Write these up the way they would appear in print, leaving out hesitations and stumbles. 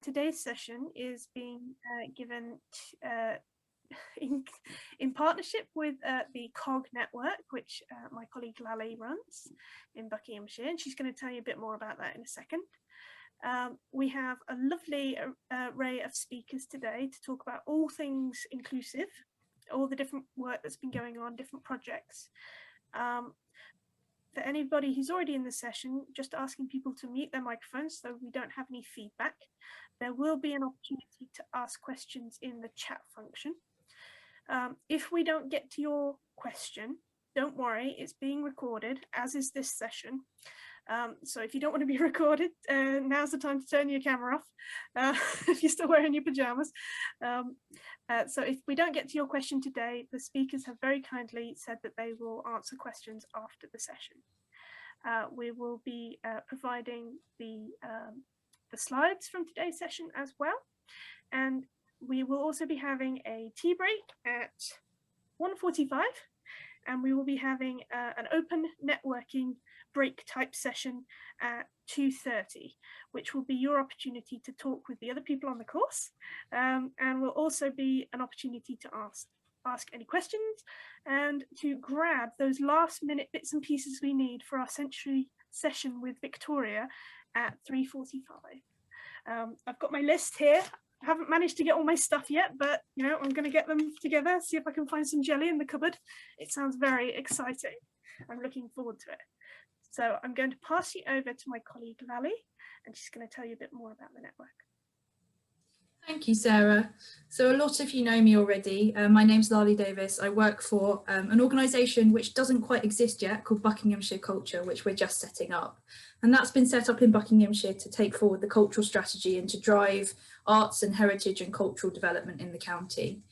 Today's session is being given in partnership with the COG network, which my colleague Lally runs in Buckinghamshire, and she's going to tell you a bit more about that in a second. We have a lovely array of speakers today to talk about all things inclusive, all the different work that's been going on, different projects. For anybody who's already in the session, just asking people to mute their microphones so we don't have any feedback. There will be an opportunity to ask questions in the chat function. If we don't get to your question, don't worry, it's being recorded, as is this session. So if you don't want to be recorded, now's the time to turn your camera off if you're still wearing your pajamas. So if we don't get to your question today, the speakers have very kindly said that they will answer questions after the session. We will be providing the slides from today's session as well. And we will also be having a tea break at 1:45. And we will be having an open networking break type session at 2:30, which will be your opportunity to talk with the other people on the course, and will also be an opportunity to ask any questions and to grab those last minute bits and pieces we need for our century session with Victoria at 3:45. I've got my list here. I haven't managed to get all my stuff yet, but you know, I'm going to get them together, see if I can find some jelly in the cupboard. It sounds very exciting. I'm looking forward to it. So I'm going to pass you over to my colleague Lally, and she's going to tell you a bit more about the network. Thank you, Sarah. So a lot of you know me already. My name's Lally Davis. I work for an organisation which doesn't quite exist yet, called Buckinghamshire Culture, which we're just setting up. And that's been set up in Buckinghamshire to take forward the cultural strategy and to drive arts and heritage and cultural development in the county.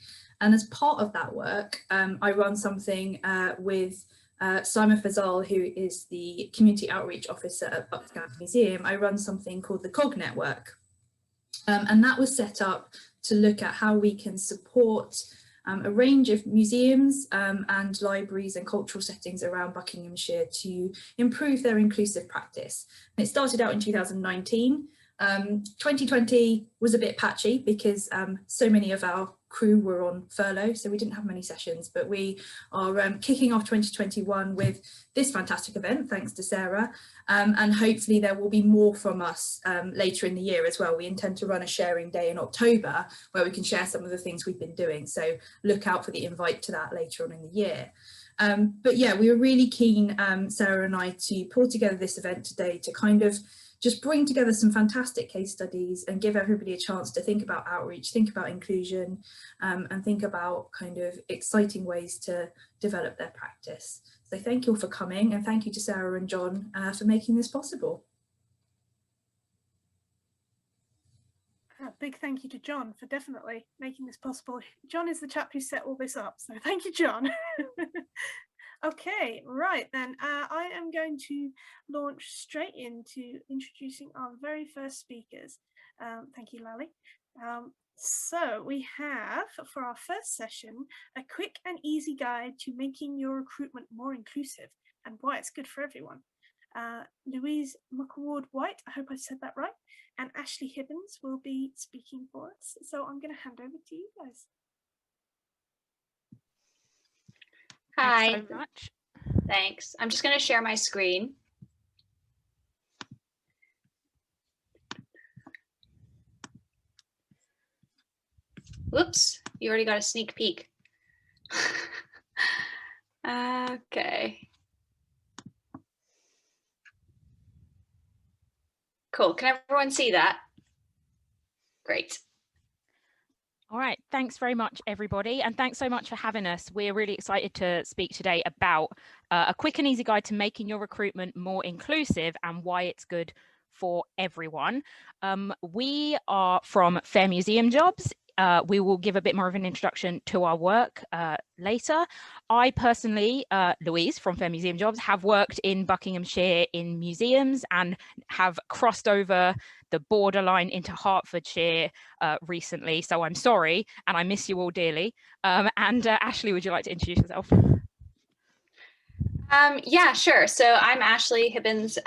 And as part of that work, I run something with Simon Fazal, who is the Community Outreach Officer at Buckingham Museum. I run something called the COG network. And that was set up to look at how we can support a range of museums and libraries and cultural settings around Buckinghamshire to improve their inclusive practice. And it started out in 2019. 2020 was a bit patchy because so many of our crew were on furlough, so we didn't have many sessions, but we are kicking off 2021 with this fantastic event, thanks to Sarah, and hopefully there will be more from us later in the year as well. We intend to run a sharing day in October where we can share some of the things we've been doing, so look out for the invite to that later on in the year. But yeah, we were really keen, Sarah and I, to pull together this event today to kind of just bring together some fantastic case studies and give everybody a chance to think about outreach, think about inclusion, and think about kind of exciting ways to develop their practice. So thank you all for coming, and thank you to Sarah and John for making this possible. A big thank you to John for definitely making this possible. John is the chap who set all this up, so thank you, John. Okay, right then, I am going to launch straight into introducing our very first speakers. Thank you, Lally. So we have, for our first session, a quick and easy guide to making your recruitment more inclusive and why it's good for everyone. Louise McWard-White, I hope I said that right, and Ashley Hibbins will be speaking for us. So I'm going to hand over to you guys. Hi. Thanks so much. Thanks. I'm just going to share my screen. Whoops, you already got a sneak peek. Okay. Cool. Can everyone see that? Great. All right, thanks very much, everybody. And thanks so much for having us. We're really excited to speak today about a quick and easy guide to making your recruitment more inclusive and why it's good for everyone. We are from Fair Museum Jobs. We will give a bit more of an introduction to our work later. I personally, Louise from Fair Museum Jobs, have worked in Buckinghamshire in museums and have crossed over the borderline into Hertfordshire recently. So I'm sorry, and I miss you all dearly. Ashley, would you like to introduce yourself? Yeah, sure. So I'm Ashley Hibbins.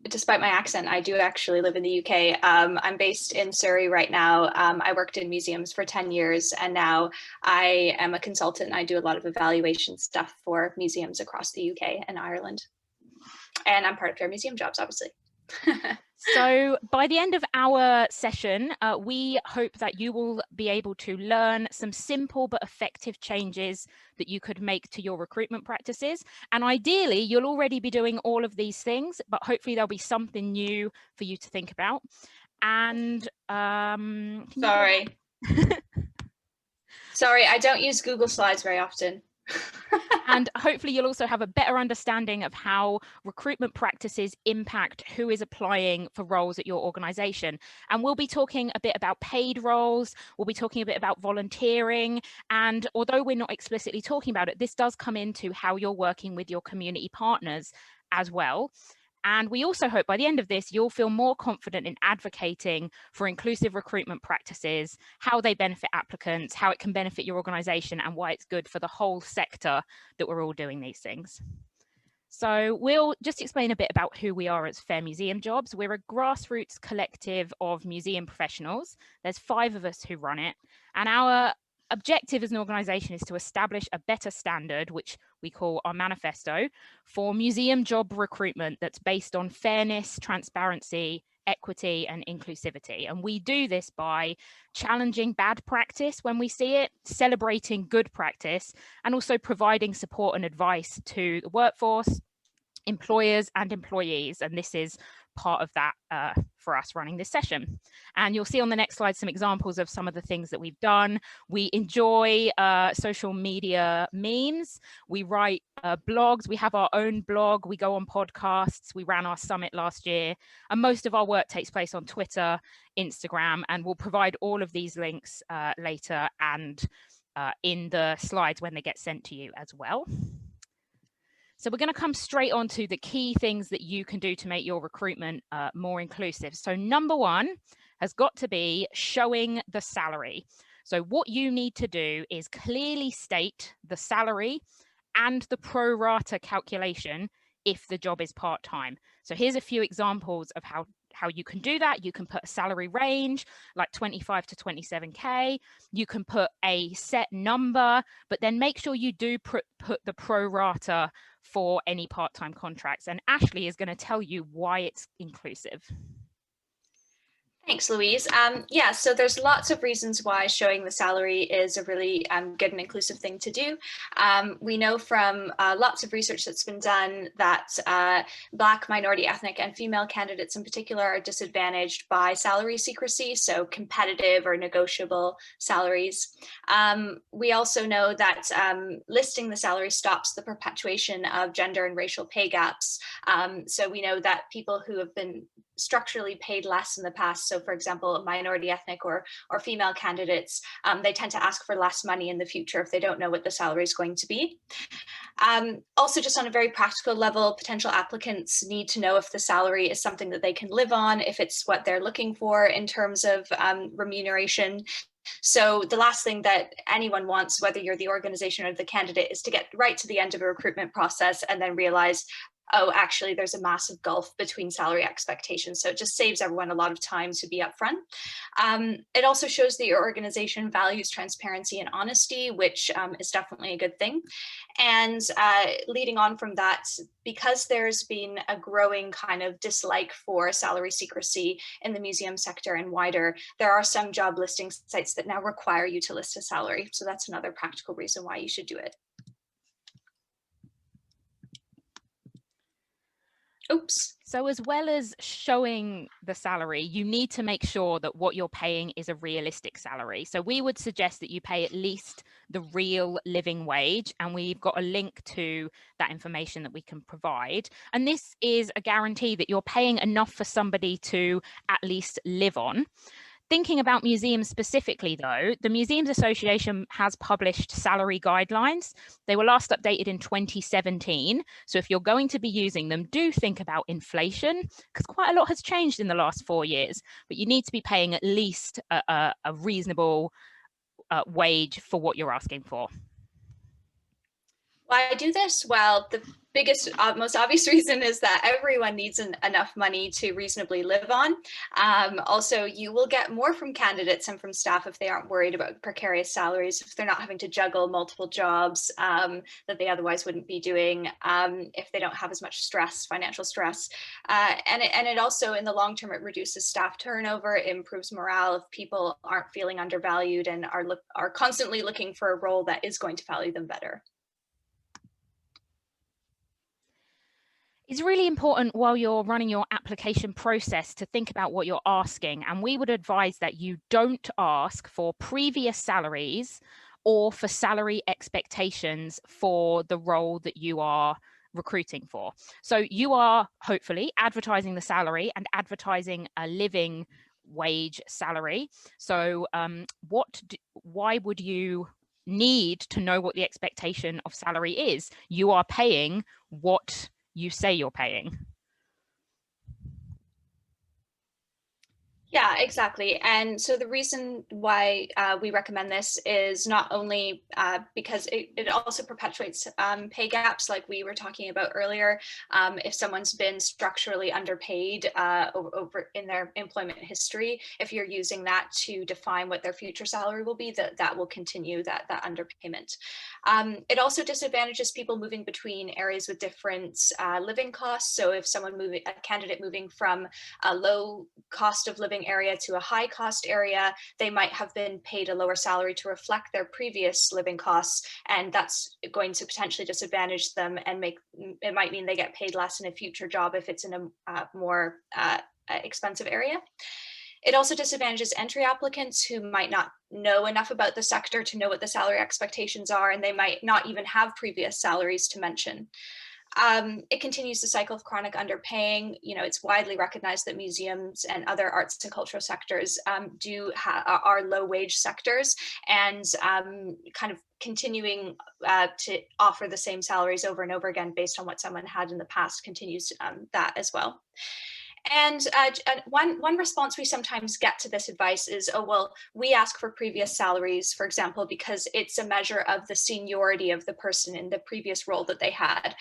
despite my accent, I do actually live in the UK. I'm based in Surrey right now. I worked in museums for 10 years, and now I am a consultant. I do a lot of evaluation stuff for museums across the UK and Ireland. And I'm part of Fair Museum Jobs, obviously. So by the end of our session, we hope that you will be able to learn some simple but effective changes that you could make to your recruitment practices. And ideally, you'll already be doing all of these things, but hopefully there'll be something new for you to think about. And sorry. Sorry, I don't use Google Slides very often. And hopefully you'll also have a better understanding of how recruitment practices impact who is applying for roles at your organization. And we'll be talking a bit about paid roles, we'll be talking a bit about volunteering, and although we're not explicitly talking about it, this does come into how you're working with your community partners as well. And we also hope by the end of this, you'll feel more confident in advocating for inclusive recruitment practices, how they benefit applicants, how it can benefit your organisation, and why it's good for the whole sector that we're all doing these things. So we'll just explain a bit about who we are as Fair Museum Jobs. We're a grassroots collective of museum professionals. There's 5 of us who run it, and our objective as an organisation is to establish a better standard, which we call our manifesto, for museum job recruitment that's based on fairness, transparency, equity and inclusivity. And we do this by challenging bad practice when we see it, celebrating good practice, and also providing support and advice to the workforce, employers and employees. And this is part of that for us running this session. And you'll see on the next slide some examples of some of the things that we've done. We enjoy social media memes. We write blogs. We have our own blog. We go on podcasts. We ran our summit last year. And most of our work takes place on Twitter, Instagram, and we'll provide all of these links later and in the slides when they get sent to you as well. So we're going to come straight on to the key things that you can do to make your recruitment more inclusive. So number 1 has got to be showing the salary. So what you need to do is clearly state the salary and the pro rata calculation if the job is part-time. So here's a few examples of how you can do that. You can put a salary range like 25 to 27K. You can put a set number, but then make sure you do put the pro rata for any part-time contracts. And Ashley is going to tell you why it's inclusive. Thanks, Louise. Yeah, so there's lots of reasons why showing the salary is a really good and inclusive thing to do. We know from lots of research that's been done that Black, minority, ethnic, and female candidates in particular are disadvantaged by salary secrecy, so competitive or negotiable salaries. We also know that listing the salary stops the perpetuation of gender and racial pay gaps. So we know that people who have been structurally paid less in the past, so for example minority, ethnic, or female candidates, they tend to ask for less money in the future if they don't know what the salary is going to be. Also, just on a very practical level, potential applicants need to know if the salary is something that they can live on, if it's what they're looking for in terms of remuneration. So the last thing that anyone wants, whether you're the organization or the candidate, is to get right to the end of a recruitment process and then realize, oh, actually, there's a massive gulf between salary expectations. So it just saves everyone a lot of time to be upfront. It also shows that your organization values transparency and honesty, which is definitely a good thing. And leading on from that, because there's been a growing kind of dislike for salary secrecy in the museum sector and wider, there are some job listing sites that now require you to list a salary. So that's another practical reason why you should do it. Oops. So as well as showing the salary, you need to make sure that what you're paying is a realistic salary. So we would suggest that you pay at least the real living wage, and we've got a link to that information that we can provide. And this is a guarantee that you're paying enough for somebody to at least live on. Thinking about museums specifically, though, the Museums Association has published salary guidelines. They were last updated in 2017. So if you're going to be using them, do think about inflation, because quite a lot has changed in the last 4 years, but you need to be paying at least a reasonable wage for what you're asking for. Why do this? Well, biggest, most obvious reason is that everyone needs enough money to reasonably live on. Also, you will get more from candidates and from staff if they aren't worried about precarious salaries, if they're not having to juggle multiple jobs that they otherwise wouldn't be doing, if they don't have as much stress, financial stress. And it also, in the long term, it reduces staff turnover, it improves morale if people aren't feeling undervalued and are constantly looking for a role that is going to value them better. It's really important while you're running your application process to think about what you're asking. And we would advise that you don't ask for previous salaries or for salary expectations for the role that you are recruiting for. So you are hopefully advertising the salary and advertising a living wage salary. So why would you need to know what the expectation of salary is? You are paying what you say you're paying. Yeah, exactly. And so the reason why we recommend this is not only because it also perpetuates pay gaps like we were talking about earlier. If someone's been structurally underpaid over in their employment history, if you're using that to define what their future salary will be, that will continue that underpayment. It also disadvantages people moving between areas with different living costs. So if a candidate moving from a low cost of living area to a high cost area, they might have been paid a lower salary to reflect their previous living costs, and that's going to potentially disadvantage them and it might mean they get paid less in a future job if it's in a more expensive area. It also disadvantages entry applicants who might not know enough about the sector to know what the salary expectations are, and they might not even have previous salaries to mention. It continues the cycle of chronic underpaying. You know, it's widely recognized that museums and other arts and cultural sectors are low wage sectors, and kind of continuing to offer the same salaries over and over again based on what someone had in the past continues that as well. And one response we sometimes get to this advice is, oh, well, we ask for previous salaries, for example, because it's a measure of the seniority of the person in the previous role that they had,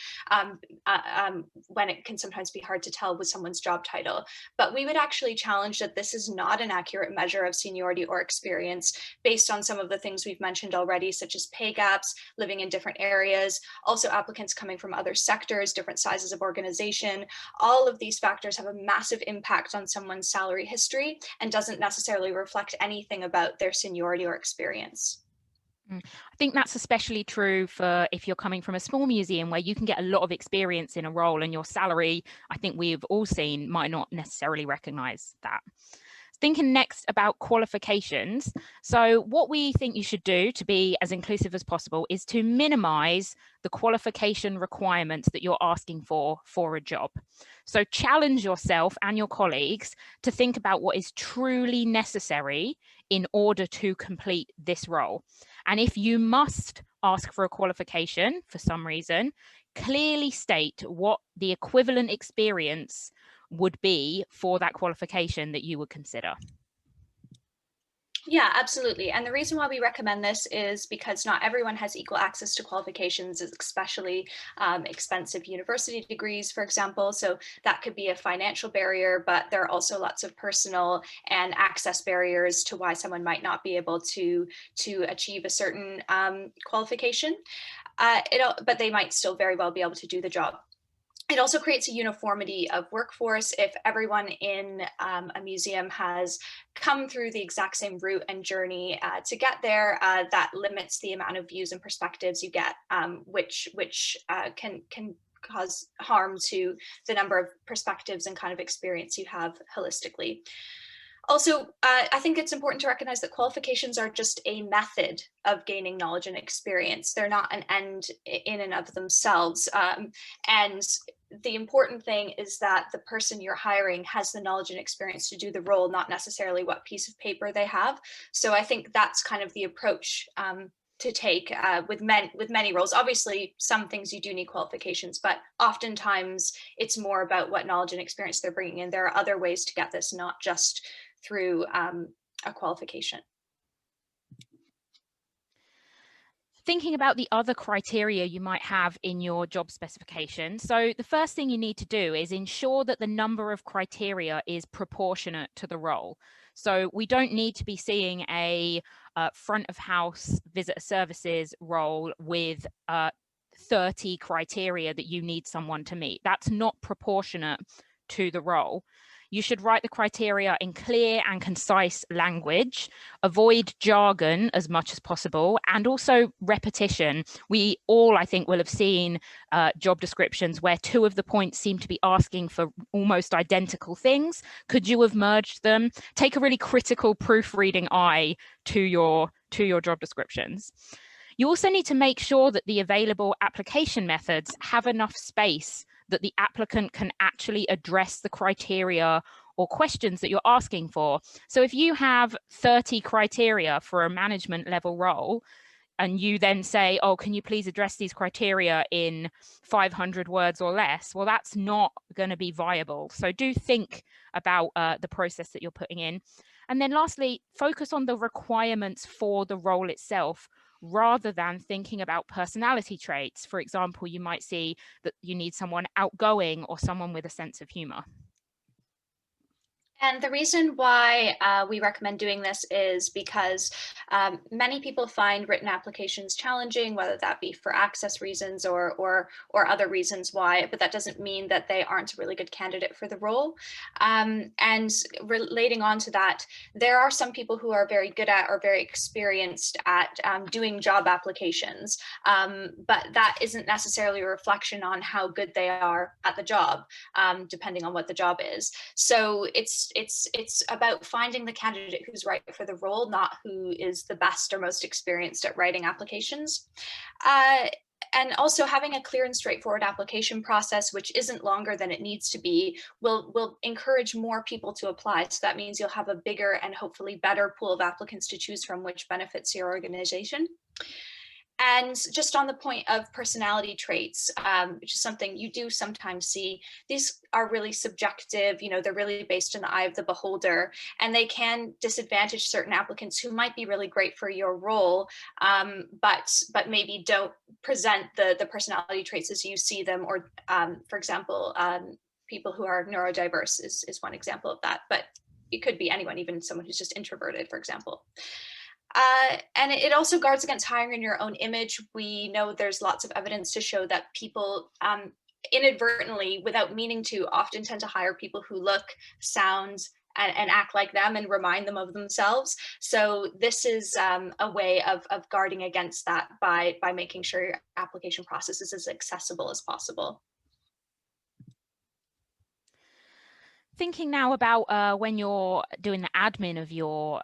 when it can sometimes be hard to tell with someone's job title. But we would actually challenge that this is not an accurate measure of seniority or experience based on some of the things we've mentioned already, such as pay gaps, living in different areas, also applicants coming from other sectors, different sizes of organization. All of these factors have a massive impact on someone's salary history and doesn't necessarily reflect anything about their seniority or experience. I think that's especially true for if you're coming from a small museum where you can get a lot of experience in a role and your salary, I think we've all seen, might not necessarily recognize that. Thinking next about qualifications. So what we think you should do to be as inclusive as possible is to minimize the qualification requirements that you're asking for a job. So challenge yourself and your colleagues to think about what is truly necessary in order to complete this role. And if you must ask for a qualification for some reason, clearly state what the equivalent experience would be for that qualification that you would consider. Yeah, absolutely. And the reason why we recommend this is because not everyone has equal access to qualifications, especially expensive university degrees, for example. So that could be a financial barrier, but there are also lots of personal and access barriers to why someone might not be able to achieve a certain qualification, but they might still very well be able to do the job. It also creates a uniformity of workforce. If everyone in a museum has come through the exact same route and journey to get there, that limits the amount of views and perspectives you get, which can cause harm to the number of perspectives and kind of experience you have holistically. Also, I think it's important to recognize that qualifications are just a method of gaining knowledge and experience. They're not an end in and of themselves. And the important thing is that the person you're hiring has the knowledge and experience to do the role, not necessarily what piece of paper they have. So I think that's kind of the approach to take with many roles. Obviously, some things you do need qualifications, but oftentimes it's more about what knowledge and experience they're bringing in. There are other ways to get this, not just through a qualification. Thinking about the other criteria you might have in your job specification. So the first thing you need to do is ensure that the number of criteria is proportionate to the role. So we don't need to be seeing a front of house visitor services role with 30 criteria that you need someone to meet. That's not proportionate to the role. You should write the criteria in clear and concise language, avoid jargon as much as possible, and also repetition. We all, I think, will have seen job descriptions where two of the points seem to be asking for almost identical things. Could you have merged them? Take a really critical proofreading eye to your job descriptions. You also need to make sure that the available application methods have enough space that the applicant can actually address the criteria or questions that you're asking for. So if you have 30 criteria for a management level role, and you then say, oh, can you please address these criteria in 500 words or less? Well, that's not going to be viable. So do think about the process that you're putting in. And then lastly, focus on the requirements for the role itself, rather than thinking about personality traits. For example, you might see that you need someone outgoing or someone with a sense of humor. And the reason why we recommend doing this is because many people find written applications challenging, whether that be for access reasons or other reasons why, but that doesn't mean that they aren't a really good candidate for the role. And relating on to that, there are some people who are very good at or very experienced at doing job applications, but that isn't necessarily a reflection on how good they are at the job, depending on what the job is. So it's about finding the candidate who's right for the role, not who is the best or most experienced at writing applications. And also having a clear and straightforward application process, which isn't longer than it needs to be, will encourage more people to apply. So that means you'll have a bigger and hopefully better pool of applicants to choose from, which benefits your organization. And just on the point of personality traits, which is something you do sometimes see, these are really subjective, they're really based in the eye of the beholder, and they can disadvantage certain applicants who might be really great for your role, but maybe don't present the personality traits as you see them, or for example, people who are neurodiverse is one example of that, but it could be anyone, even someone who's just introverted, for example. And it also guards against hiring in your own image. We know there's lots of evidence to show that people inadvertently, without meaning to, often tend to hire people who look, sound, and act like them and remind them of themselves. So this is a way of guarding against that by making sure your application process is as accessible as possible. Thinking now about when you're doing the admin of your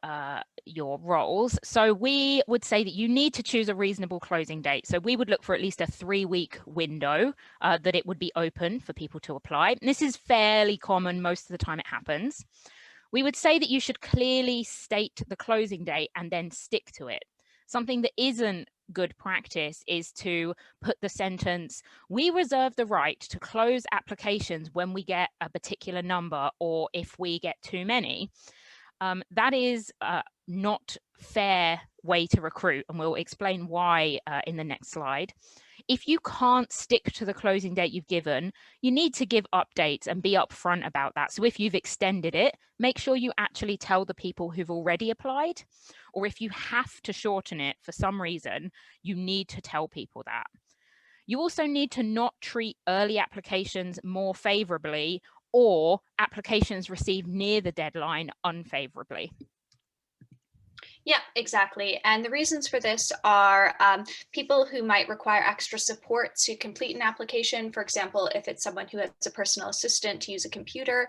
roles. So we would say that you need to choose a reasonable closing date. So we would look for at least a 3-week window that it would be open for people to apply. And this is fairly common. Most of the time it happens. We would say that you should clearly state the closing date and then stick to it. Something that isn't good practice is to put the sentence, we reserve the right to close applications when we get a particular number or if we get too many. That is not fair way to recruit, and we'll explain why in the next slide. If you can't stick to the closing date you've given, you need to give updates and be upfront about that. So if you've extended it, make sure you actually tell the people who've already applied, or if you have to shorten it for some reason, you need to tell people that. You also need to not treat early applications more favorably or applications received near the deadline unfavorably. Yeah, exactly. And the reasons for this are people who might require extra support to complete an application. For example, if it's someone who has a personal assistant to use a computer,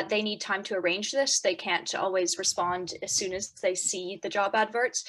they need time to arrange this. They can't always respond as soon as they see the job adverts.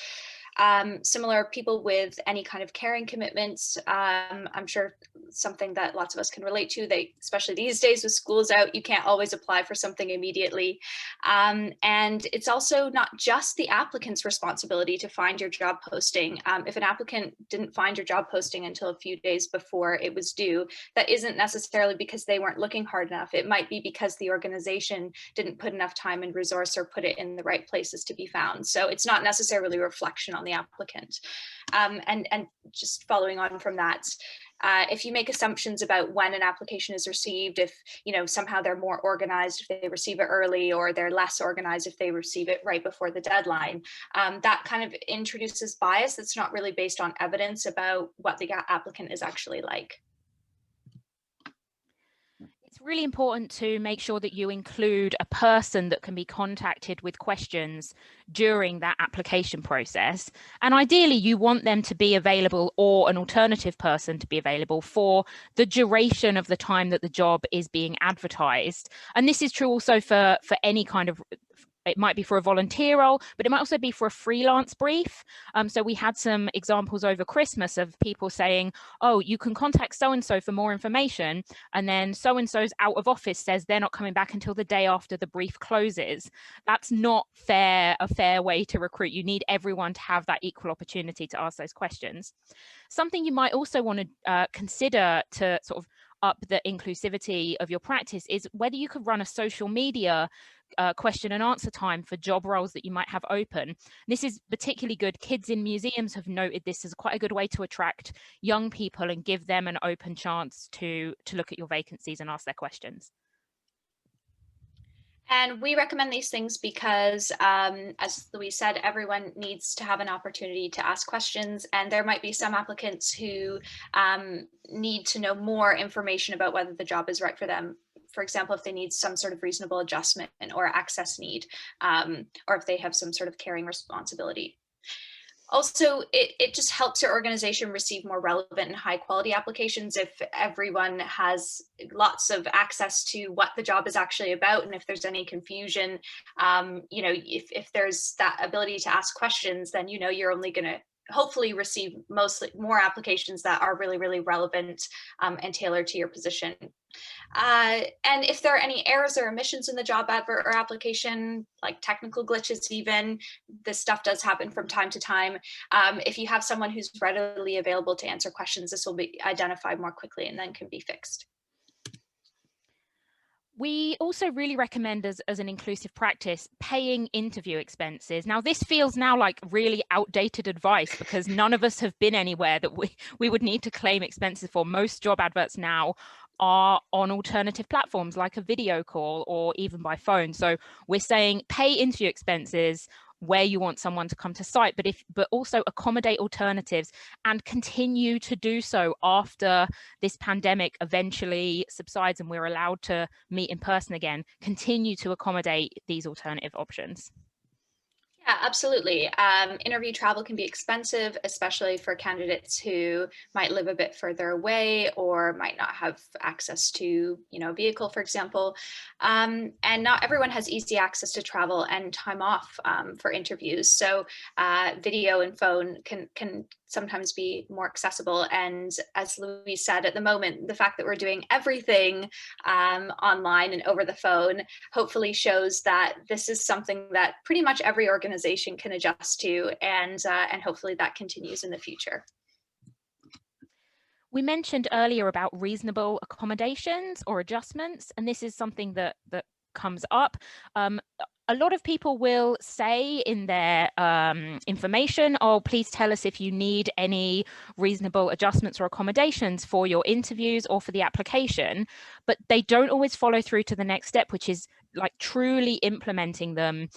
Similar people with any kind of caring commitments. I'm sure something that lots of us can relate to. Especially these days with schools out, you can't always apply for something immediately. And it's also not just the applicant's responsibility to find your job posting. If an applicant didn't find your job posting until a few days before it was due, that isn't necessarily because they weren't looking hard enough. It might be because the organization didn't put enough time and resource or put it in the right places to be found. So it's not necessarily a reflection on the applicant. And just following on from that, if you make assumptions about when an application is received, if somehow they're more organized if they receive it early, or they're less organized if they receive it right before the deadline, that kind of introduces bias that's not really based on evidence about what the applicant is actually like. It's really important to make sure that you include a person that can be contacted with questions during that application process. And ideally, you want them to be available, or an alternative person to be available, for the duration of the time that the job is being advertised. And this is true also for any kind of, it might be for a volunteer role, but it might also be for a freelance brief. So we had some examples over Christmas of people saying, oh, you can contact so-and-so for more information. And then so-and-so's out of office says they're not coming back until the day after the brief closes. That's not a fair way to recruit. You need everyone to have that equal opportunity to ask those questions. Something you might also want to consider to sort of up the inclusivity of your practice is whether you could run a social media question and answer time for job roles that you might have open. This is particularly good. Kids in museums have noted this as quite a good way to attract young people and give them an open chance to look at your vacancies and ask their questions. And we recommend these things because, as Louise said, everyone needs to have an opportunity to ask questions. And there might be some applicants who need to know more information about whether the job is right for them. For example, if they need some sort of reasonable adjustment or access need, or if they have some sort of caring responsibility. Also, it just helps your organization receive more relevant and high quality applications if everyone has lots of access to what the job is actually about. And if there's any confusion, if there's that ability to ask questions, then you're only going to hopefully receive mostly more applications that are really, really relevant and tailored to your position. And if there are any errors or omissions in the job advert or application, like technical glitches even, this stuff does happen from time to time. If you have someone who's readily available to answer questions, this will be identified more quickly and then can be fixed. We also really recommend as an inclusive practice, paying interview expenses. Now, this feels now like really outdated advice because none of us have been anywhere that we would need to claim expenses for. Most job adverts now are on alternative platforms like a video call or even by phone. So we're saying pay interview expenses where you want someone to come to site, but also accommodate alternatives and continue to do so after this pandemic eventually subsides and we're allowed to meet in person again. Continue to accommodate these alternative options. Yeah, absolutely. Interview travel can be expensive, especially for candidates who might live a bit further away or might not have access to, a vehicle, for example. And not everyone has easy access to travel and time off for interviews. So video and phone can sometimes be more accessible. And as Louise said, at the moment, the fact that we're doing everything online and over the phone hopefully shows that this is something that pretty much every organization can adjust to, and hopefully that continues in the future. We mentioned earlier about reasonable accommodations or adjustments, and this is something that comes up. A lot of people will say in their information, oh, please tell us if you need any reasonable adjustments or accommodations for your interviews or for the application, but they don't always follow through to the next step, which is like truly implementing them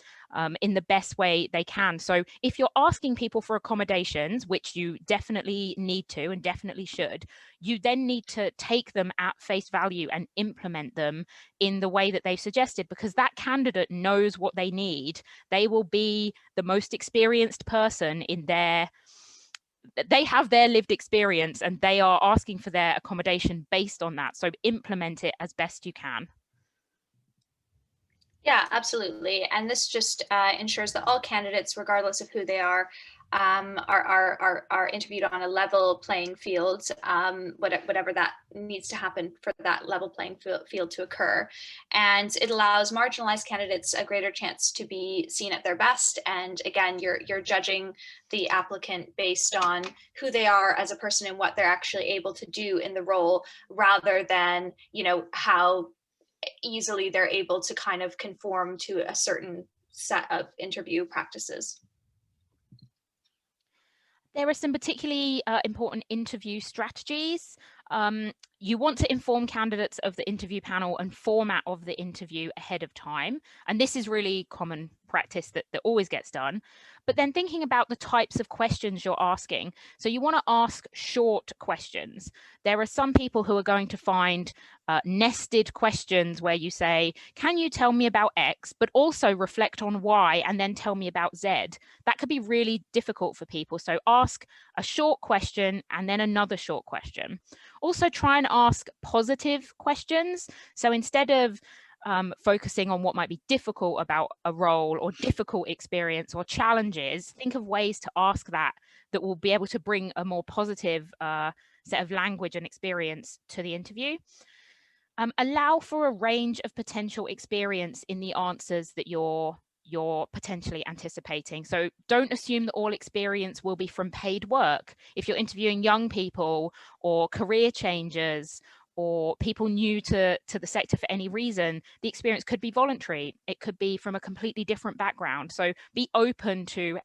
in the best way they can. So if you're asking people for accommodations, which you definitely need to and definitely should, you then need to take them at face value and implement them in the way that they've suggested, because that candidate knows what they need. They will be the most experienced person in they have their lived experience and they are asking for their accommodation based on that. So implement it as best you can. Yeah, absolutely. And this just ensures that all candidates, regardless of who they are are interviewed on a level playing field, whatever that needs to happen for that level playing field to occur. And it allows marginalized candidates a greater chance to be seen at their best. And again, you're judging the applicant based on who they are as a person and what they're actually able to do in the role, rather than, you know, how easily they're able to kind of conform to a certain set of interview practices. There are some particularly important interview strategies. You want to inform candidates of the interview panel and format of the interview ahead of time. And this is really common practice that always gets done. But then thinking about the types of questions you're asking. So you want to ask short questions. There are some people who are going to find nested questions where you say, can you tell me about X, but also reflect on Y and then tell me about Z. That could be really difficult for people. So ask a short question and then another short question. Also try and ask positive questions. So instead of focusing on what might be difficult about a role or difficult experience or challenges, think of ways to ask that will be able to bring a more positive set of language and experience to the interview. Allow for a range of potential experience in the answers that you're potentially anticipating. So don't assume that all experience will be from paid work. If you're interviewing young people or career changers or people new to the sector for any reason, the experience could be voluntary. It could be from a completely different background. So be open to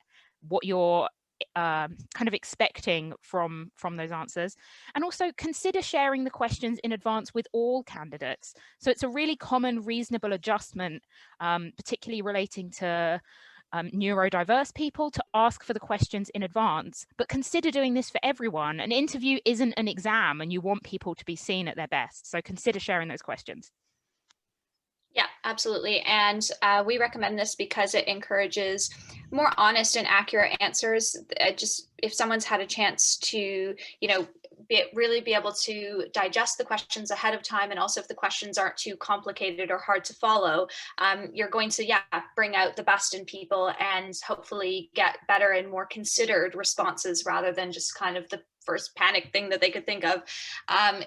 what you're kind of expecting from those answers. And also consider sharing the questions in advance with all candidates. So it's a really common, reasonable adjustment, particularly relating to neurodiverse people, to ask for the questions in advance. But consider doing this for everyone. An interview isn't an exam, and you want people to be seen at their best. So consider sharing those questions. Yeah, absolutely. And we recommend this because it encourages more honest and accurate answers. Just if someone's had a chance to, you know, really be able to digest the questions ahead of time, and also if the questions aren't too complicated or hard to follow, you're going to, bring out the best in people and hopefully get better and more considered responses rather than just kind of the first panic thing that they could think of.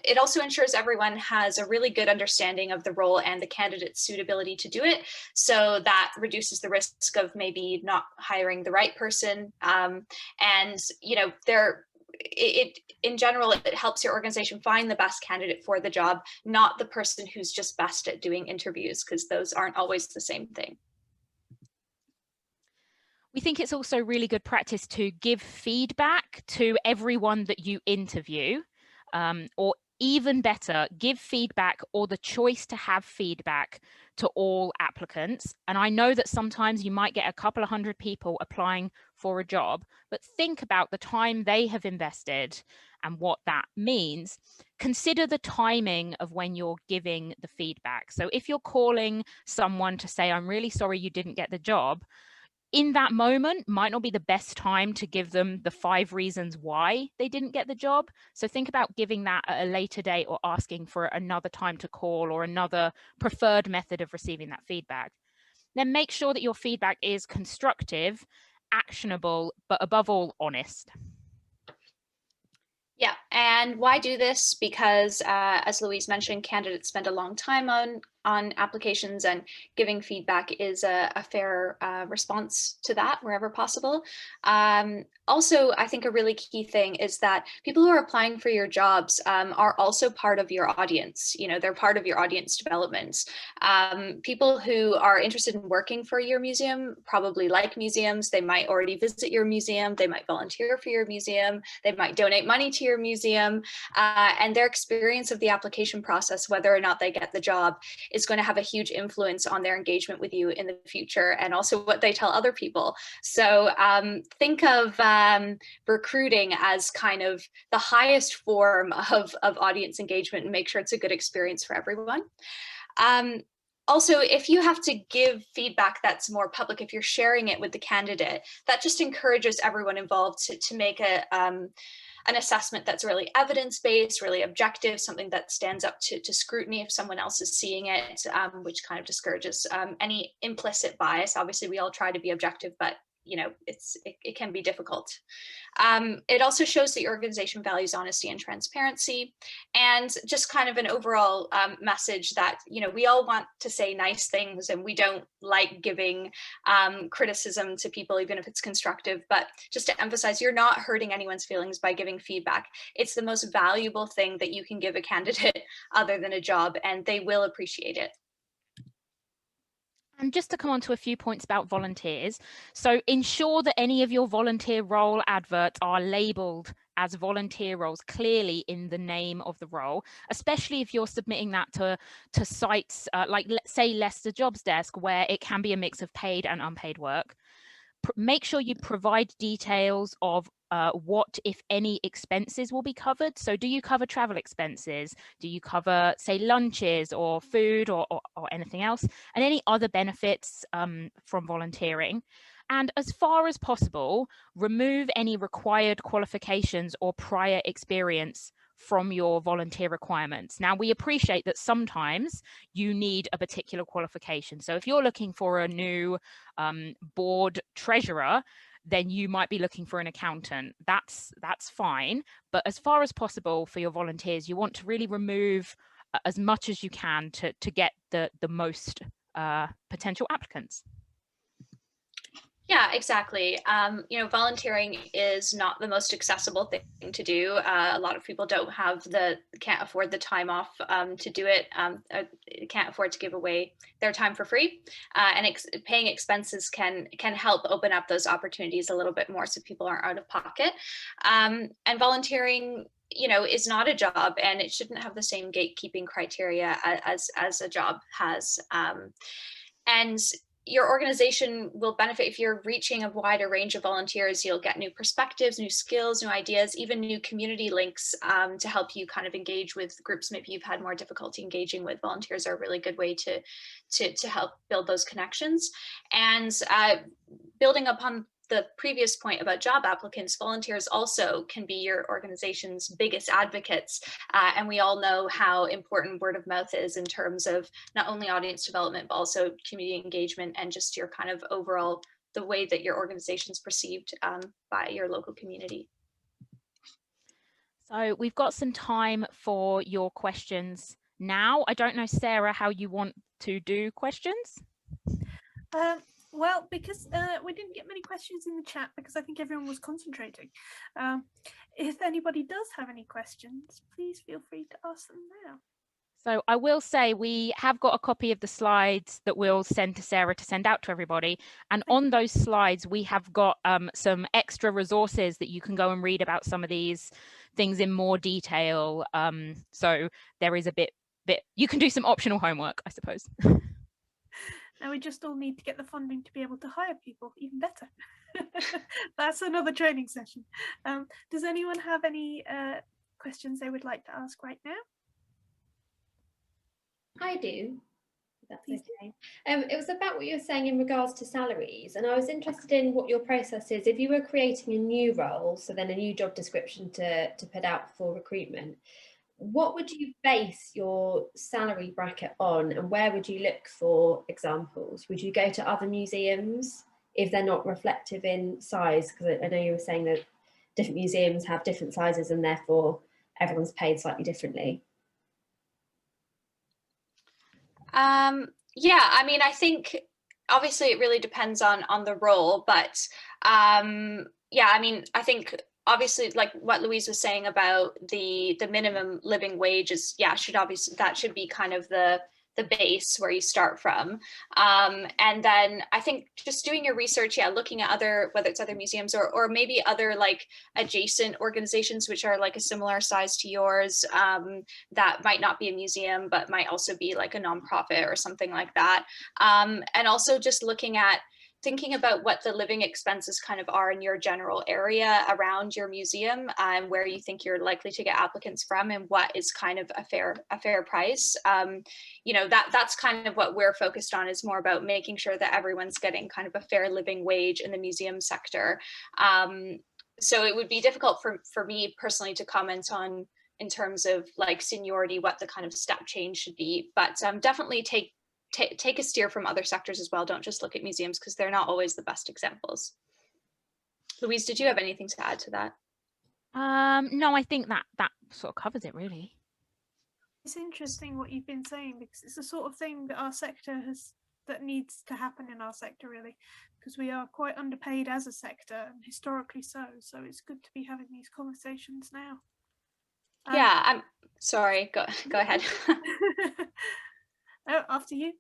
It also ensures everyone has a really good understanding of the role and the candidate's suitability to do it. So that reduces the risk of maybe not hiring the right person. And, you know, in general, it helps your organization find the best candidate for the job, not the person who's just best at doing interviews, because those aren't always the same thing. We think it's also really good practice to give feedback to everyone that you interview, or even better, give feedback or the choice to have feedback to all applicants. And I know that sometimes you might get a couple of hundred people applying for a job, but think about the time they have invested and what that means. Consider the timing of when you're giving the feedback. So if you're calling someone to say, I'm really sorry you didn't get the job, in that moment might not be the best time to give them the 5 reasons why they didn't get the job. So think about giving that at a later date or asking for another time to call or another preferred method of receiving that feedback. Then make sure that your feedback is constructive, actionable, but above all, honest. Yeah, and why do this? Because as Louise mentioned, candidates spend a long time on applications, and giving feedback is a fair response to that wherever possible. Also, I think a really key thing is that people who are applying for your jobs are also part of your audience. You know, they're part of your audience development. People who are interested in working for your museum probably like museums. They might already visit your museum. They might volunteer for your museum. They might donate money to your museum. And their experience of the application process, whether or not they get the job, is going to have a huge influence on their engagement with you in the future, and also what they tell other people. So think of recruiting as kind of the highest form of audience engagement, and make sure it's a good experience for everyone. Also, if you have to give feedback that's more public, if you're sharing it with the candidate, that just encourages everyone involved to make an assessment that's really evidence-based, really objective, something that stands up to scrutiny if someone else is seeing it, which kind of discourages any implicit bias. Obviously, we all try to be objective, but you know, it can be difficult. It also shows that your organization values honesty and transparency, and just kind of an overall message that, you know, we all want to say nice things, and we don't like giving criticism to people, even if it's constructive, but just to emphasize, you're not hurting anyone's feelings by giving feedback. It's the most valuable thing that you can give a candidate other than a job, and they will appreciate it. And just to come on to a few points about volunteers, so ensure that any of your volunteer role adverts are labelled as volunteer roles clearly in the name of the role, especially if you're submitting that to sites like, let's say, Leicester Jobs Desk, where it can be a mix of paid and unpaid work. Make sure you provide details of what, if any, expenses will be covered. So do you cover travel expenses? Do you cover, say, lunches or food or anything else? And any other benefits from volunteering? And as far as possible, remove any required qualifications or prior experience from your volunteer requirements. Now, we appreciate that sometimes you need a particular qualification. So if you're looking for a new board treasurer, then you might be looking for an accountant. That's fine. But as far as possible for your volunteers, you want to really remove as much as you can to get the most potential applicants. Yeah, exactly. You know, volunteering is not the most accessible thing to do. A lot of people can't afford the time off to do it. Can't afford to give away their time for free. And paying expenses can help open up those opportunities a little bit more, so people aren't out of pocket. And volunteering, you know, is not a job, and it shouldn't have the same gatekeeping criteria as a job has. And your organization will benefit if you're reaching a wider range of volunteers. You'll get new perspectives, new skills, new ideas, even new community links to help you kind of engage with groups maybe you've had more difficulty engaging with. Volunteers are a really good way to help build those connections. And building upon the previous point about job applicants, volunteers also can be your organization's biggest advocates. And we all know how important word of mouth is in terms of not only audience development, but also community engagement and just your kind of overall, the way that your organization's perceived by your local community. So we've got some time for your questions now. I don't know, Sarah, how you want to do questions? Well, because we didn't get many questions in the chat because I think everyone was concentrating. If anybody does have any questions, please feel free to ask them now. So I will say we have got a copy of the slides that we'll send to Sarah to send out to everybody. And on those slides, we have got some extra resources that you can go and read about some of these things in more detail. So there is a bit, you can do some optional homework, I suppose. Now we just all need to get the funding to be able to hire people even better. That's another training session. Does anyone have any questions they would like to ask right now? I do. That's okay. It was about what you were saying in regards to salaries, and I was interested in what your process is. If you were creating a new role, so then a new job description to put out for recruitment, what would you base your salary bracket on, and where would you look for examples? Would you go to other museums if they're not reflective in size? Because I know you were saying that different museums have different sizes and therefore everyone's paid slightly differently. Yeah, I mean, I think obviously it really depends on the role, but yeah, I mean, I think obviously, like what Louise was saying about the minimum living wage is, yeah, that should be kind of the base where you start from. And then I think just doing your research, yeah, looking at whether it's other museums or maybe other like adjacent organizations which are like a similar size to yours, that might not be a museum, but might also be like a nonprofit or something like that. And also just thinking about what the living expenses kind of are in your general area around your museum, and where you think you're likely to get applicants from, and what is kind of a fair price. You know, that's kind of what we're focused on, is more about making sure that everyone's getting kind of a fair living wage in the museum sector. So it would be difficult for me personally to comment on, in terms of like seniority, what the kind of step change should be, but definitely take a steer from other sectors as well. Don't just look at museums, because they're not always the best examples. Louise, did you have anything to add to that? No, I think that sort of covers it really. It's interesting what you've been saying, because it's the sort of thing that our sector that needs to happen in our sector really, because we are quite underpaid as a sector, and historically so it's good to be having these conversations now. Yeah, I'm sorry, go ahead. Oh, after you.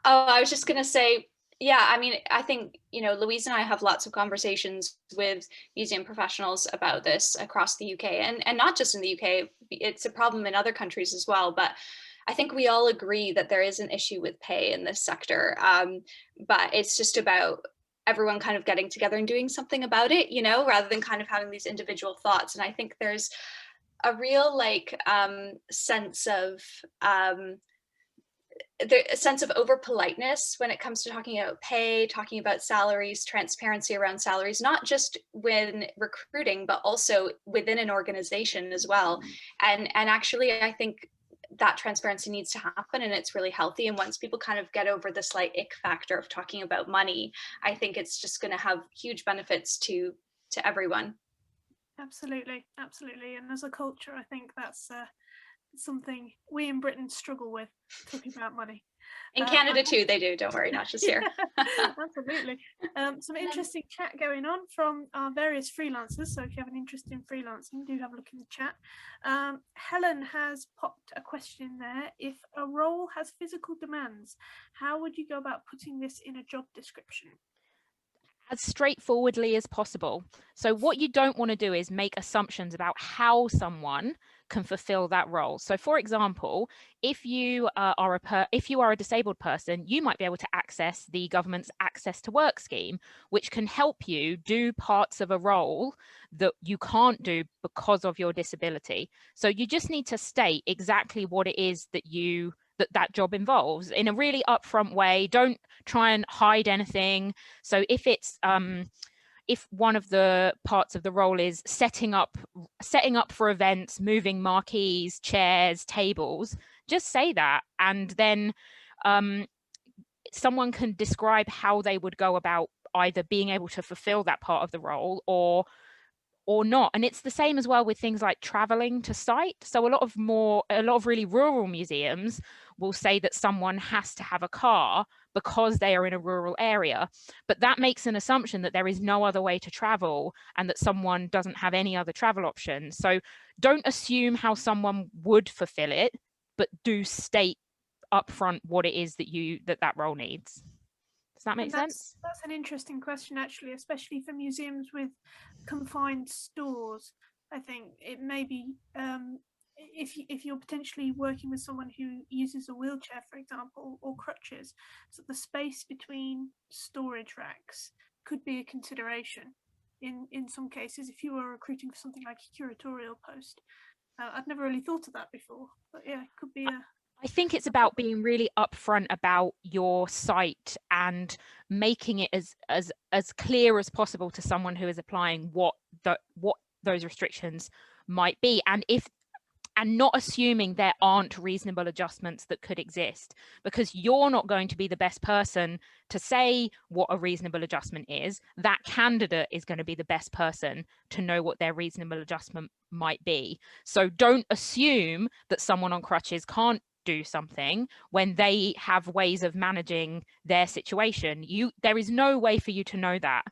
Oh, I was just going to say, yeah, I mean, I think, Louise and I have lots of conversations with museum professionals about this across the UK, and not just in the UK, it's a problem in other countries as well. But I think we all agree that there is an issue with pay in this sector. But it's just about everyone kind of getting together and doing something about it, rather than kind of having these individual thoughts. And I think there's a real sense of a sense of over politeness when it comes to talking about pay, talking about salaries, transparency around salaries, not just when recruiting, but also within an organization as well. And actually, I think that transparency needs to happen, and it's really healthy. And once people kind of get over the slight ick factor of talking about money, I think it's just going to have huge benefits to everyone. Absolutely. And as a culture, I think that's something we in Britain struggle with, talking about money. In Canada too, they do, don't worry, not just here. Absolutely. Some interesting chat going on from our various freelancers, so if you have an interest in freelancing, do have a look in the chat. Helen has popped a question there. If a role has physical demands, how would you go about putting this in a job description? As straightforwardly as possible. So what you don't want to do is make assumptions about how someone can fulfill that role. So for example, if you are a disabled person, you might be able to access the government's access to work scheme, which can help you do parts of a role that you can't do because of your disability. So you just need to state exactly what it is that that job involves in a really upfront way. Don't try and hide anything. So if it's if one of the parts of the role is setting up for events, moving marquees, chairs, tables, just say that, and then someone can describe how they would go about either being able to fulfill that part of the role or not. And it's the same as well with things like traveling to site. So a lot of really rural museums will say that someone has to have a car because they are in a rural area, but that makes an assumption that there is no other way to travel and that someone doesn't have any other travel options. So don't assume how someone would fulfill it, but do state upfront what it is that role needs. Does that make sense? That's an interesting question, actually, especially for museums with confined stores. I think it may be if you're potentially working with someone who uses a wheelchair, for example, or crutches, so the space between storage racks could be a consideration in some cases if you were recruiting for something like a curatorial post. I'd never really thought of that before, but yeah, it could be I think it's about being really upfront about your site and making it as clear as possible to someone who is applying what those restrictions might be, and not assuming there aren't reasonable adjustments that could exist, because you're not going to be the best person to say what a reasonable adjustment is. That candidate is going to be the best person to know what their reasonable adjustment might be. So don't assume that someone on crutches can't do something when they have ways of managing their situation. There is no way for you to know that.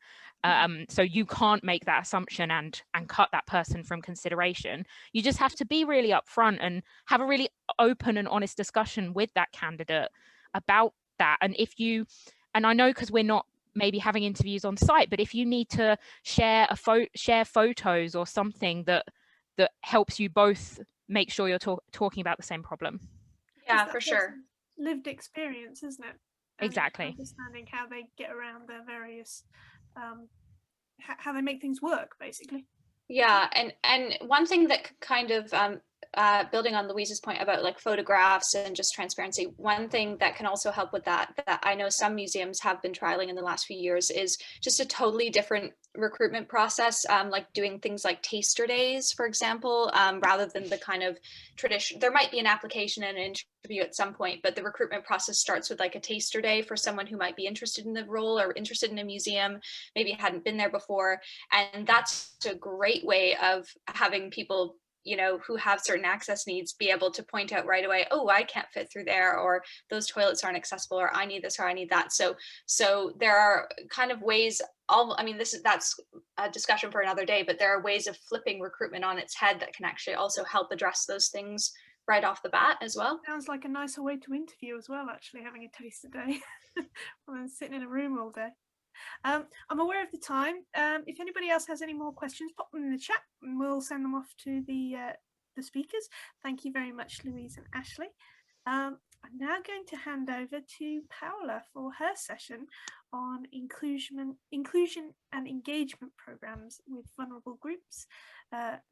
So you can't make that assumption and cut that person from consideration. You just have to be really upfront and have a really open and honest discussion with that candidate about that. And I know, because we're not maybe having interviews on site, but if you need to share photos or something that helps you both make sure you're talking about the same problem. Yeah, for sure. Lived experience, isn't it? And exactly. Understanding how they get around their various how they make things work, basically. Yeah, and one thing that could kind of building on Louise's point about like photographs and just transparency, one thing that can also help with that I know some museums have been trialing in the last few years is just a totally different recruitment process, like doing things like taster days, for example, rather than the kind of tradition. There might be an application and an interview at some point, but the recruitment process starts with like a taster day for someone who might be interested in the role or interested in a museum, maybe hadn't been there before. And that's a great way of having people, you know, who have certain access needs be able to point out right away, oh, I can't fit through there, or those toilets aren't accessible, or I need this, or I need that. So there are kind of ways, I mean, that's a discussion for another day, but there are ways of flipping recruitment on its head that can actually also help address those things right off the bat as well. Sounds like a nicer way to interview as well, actually, having a taster day rather than sitting in a room all day. I'm aware of the time. If anybody else has any more questions, pop them in the chat and we'll send them off to the speakers. Thank you very much, Louise and Ashley. I'm now going to hand over to Paula for her session on inclusion and engagement programs with vulnerable groups,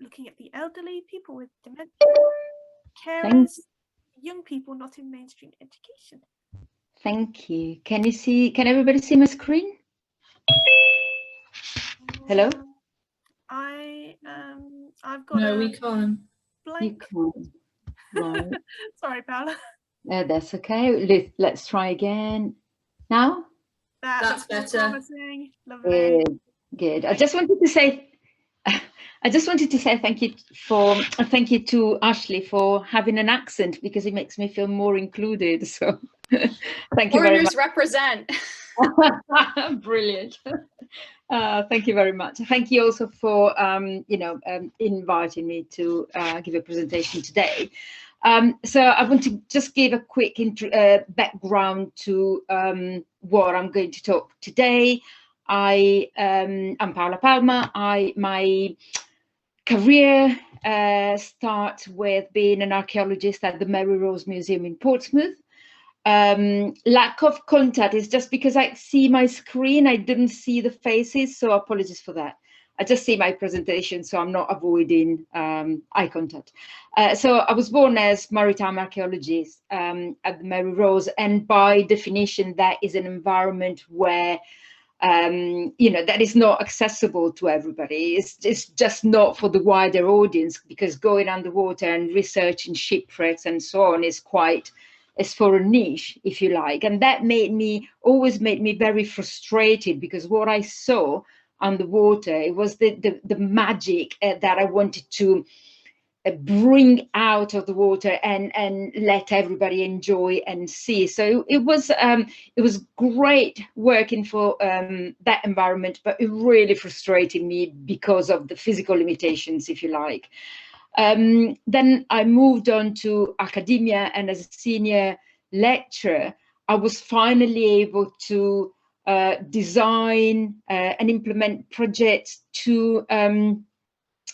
looking at the elderly, people with dementia, carers, young people not in mainstream education. Thank you. Can everybody see my screen? Hello? I've got No, we can't. Blank. You can. Right. Sorry, Paula. That's okay. Let's try again. Now? That's better. Promising. Lovely. Good. I just wanted to say thank you to Ashley for having an accent, because it makes me feel more included. So thank you very much. Foreigners represent. Brilliant. Thank you very much. Thank you also for inviting me to give a presentation today. So I want to just give a quick background to what I'm going to talk today. I'm Paula Palmer. My career starts with being an archaeologist at the Mary Rose Museum in Portsmouth. Lack of contact is just because I see my screen, I didn't see the faces, so apologies for that. I just see my presentation, so I'm not avoiding eye contact. So I was born as maritime archaeologist at the Mary Rose, and by definition, that is an environment where that is not accessible to everybody. It's just not for the wider audience, because going underwater and researching shipwrecks and so on is for a niche, if you like. And that always made me very frustrated, because what I saw underwater, it was the magic that I wanted to bring out of the water and let everybody enjoy and see. So it was great working for that environment, but it really frustrated me because of the physical limitations, if you like. Then I moved on to academia, and as a senior lecturer, I was finally able to design and implement projects to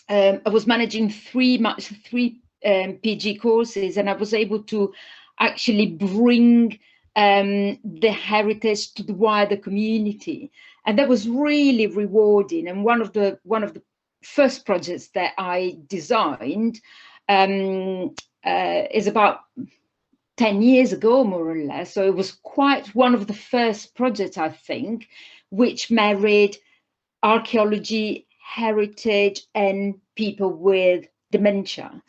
I was managing three PG courses, and I was able to actually bring the heritage to the wider community, and that was really rewarding. And one of the first projects that I designed is about 10 years ago, more or less. So it was quite one of the first projects, I think, which married archaeology, heritage, and people with dementia.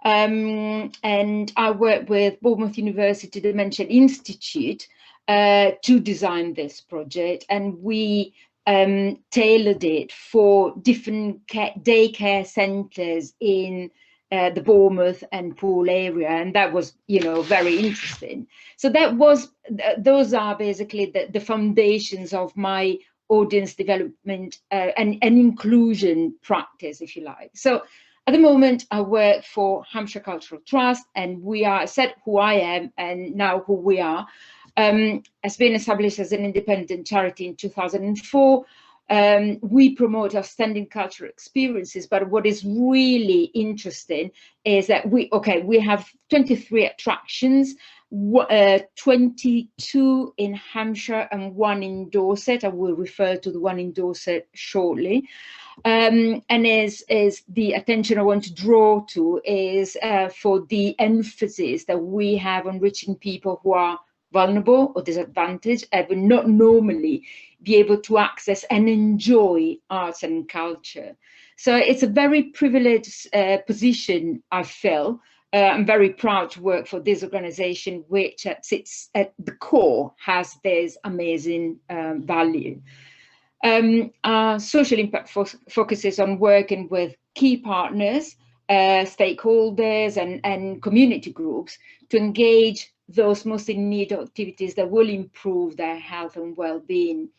And I worked with Bournemouth University Dementia Institute to design this project, and we tailored it for different daycare centres in the Bournemouth and Poole area, and that was, very interesting. So those are basically the foundations of my audience development and inclusion practice, if you like. So at the moment, I work for Hampshire Cultural Trust, and I said who I am and now who we are. Has been established as an independent charity in 2004. We promote outstanding cultural experiences, but what is really interesting is that we have 23 attractions, 22 in Hampshire and 1 in Dorset. I will refer to the one in Dorset shortly. And is the attention I want to draw to is for the emphasis that we have on reaching people who are vulnerable or disadvantaged and will not normally be able to access and enjoy arts and culture. So it's a very privileged position, I feel. I'm very proud to work for this organization, which sits at the core, has this amazing value. Our social impact focuses on working with key partners, stakeholders and community groups to engage those most in need activities that will improve their health and well-being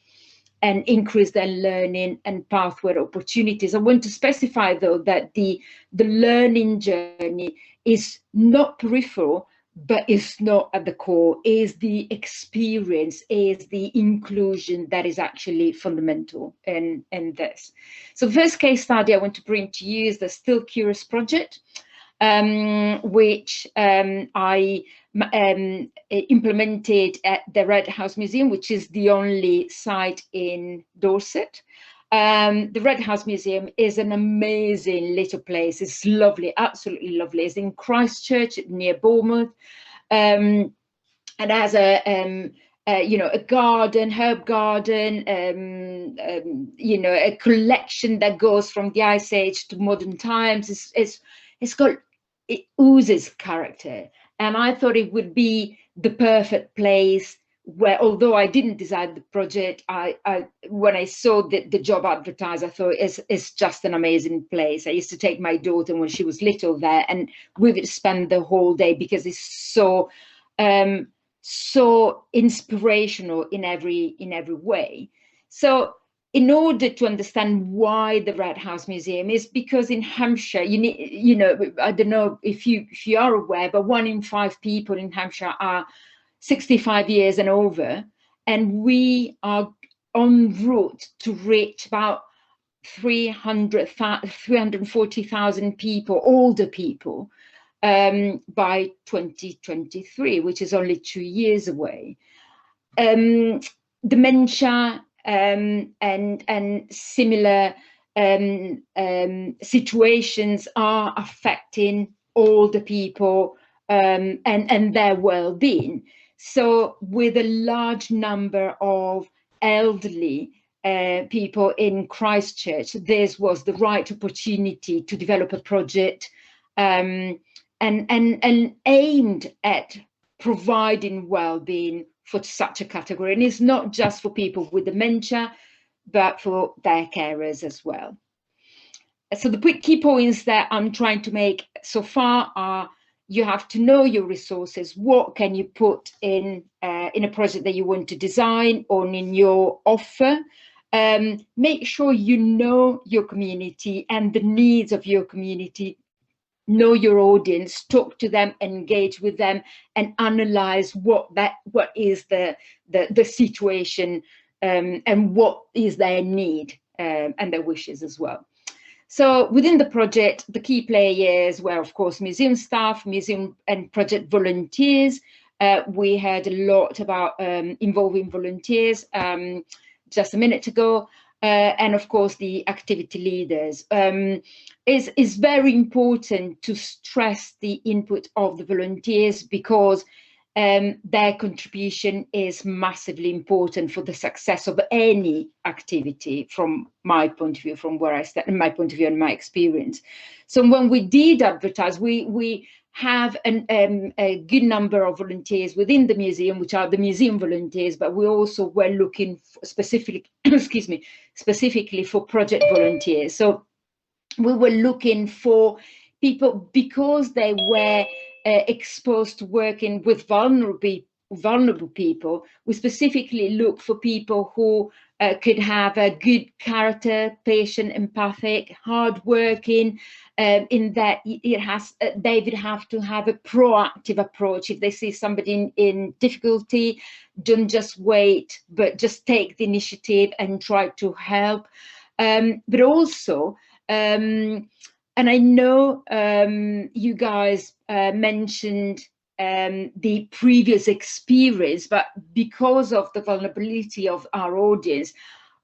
and increase their learning and pathway opportunities. I want to specify, though, that the learning journey is not peripheral, but it's not at the core, is the experience, is the inclusion that is actually fundamental in this. So the first case study I want to bring to you is the Still Curious project, which I implemented at the Red House Museum, which is the only site in Dorset. The Red House Museum is an amazing little place. It's lovely, absolutely lovely. It's in Christchurch near Bournemouth, and has a garden, herb garden, a collection that goes from the Ice Age to modern times. It oozes character, and I thought it would be the perfect place where, although I didn't design the project, when I saw the job advertised, I thought it's just an amazing place. I used to take my daughter when she was little there, and we would spend the whole day because it's so inspirational in every way. So in order to understand why the Red House Museum is, because in Hampshire, I don't know if you are aware, but 1 in 5 people in Hampshire are 65 years and over, and we are en route to reach about 340,000 people, older people, by 2023, which is only 2 years away. Dementia and similar situations are affecting older people and their well-being. So with a large number of elderly people in Christchurch, this was the right opportunity to develop a project and aimed at providing well-being for such a category. And it's not just for people with dementia, but for their carers as well. So the quick key points that I'm trying to make so far are: you have to know your resources. What can you put in a project that you want to design or in your offer? Make sure you know your community and the needs of your community. Know your audience, talk to them, engage with them, and analyze what is the situation and what is their need and their wishes as well. So within the project, the key players were, of course, museum staff, museum and project volunteers. We heard a lot about involving volunteers just a minute ago. And of course, the activity leaders. Is very important to stress the input of the volunteers, because their contribution is massively important for the success of any activity, from my point of view, from where I stand, my point of view and my experience. So when we did advertise, we have a good number of volunteers within the museum, which are the museum volunteers, but we also were looking specifically, specifically for project volunteers. So we were looking for people because they were exposed to working with vulnerable people. We specifically look for people who could have a good character, patient, empathic, hardworking, in that they would have to have a proactive approach. If they see somebody in difficulty, don't just wait, but just take the initiative and try to help. But also, and I know you guys mentioned the previous experience, but because of the vulnerability of our audience,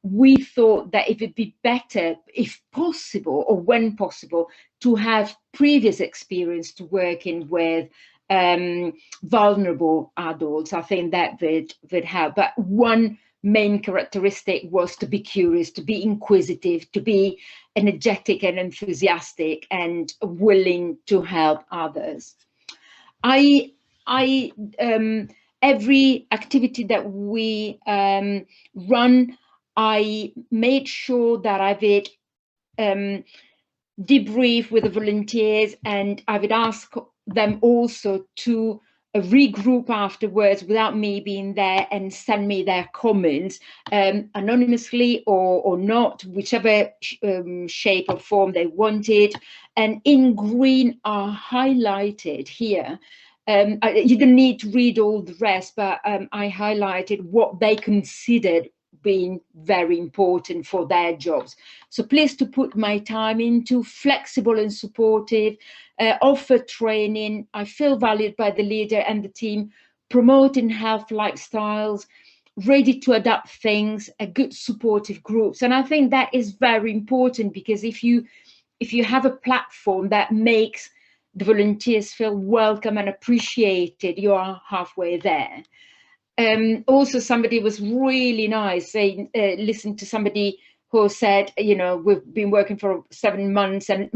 we thought that it would be better, if possible, or when possible, to have previous experience to working with vulnerable adults. I think that would help. But one main characteristic was to be curious, to be inquisitive, to be energetic and enthusiastic and willing to help others. Every activity that we run, I made sure that I would debrief with the volunteers, and I would ask them also to regroup afterwards without me being there and send me their comments anonymously or not, whichever shape or form they wanted. And in green are highlighted here. You don't need to read all the rest, but I highlighted what they considered being very important for their jobs. So pleased to put my time into, flexible and supportive, offer training. I feel valued by the leader and the team, promoting health lifestyles, ready to adapt things, a good supportive groups. And I think that is very important, because if you have a platform that makes the volunteers feel welcome and appreciated, you are halfway there. Also, somebody was really nice, saying, listen to somebody who said, you know, we've been working for 7 months, and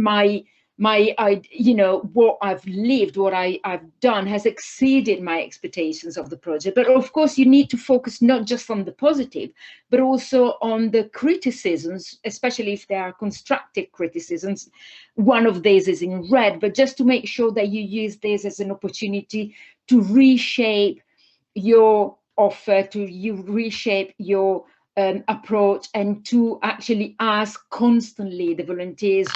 you know, what I've lived, what I've done has exceeded my expectations of the project. But of course, you need to focus not just on the positive, but also on the criticisms, especially if they are constructive criticisms. One of these is in red, but just to make sure that you use this as an opportunity to reshape your offer, to reshape your approach, and to actually ask constantly the volunteers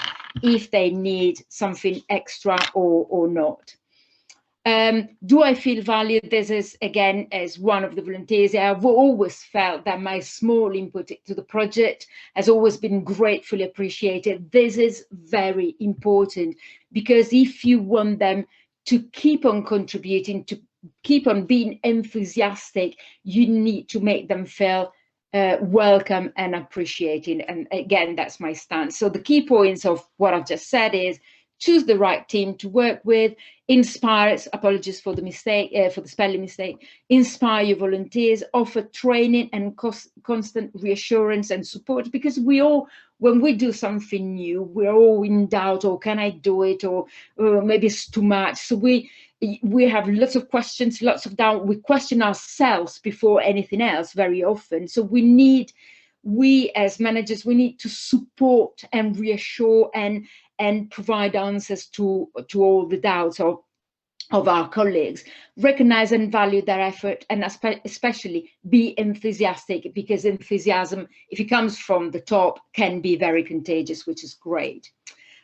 if they need something extra or not. Do I feel valued? This is, again, as one of the volunteers, I've always felt that my small input to the project has always been gratefully appreciated. This is very important, because if you want them to keep on contributing, to keep on being enthusiastic, you need to make them feel welcome and appreciated. And again, that's my stance. So the key points of what I've just said is: choose the right team to work with, inspire, apologies for the mistake, for the spelling mistake, inspire your volunteers, offer training and constant reassurance and support, because we all, when we do something new, we're all in doubt, or can I do it, or maybe it's too much. So we have lots of questions, lots of doubt. We question ourselves before anything else very often. So we as managers, we need to support and reassure and provide answers to all the doubts of our colleagues. Recognize and value their effort, and especially be enthusiastic, because enthusiasm, if it comes from the top, can be very contagious, which is great.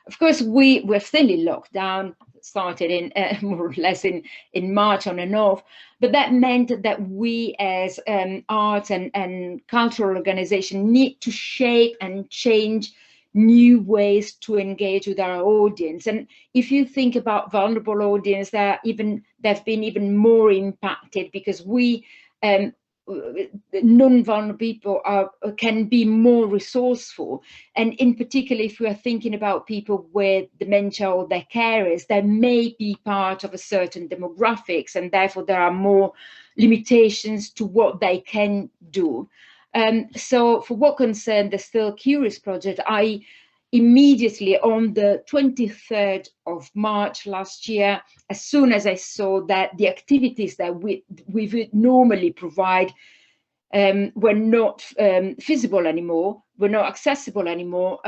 Of course, we're still in lockdown, started in more or less in March on and off, but that meant that we as arts and cultural organization need to shape and change new ways to engage with our audience. And if you think about vulnerable audience, they've been even more impacted, because we non-vulnerable people can be more resourceful. And in particular, if we are thinking about people with dementia or their carers, they may be part of a certain demographics, and therefore there are more limitations to what they can do. So for what concerned the Still Curious project, I immediately on the 23rd of March last year, as soon as I saw that the activities that we would normally provide were not feasible anymore, were not accessible anymore,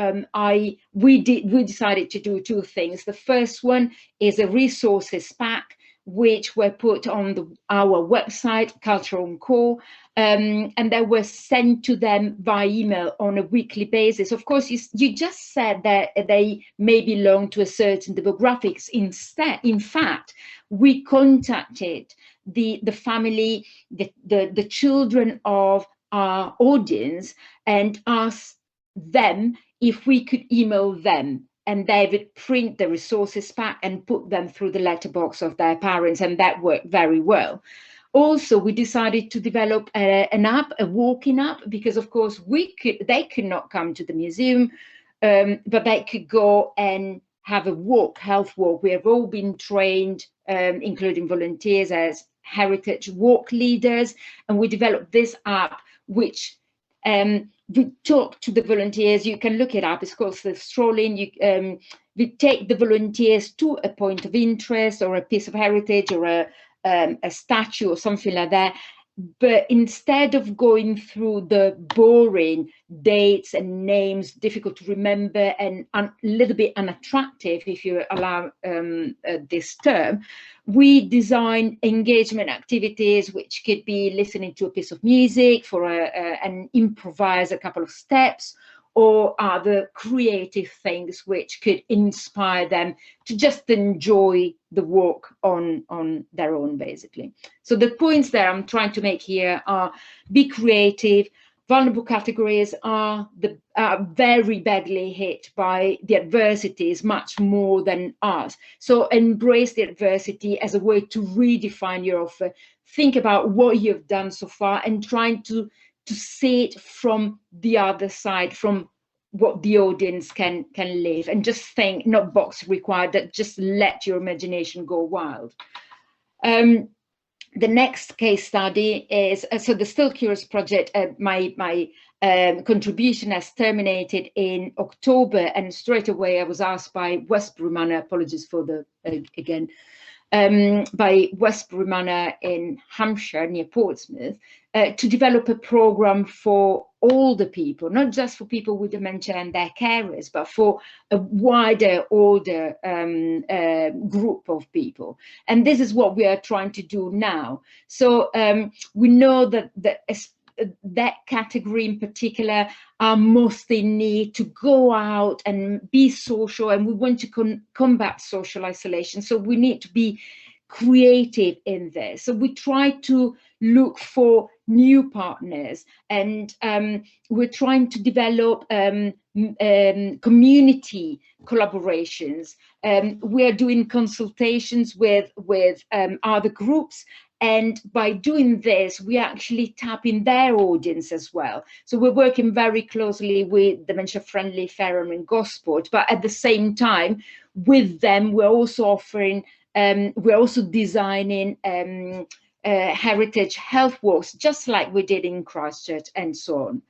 we decided to do two things. The first one is a resources pack, which were put on our website, Cultural & Core, and they were sent to them by email on a weekly basis. Of course, you just said that they may belong to a certain demographics. Instead, in fact, we contacted the family, the children of our audience, and asked them if we could email them and they would print the resources pack and put them through the letterbox of their parents, and that worked very well. Also, we decided to develop an app, a walking app, because of course they could not come to the museum, but they could go and have a walk, health walk. We have all been trained, including volunteers, as heritage walk leaders, and we developed this app, which we talk to the volunteers. You can look it up. It's called the Strolling. We take the volunteers to a point of interest or a piece of heritage or a statue or something like that. But instead of going through the boring dates and names, difficult to remember and a little bit unattractive, if you allow this term, we design engagement activities, which could be listening to a piece of music and improvise a couple of steps, or other creative things which could inspire them to just enjoy the walk on their own, basically. So the points that I'm trying to make here are: be creative. Vulnerable categories are very badly hit by the adversities, much more than us. So embrace the adversity as a way to redefine your offer. Think about what you've done so far and trying to see it from the other side, from what the audience can live, and just think, not box required, that just let your imagination go wild. The next case study is, so the Still Curious project, my contribution has terminated in October, and straight away I was asked by Westbury Manor, apologies for the, again, by Westbury Manor in Hampshire, near Portsmouth, to develop a program for older people, not just for people with dementia and their carers, but for a wider, older group of people. And this is what we are trying to do now. So we know that that category in particular are most in need to go out and be social, and we want to combat social isolation. So we need to be creative in this. So we try to look for new partners, and we're trying to develop community collaborations. We are doing consultations with other groups, and by doing this, we actually tap in their audience as well. So we're working very closely with Dementia Friendly Fareham and Gosport, but at the same time, with them, we're also offering, we're also designing heritage health walks, just like we did in Christchurch and so on.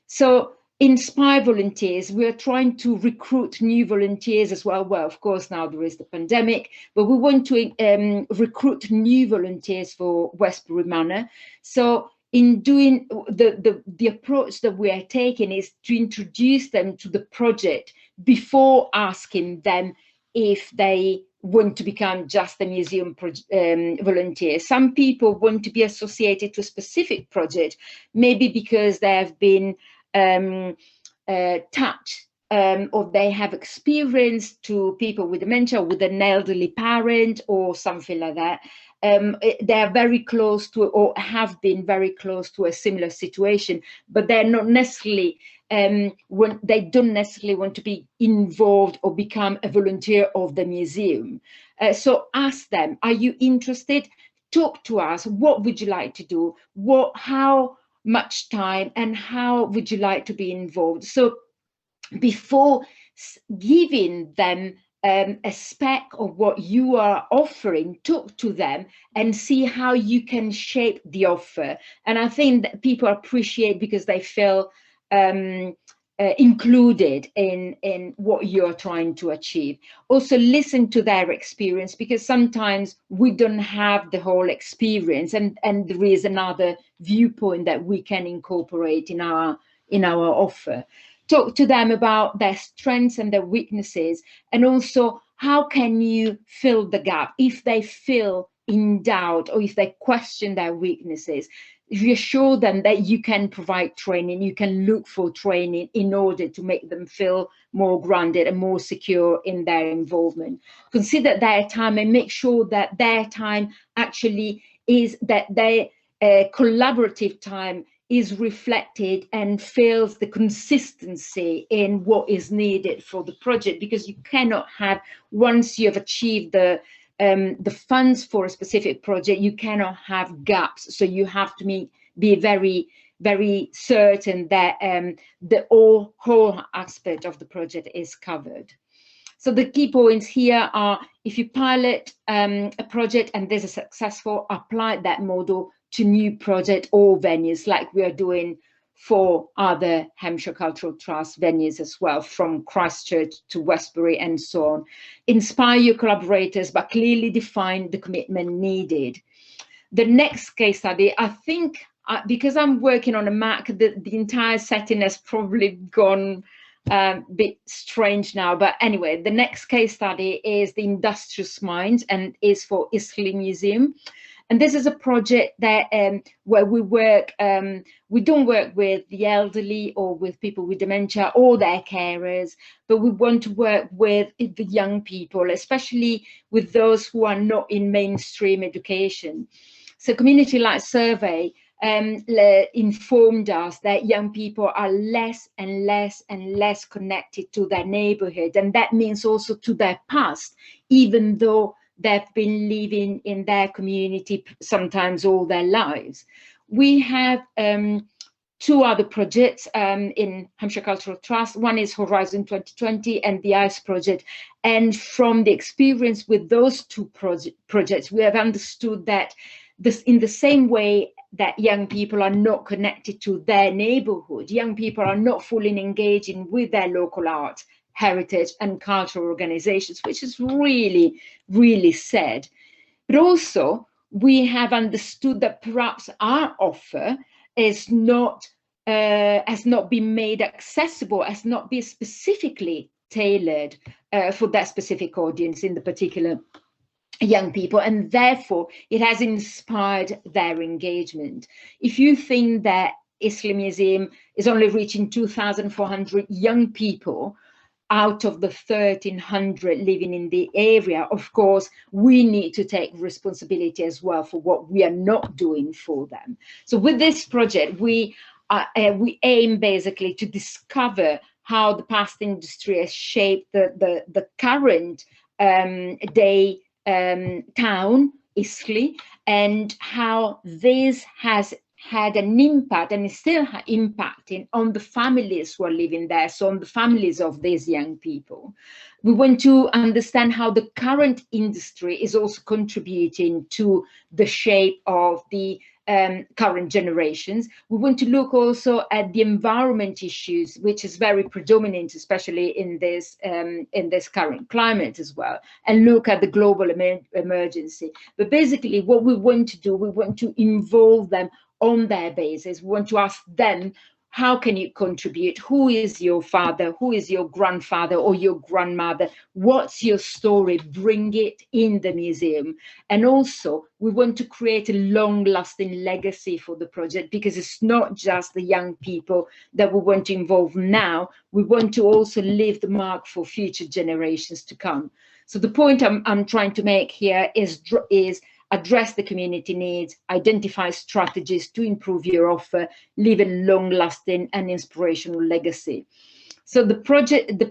So inspire volunteers. We are trying to recruit new volunteers as well. Well, of course, now there is the pandemic, but we want to recruit new volunteers for Westbury Manor. So in doing the approach that we are taking is to introduce them to the project before asking them if they want to become just a museum volunteer. Some people want to be associated to a specific project, maybe because they have been touched or they have experience to people with dementia, with an elderly parent or something like that. They are very close to, or have been very close to, a similar situation, but they're not necessarily they don't necessarily want to be involved or become a volunteer of the museum. So ask them, are you interested? Talk to us. What would you like to do? How much time, and how would you like to be involved? So before giving them a spec of what you are offering, talk to them and see how you can shape the offer. And I think that people appreciate, because they feel included in what you're trying to achieve. Also listen to their experience, because sometimes we don't have the whole experience, and there is another viewpoint that we can incorporate in our offer. Talk to them about their strengths and their weaknesses, and also how can you fill the gap if they feel in doubt or if they question their weaknesses. Reassure them that you can provide training, you can look for training in order to make them feel more grounded and more secure in their involvement. Consider their time and make sure that their time actually is that their collaborative time is reflected and feels the consistency in what is needed for the project, because you cannot have, once you have achieved the funds for a specific project, you cannot have gaps. So you have to be very, very certain that the whole aspect of the project is covered. So the key points here are, if you pilot a project and this is successful, apply that model to new project or venues, like we are doing for other Hampshire Cultural Trust venues as well, from Christchurch to Westbury and so on. Inspire your collaborators, but clearly define the commitment needed. The next case study, I think, because I'm working on a Mac, the entire setting has probably gone a bit strange now, but anyway, the next case study is the Industrious Minds and is for Isley Museum. And this is a project that where we work, we don't work with the elderly or with people with dementia or their carers, but we want to work with the young people, especially with those who are not in mainstream education. So Community Light Survey informed us that young people are less and less and less connected to their neighborhood, and that means also to their past, even though they've been living in their community sometimes all their lives. We have two other projects in Hampshire Cultural Trust. One is Horizon 2020 and the ICE project. And from the experience with those two projects, we have understood that this, in the same way that young people are not connected to their neighborhood, young people are not fully engaging with their local art, heritage and cultural organizations, which is really, really sad. But also we have understood that perhaps our offer is not, has not been made accessible, has not been specifically tailored for that specific audience in the particular young people, and therefore it has inspired their engagement. If you think that Isley Museum is only reaching 2,400 young people out of the 1,300 living in the area, of course, we need to take responsibility as well for what we are not doing for them. So with this project, we aim basically to discover how the past industry has shaped the current day town, Isley, and how this has had an impact and is still impacting on the families who are living there, so on the families of these young people. We want to understand how the current industry is also contributing to the shape of the current generations. We want to look also at the environment issues, which is very predominant, especially in this current climate as well, and look at the global emergency. But basically what we want to do, we want to involve them on their basis. We want to ask them, how can you contribute? Who is your father? Who is your grandfather or your grandmother? What's your story? Bring it in the museum. And also, we want to create a long-lasting legacy for the project, because it's not just the young people that we want to involve now. We want to also leave the mark for future generations to come. So the point I'm trying to make here is address the community needs, identify strategies to improve your offer, leave a long-lasting and inspirational legacy. So the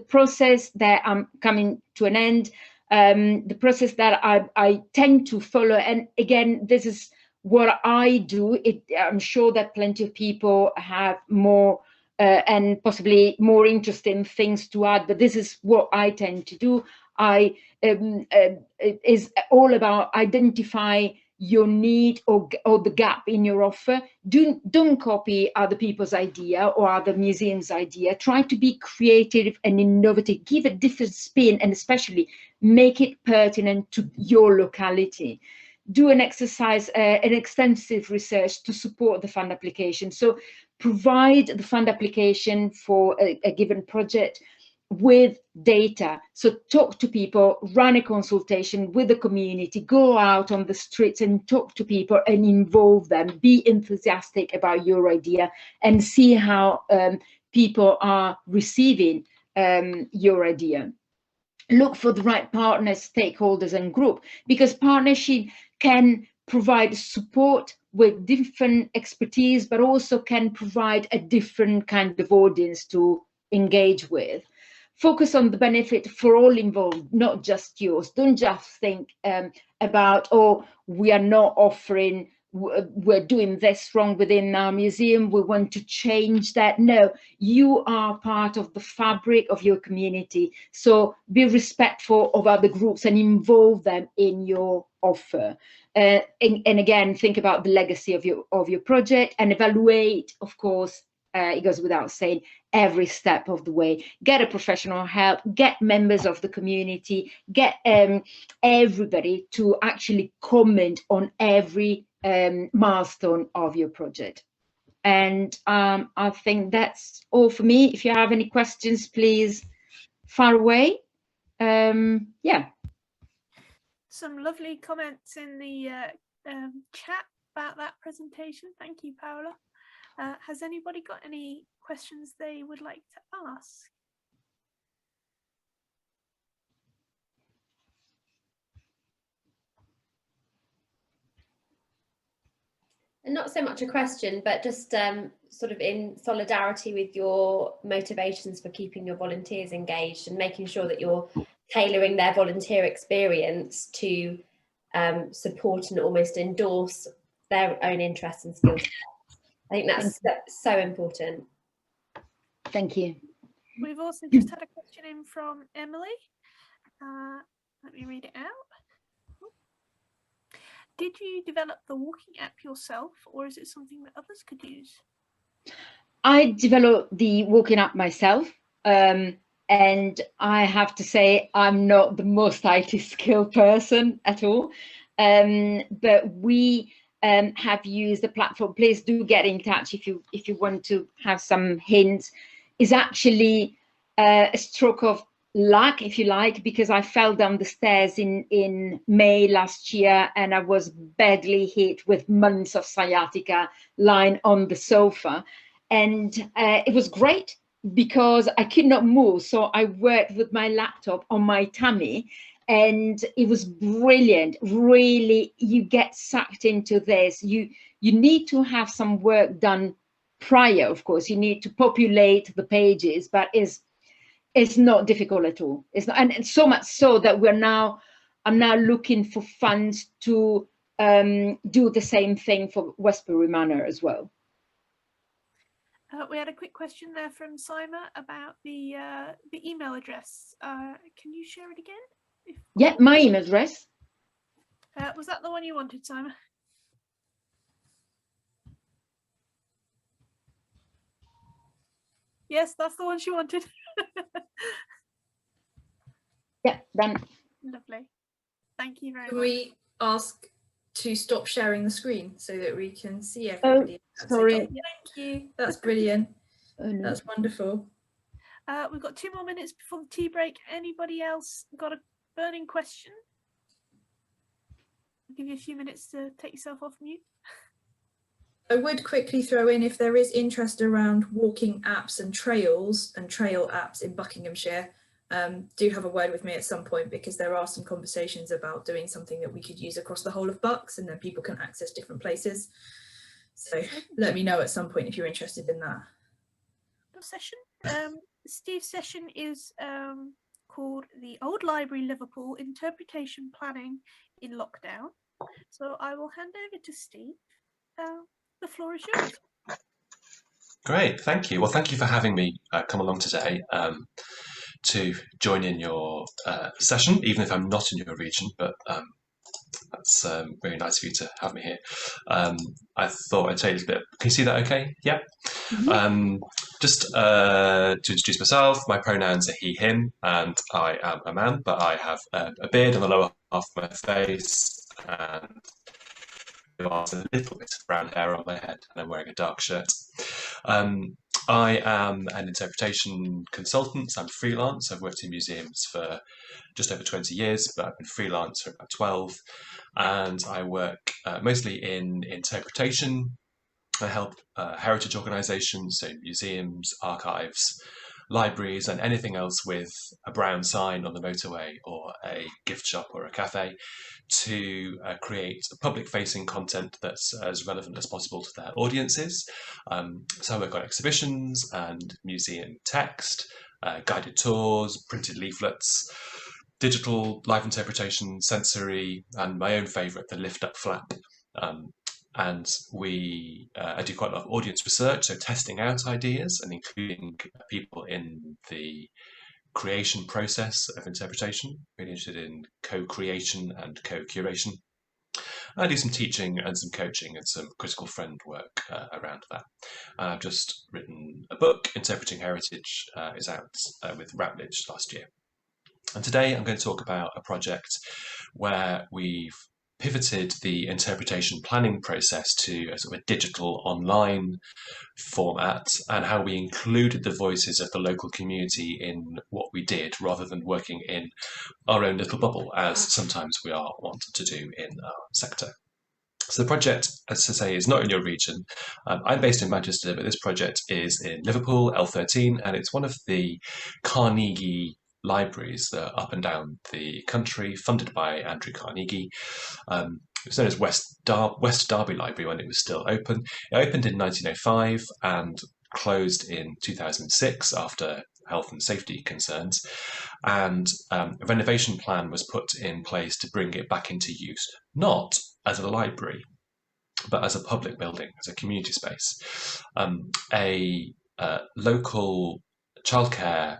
process that I'm coming to an end, the process that I tend to follow, and again, this is what I do. I'm sure that plenty of people have more and possibly more interesting things to add, but this is what I tend to do. It is all about identify your need or the gap in your offer. Don't copy other people's idea or other museums' idea. Try to be creative and innovative. Give a different spin, and especially make it pertinent to your locality. Do an exercise, an extensive research to support the fund application. So provide the fund application for a given project with data. So talk to people, run a consultation with the community, go out on the streets and talk to people and involve them. Be enthusiastic about your idea and see how people are receiving your idea. Look for the right partners, stakeholders and group, because partnership can provide support with different expertise, but also can provide a different kind of audience to engage with. Focus on the benefit for all involved, not just yours. Don't just think about, oh, we are not offering, we're doing this wrong within our museum, we want to change that. No, you are part of the fabric of your community. So be respectful of other groups and involve them in your offer. And again, think about the legacy of your project and evaluate, of course, it goes without saying, every step of the way. Get a professional help, get members of the community, get everybody to actually comment on every milestone of your project. And I think that's all for me. If you have any questions, please fire away. Yeah. Some lovely comments in the chat about that presentation. Thank you, Paula. Has anybody got any questions they would like to ask? And not so much a question, but just sort of in solidarity with your motivations for keeping your volunteers engaged and making sure that you're tailoring their volunteer experience to support and almost endorse their own interests and skills. I think that's so important. Thank you. We've also just had a question in from Emily. Let me read it out. Did you develop the walking app yourself, or is it something that others could use? I developed the walking app myself, and I have to say I'm not the most IT skilled person at all, but we have used the platform. Please do get in touch if you want to have some hints. Is actually a stroke of luck, if you like, because I fell down the stairs in May last year and I was badly hit with months of sciatica lying on the sofa. And it was great because I could not move. So I worked with my laptop on my tummy and it was brilliant. Really, you get sucked into this. You need to have some work done prior, of course. You need to populate the pages, but it's not difficult at all. It's not, and so much so that I'm now looking for funds to do the same thing for Westbury Manor as well. We had a quick question there from Simon about the email address. Can you share it again? Yeah, my email address. Was that the one you wanted, Simon? Yes, that's the one she wanted. Yeah, done. Lovely. Thank you very Can much. we ask to stop sharing the screen so that we can see everybody? Oh, sorry. Okay. Thank you. That's brilliant. Oh, no. That's wonderful. We've got 2 more minutes before the tea break. Anybody else got a burning question? I'll give you a few minutes to take yourself off mute. I would quickly throw in, if there is interest around walking apps and trails and trail apps in Buckinghamshire, do have a word with me at some point, because there are some conversations about doing something that we could use across the whole of Bucks and then people can access different places. So let me know at some point if you're interested in that. Session. Steve's session is called The Old Library Liverpool Interpretation Planning in Lockdown. So I will hand over to Steve. The floor is yours. Great, thank you. Well, thank you for having me come along today to join in your session, even if I'm not in your region, but that's very nice of you to have me here. I thought I'd tell you a bit. Can you see that okay? Yeah. Mm-hmm. Just to introduce myself, my pronouns are he, him, and I am a man, but I have a beard on the lower half of my face and a little bit of brown hair on my head, and I'm wearing a dark shirt. I am an interpretation consultant. I'm freelance. I've worked in museums for just over 20 years, but I've been freelance for about 12. And I work mostly in interpretation. I help heritage organisations, so museums, archives, libraries and anything else with a brown sign on the motorway or a gift shop or a cafe to create public-facing content that's as relevant as possible to their audiences. So I work on exhibitions and museum text, guided tours, printed leaflets, digital live interpretation, sensory, and my own favourite, the lift up flap. And I do quite a lot of audience research, so testing out ideas and including people in the creation process of interpretation, really interested in co-creation and co-curation. I do some teaching and some coaching and some critical friend work around that. I've just written a book, Interpreting Heritage, is out with Routledge last year. And today I'm going to talk about a project where we've pivoted the interpretation planning process to a sort of a digital online format, and how we included the voices of the local community in what we did rather than working in our own little bubble, as sometimes we are wanted to do in our sector. So the project, as I say, is not in your region. I'm based in Manchester, but this project is in Liverpool, L13, and it's one of the Carnegie libraries that are up and down the country, funded by Andrew Carnegie. It was known as West Derby Library when it was still open. It opened in 1905 and closed in 2006 after health and safety concerns, and a renovation plan was put in place to bring it back into use, not as a library, but as a public building, as a community space. A local childcare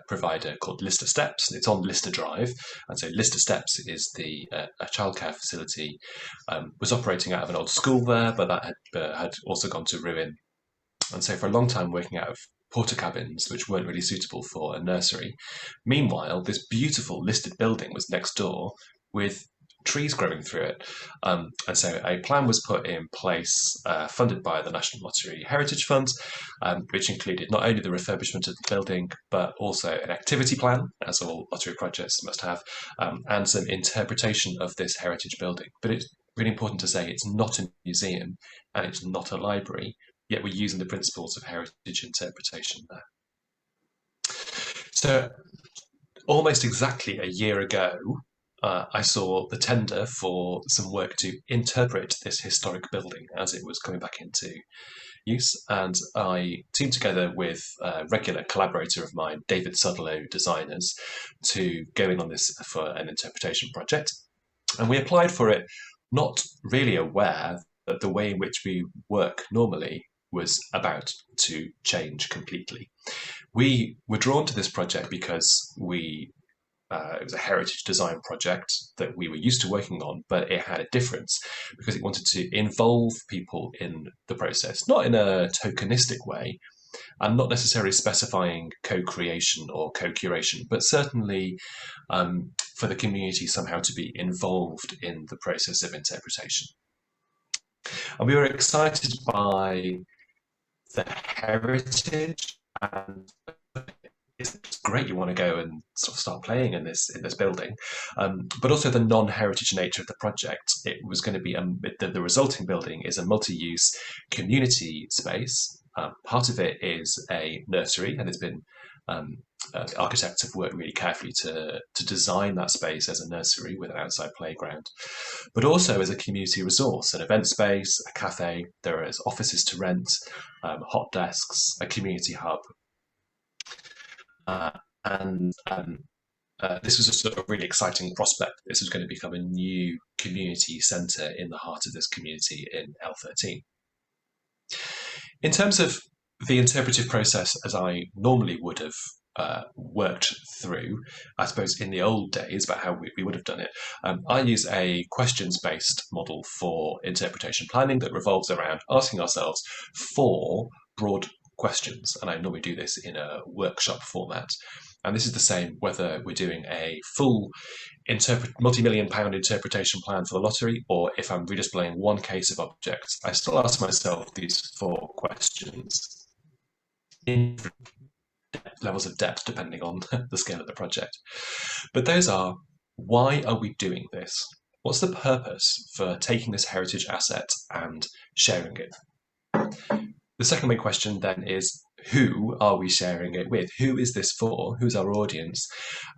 provider called Lister Steps. It's on Lister Drive, and so Lister Steps is a childcare facility. Was operating out of an old school there, but that had also gone to ruin, and so for a long time working out of porter cabins, which weren't really suitable for a nursery. Meanwhile, this beautiful listed building was next door with trees growing through it. And so a plan was put in place, funded by the National Lottery Heritage Fund, which included not only the refurbishment of the building, but also an activity plan, as all lottery projects must have, and some interpretation of this heritage building. But it's really important to say it's not a museum and it's not a library, yet we're using the principles of heritage interpretation there. So almost exactly a year ago, I saw the tender for some work to interpret this historic building as it was coming back into use, and I teamed together with a regular collaborator of mine, David Sudlow Designers, to go in on this for an interpretation project. And we applied for it not really aware that the way in which we work normally was about to change completely. We were drawn to this project because it was a heritage design project that we were used to working on, but it had a difference because it wanted to involve people in the process, not in a tokenistic way, and not necessarily specifying co-creation or co-curation, but certainly for the community somehow to be involved in the process of interpretation. And we were excited by the heritage, and it's great, you want to go and sort of start playing in this building, but also the non-heritage nature of the project. It was going to be the resulting building is a multi-use community space. Part of it is a nursery, and it's been architects have worked really carefully to design that space as a nursery with an outside playground, but also as a community resource, an event space, a cafe. There is offices to rent, hot desks, a community hub. This was a sort of really exciting prospect. This was going to become a new community centre in the heart of this community in L13. In terms of the interpretive process as I normally would have worked through, I suppose in the old days, about how we would have done it, I use a questions-based model for interpretation planning that revolves around asking ourselves 4 broad questions, and I normally do this in a workshop format. And this is the same whether we're doing a full multi-million-pound interpretation plan for the lottery, or if I'm redisplaying one case of objects. I still ask myself these 4 questions in levels of depth depending on the scale of the project. But those are: why are we doing this? What's the purpose for taking this heritage asset and sharing it? The second main question then is, who are we sharing it with? Who is this for? Who's our audience?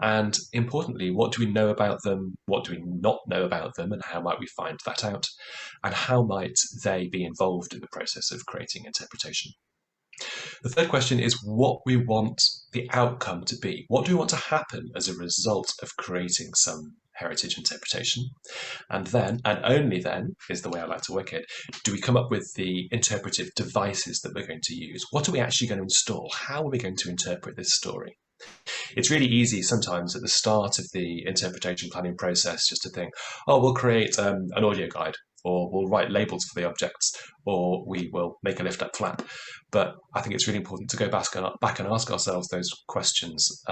And importantly, what do we know about them? What do we not know about them? And how might we find that out? And how might they be involved in the process of creating interpretation? The third question is what we want the outcome to be. What do we want to happen as a result of creating some heritage interpretation? And then, and only then, is the way I like to work it, do we come up with the interpretive devices that we're going to use? What are we actually going to install? How are we going to interpret this story? It's really easy sometimes at the start of the interpretation planning process just to think, oh, we'll create an audio guide, or we'll write labels for the objects, or we will make a lift-up flap. But I think it's really important to go back and ask ourselves those questions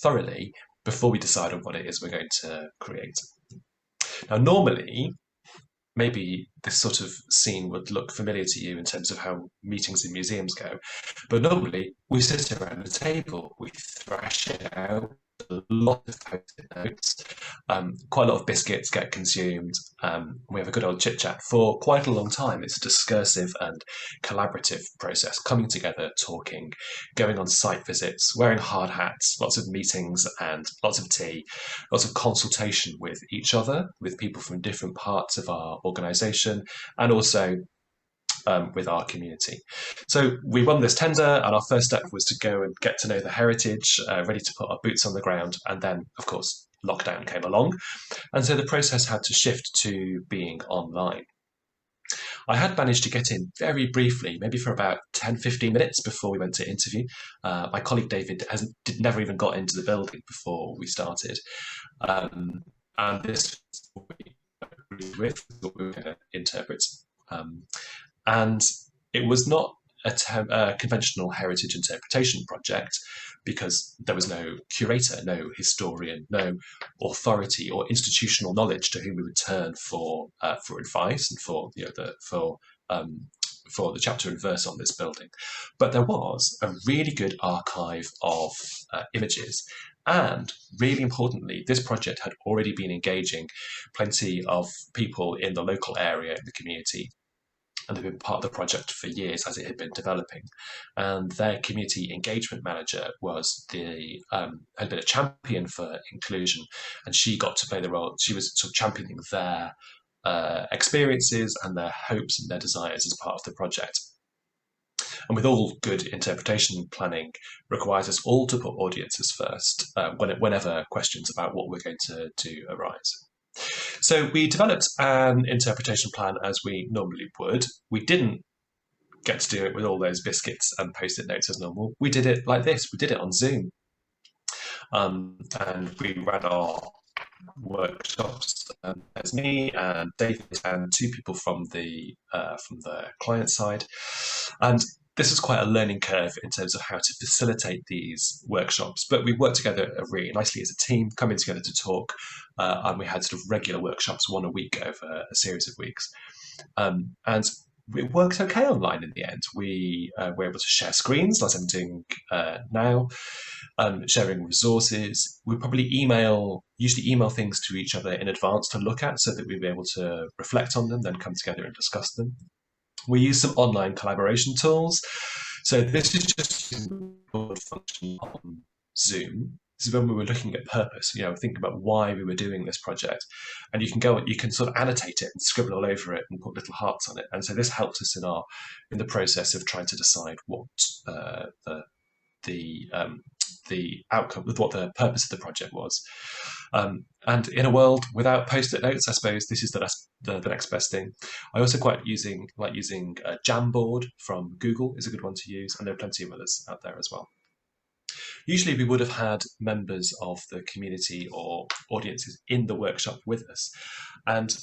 thoroughly before we decide on what it is we're going to create. Now, normally, maybe this sort of scene would look familiar to you in terms of how meetings in museums go, but normally we sit around the table, we thrash it out, a lot of post-it notes, quite a lot of biscuits get consumed, we have a good old chit-chat for quite a long time. It's a discursive and collaborative process, coming together, talking, going on site visits, wearing hard hats, lots of meetings and lots of tea, lots of consultation with each other, with people from different parts of our organisation, and also with our community. So we won this tender, and our first step was to go and get to know the heritage, ready to put our boots on the ground, and then, of course, lockdown came along, and so the process had to shift to being online. I had managed to get in very briefly, maybe for about 10-15 minutes before we went to interview. My colleague David never even got into the building before we started, and this was what we agreed with, what we were going to interpret. And it was not a conventional heritage interpretation project, because there was no curator, no historian, no authority or institutional knowledge to whom we would turn for advice and for the chapter and verse on this building. But there was a really good archive of images. And really importantly, this project had already been engaging plenty of people in the local area, in the community, and they've been part of the project for years as it had been developing. And their community engagement manager had been a champion for inclusion, and she got to play the role. She was sort of championing their experiences and their hopes and their desires as part of the project. And with all good interpretation planning, requires us all to put audiences first whenever questions about what we're going to do arise. So we developed an interpretation plan as we normally would. We didn't get to do it with all those biscuits and post-it notes as normal. We did it like this. We did it on Zoom. And we ran our workshops as me and David and two people from the client side. And this was quite a learning curve in terms of how to facilitate these workshops, but we worked together really nicely as a team, coming together to talk, and we had sort of regular workshops, one a week over a series of weeks. And it worked okay online in the end. We were able to share screens, like I'm doing now, sharing resources. We probably usually email things to each other in advance to look at so that we'd be able to reflect on them, then come together and discuss them. We use some online collaboration tools. So this is just using the board function on Zoom. This is when we were looking at purpose, thinking about why we were doing this project. And you can sort of annotate it and scribble all over it and put little hearts on it. And so this helped us in the process of trying to decide what the outcome, with what the purpose of the project was. And in a world without post-it notes, I suppose this is the next best thing. I also like using a Jamboard from Google is a good one to use, and there are plenty of others out there as well. Usually we would have had members of the community or audiences in the workshop with us, and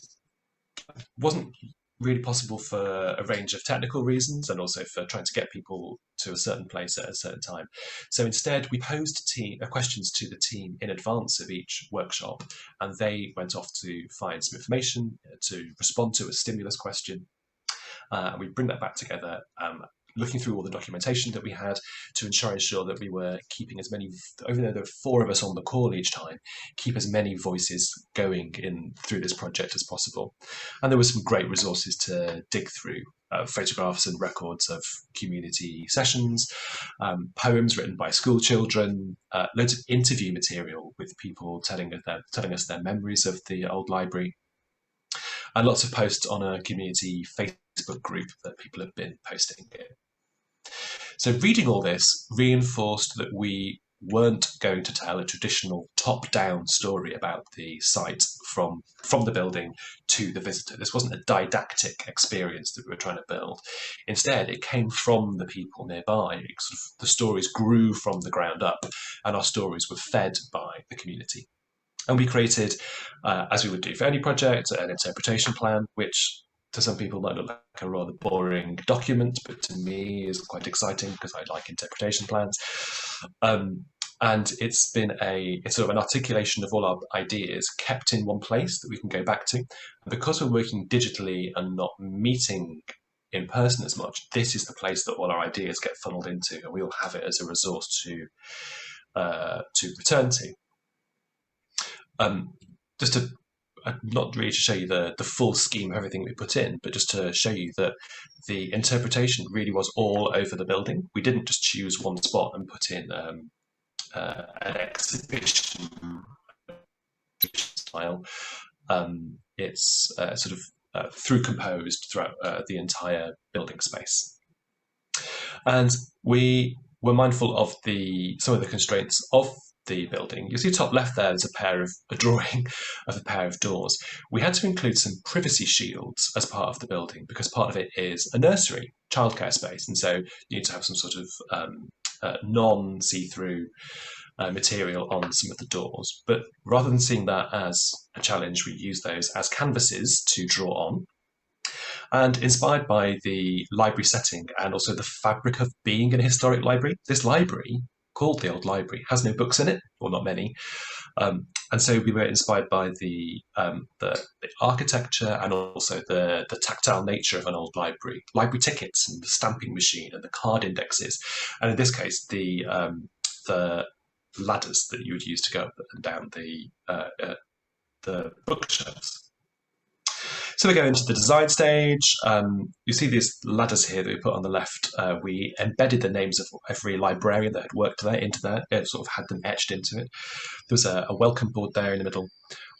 it wasn't really possible for a range of technical reasons and also for trying to get people to a certain place at a certain time. So instead we posed questions to the team in advance of each workshop, and they went off to find some information to respond to a stimulus question. We bring that back together, looking through all the documentation that we had to ensure that we were keeping as many, even though there were 4 of us on the call each time, keep as many voices going in through this project as possible. And there were some great resources to dig through, photographs and records of community sessions, poems written by school children, loads of interview material with people telling us their memories of the old library, and lots of posts on a community Facebook group that people have been posting in. So reading all this reinforced that we weren't going to tell a traditional top-down story about the site from the building to the visitor. This wasn't a didactic experience that we were trying to build. Instead, it came from the people nearby. The stories grew from the ground up, and our stories were fed by the community. And we created, as we would do for any project, an interpretation plan, which to some people might look like a rather boring document, but to me is quite exciting because I like interpretation plans. And it's sort of an articulation of all our ideas kept in one place that we can go back to. And because we're working digitally and not meeting in person as much, this is the place that all our ideas get funneled into, and we'll have it as a resource to return to. Just to not really to show you the full scheme of everything we put in, but just to show you that the interpretation really was all over the building. We didn't just choose one spot and put in an exhibition style. It's sort of through composed throughout the entire building space. And we were mindful of some of the constraints of the building. You see top left there's a drawing of a pair of doors. We had to include some privacy shields as part of the building because part of it is a nursery, childcare space, and so you need to have some sort of non-see-through material on some of the doors. But rather than seeing that as a challenge, we use those as canvases to draw on. And inspired by the library setting and also the fabric of being in a historic library, this library called the Old Library has no books in it, or not many, and so we were inspired by the architecture and also the tactile nature of an old library tickets and the stamping machine and the card indexes, and in this case the ladders that you would use to go up and down the bookshelves. So we go into the design stage. You see these ladders here that we put on the left. We embedded the names of every librarian that had worked there into there. It sort of had them etched into it. There was a welcome board there in the middle.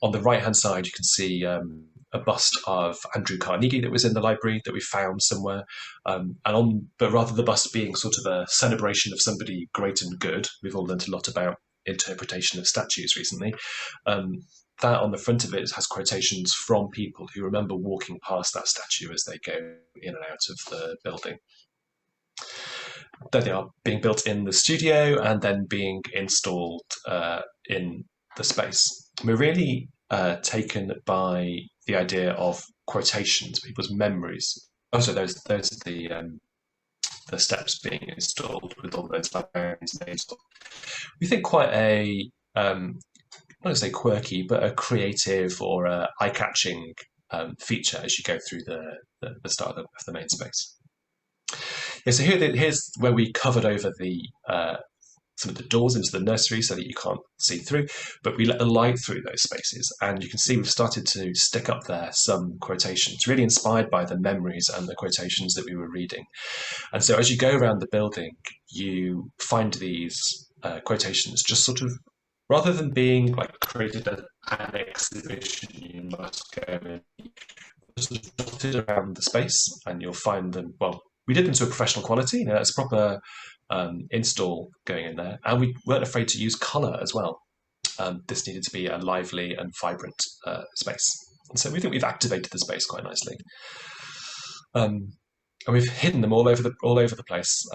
On the right-hand side, you can see a bust of Andrew Carnegie that was in the library that we found somewhere. But rather the bust being sort of a celebration of somebody great and good. We've all learned a lot about interpretation of statues recently. That on the front of it has quotations from people who remember walking past that statue as they go in and out of the building. There they are, being built in the studio and then being installed in the space. We're really taken by the idea of quotations, people's memories. Also, those are the steps being installed with all those librarians' names. We think quite a I don't say quirky, but a creative or a eye-catching feature as you go through the start of the main space. Yeah, so here's where we covered over some of the doors into the nursery so that you can't see through, but we let the light through those spaces, and you can see we've started to stick up there some quotations, really inspired by the memories and the quotations that we were reading. And so as you go around the building, you find these quotations just sort of, rather than being like created as an exhibition, you must go and just dotted around the space, and you'll find them. Well, we did them to a professional quality. It's a proper install going in there, and we weren't afraid to use colour as well. This needed to be a lively and vibrant space, and so we think we've activated the space quite nicely. And we've hidden them all over the place.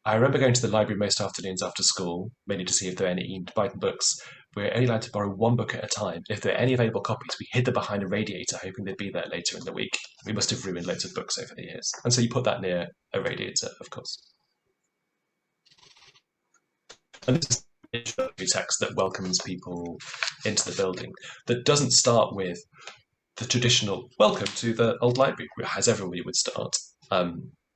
I remember going to the library most afternoons after school, mainly to see if there were any Ian Byton books. We're only allowed to borrow one book at a time. If there are any available copies, we hid them behind a radiator, hoping they'd be there later in the week. We must have ruined loads of books over the years. And so you put that near a radiator, of course. And this is an introductory text that welcomes people into the building, that doesn't start with the traditional welcome to the old library, as everybody would start.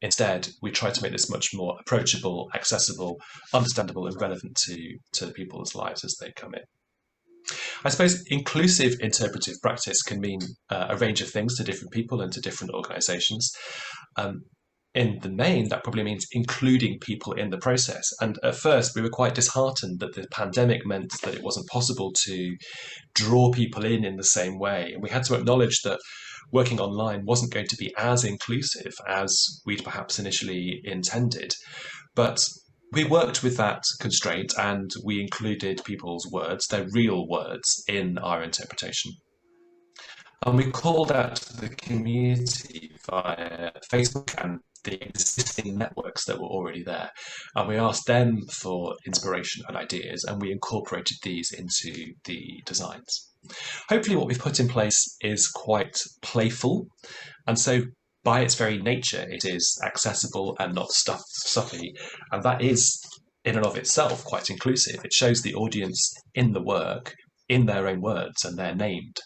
Instead, we try to make this much more approachable, accessible, understandable, and relevant to people's lives as they come in. I suppose inclusive interpretive practice can mean a range of things to different people and to different organisations. In the main, that probably means including people in the process. And at first, we were quite disheartened that the pandemic meant that it wasn't possible to draw people in the same way. And we had to acknowledge that working online wasn't going to be as inclusive as we'd perhaps initially intended. But we worked with that constraint and we included people's words, their real words, in our interpretation. And we called out to the community via Facebook and the existing networks that were already there. And we asked them for inspiration and ideas, and we incorporated these into the designs. Hopefully what we've put in place is quite playful, and so by its very nature it is accessible and not stuffy, and that is in and of itself quite inclusive. It shows the audience in the work in their own words, and they're named.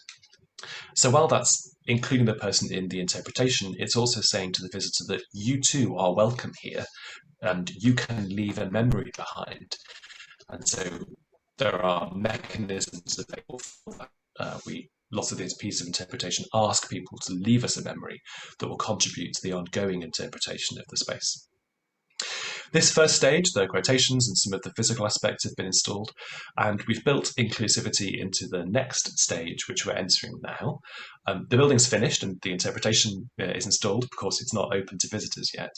So while that's including the person in the interpretation, it's also saying to the visitor that you too are welcome here and you can leave a memory behind. And so there are mechanisms available for that. Lots of these pieces of interpretation ask people to leave us a memory that will contribute to the ongoing interpretation of the space. This first stage, the quotations and some of the physical aspects have been installed, and we've built inclusivity into the next stage, which we're entering now. The building's finished and the interpretation is installed. Of course, it's not open to visitors yet.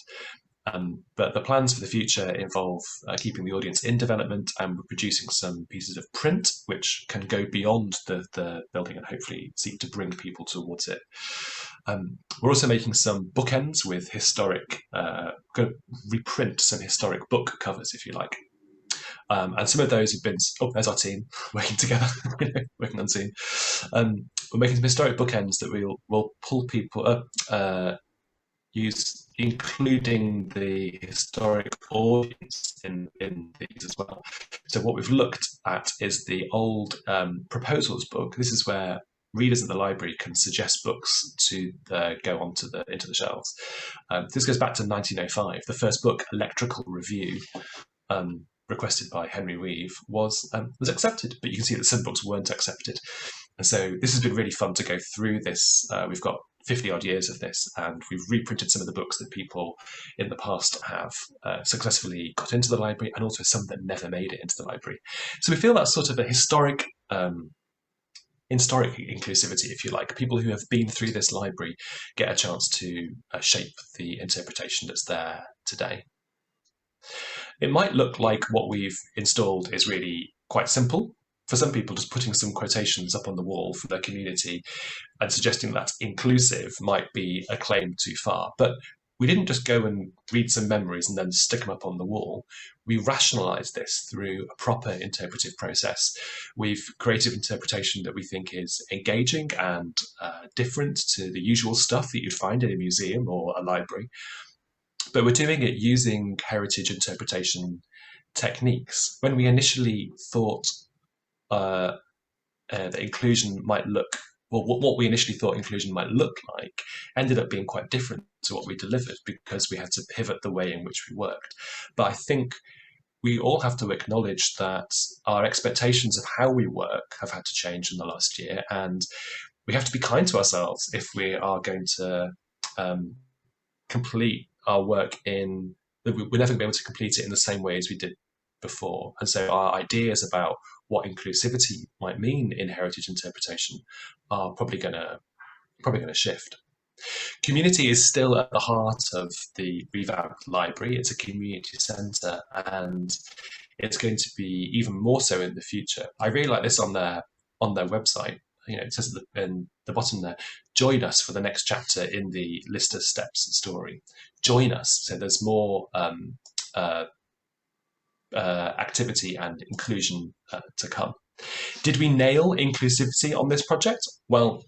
But the plans for the future involve keeping the audience in development, and we're producing some pieces of print which can go beyond the building and hopefully seek to bring people towards it. We're also making some bookends with historic, going to reprint some historic book covers, if you like. And some of those have been, there's our team working together, working on Zoom. We're making some historic bookends that we'll pull people up, use including the historic audience in these as well. So what we've looked at is the old proposals book. This is where readers at the library can suggest books to go onto into the shelves. This goes back to 1905. The first book, Electrical Review, requested by Henry Weave, was accepted, but you can see that some books weren't accepted. And so this has been really fun to go through this. We've got 50 odd years of this, and we've reprinted some of the books that people in the past have successfully got into the library, and also some that never made it into the library. So we feel that's sort of a historic inclusivity, if you like. People who have been through this library get a chance to shape the interpretation that's there today. It might look like what we've installed is really quite simple. For some people, just putting some quotations up on the wall for their community and suggesting that's inclusive might be a claim too far. But we didn't just go and read some memories and then stick them up on the wall. We rationalised this through a proper interpretive process. We've created interpretation that we think is engaging and different to the usual stuff that you'd find in a museum or a library. But we're doing it using heritage interpretation techniques. When we initially thought that inclusion might look, well, what we initially thought inclusion might look like ended up being quite different to what we delivered because we had to pivot the way in which we worked. But I think we all have to acknowledge that our expectations of how we work have had to change in the last year, and we have to be kind to ourselves if we are going to complete our work we're never going to be able to complete it in the same way as we did before. And so our ideas about what inclusivity might mean in heritage interpretation are probably going to shift. Community is still at the heart of the revamped library. It's a community centre, and it's going to be even more so in the future. I really like this on their website. It says in the bottom there, join us for the next chapter in the Lister Steps story. Join us. So there's more activity and inclusion to come. Did we nail inclusivity on this project? Well,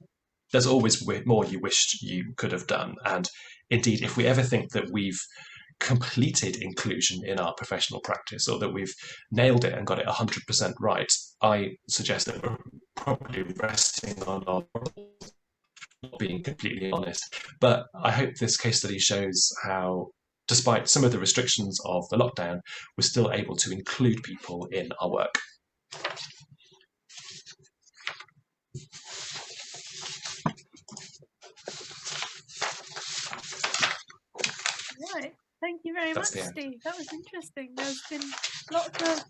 there's always more you wished you could have done. And indeed, if we ever think that we've completed inclusion in our professional practice, or that we've nailed it and got it 100% right, I suggest that we're probably resting on our not being completely honest. But I hope this case study shows how despite some of the restrictions of the lockdown, we're still able to include people in our work. Right. Thank you very much, Steve. That was interesting. There's been lots of.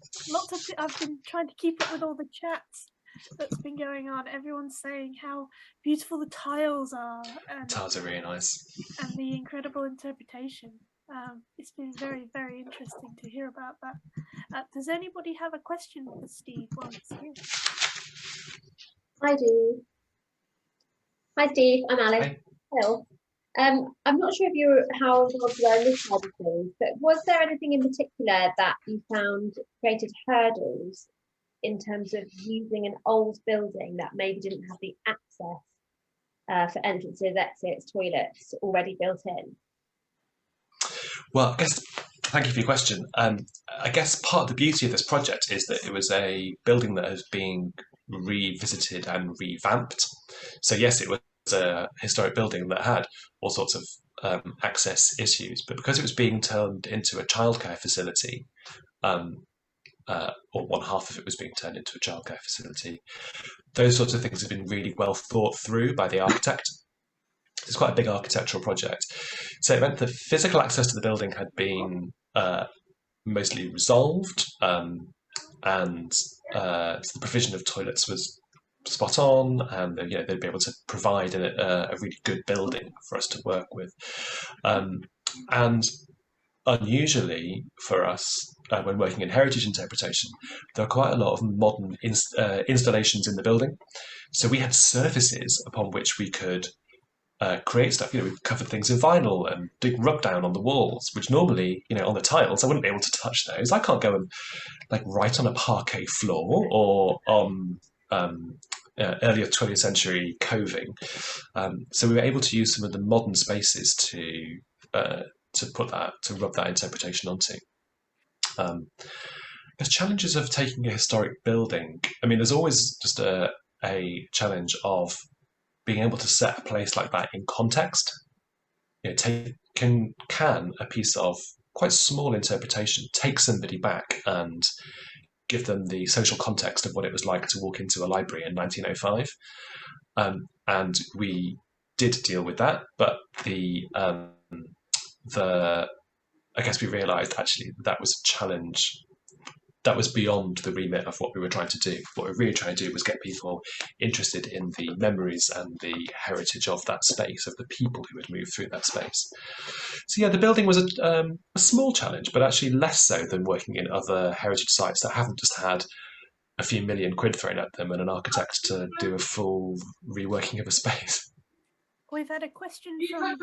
I've been trying to keep up with all the chats that's been going on. Everyone's saying how beautiful the tiles are. And tiles are really nice. And the incredible interpretation. It's been very, very interesting to hear about that. Does anybody have a question for Steve while he's here? I do. Hi, Steve. I'm Alice. Hi. Hello. I'm not sure how involved you are in this side of things, but was there anything in particular that you found created hurdles in terms of using an old building that maybe didn't have the access for entrances, exits, toilets already built in? Well, I guess, thank you for your question. I guess part of the beauty of this project is that it was a building that has been revisited and revamped. So yes, it was a historic building that had all sorts of access issues, but because it was being turned into a childcare facility, or one half of it was being turned into a childcare facility, those sorts of things have been really well thought through by the architect. It's quite a big architectural project. So it meant the physical access to the building had been mostly resolved, and the provision of toilets was spot on, and they'd be able to provide a really good building for us to work with. And unusually for us, when working in heritage interpretation, there are quite a lot of modern installations in the building. So we had surfaces upon which we could create stuff. We covered things in vinyl and do rub down on the walls, which normally, on the tiles, I wouldn't be able to touch those. I can't go and write on a parquet floor or on earlier 20th century coving. So we were able to use some of the modern spaces to rub that interpretation onto. There's challenges of taking a historic building. I mean, there's always just a challenge of being able to set a place like that in context. Can a piece of quite small interpretation take somebody back and give them the social context of what it was like to walk into a library in 1905? And we did deal with that, but I guess we realised actually that was a challenge that was beyond the remit of what we were trying to do. What we were really trying to do was get people interested in the memories and the heritage of that space, of the people who had moved through that space. So yeah, the building was a small challenge, but actually less so than working in other heritage sites that haven't just had a few million quid thrown at them and an architect to do a full reworking of a space. We've had a question from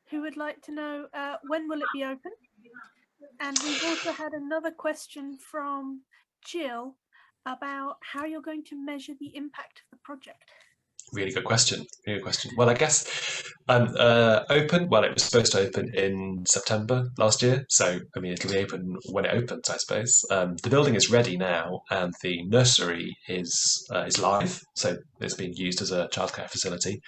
who would like to know when will it be open? And we've also had another question from Jill about how you're going to measure the impact of the project. Really good question. Well, I guess open. Well, it was supposed to open in September last year, so I mean it'll be open when it opens, I suppose. The building is ready now, and the nursery is live, so it's being used as a childcare facility.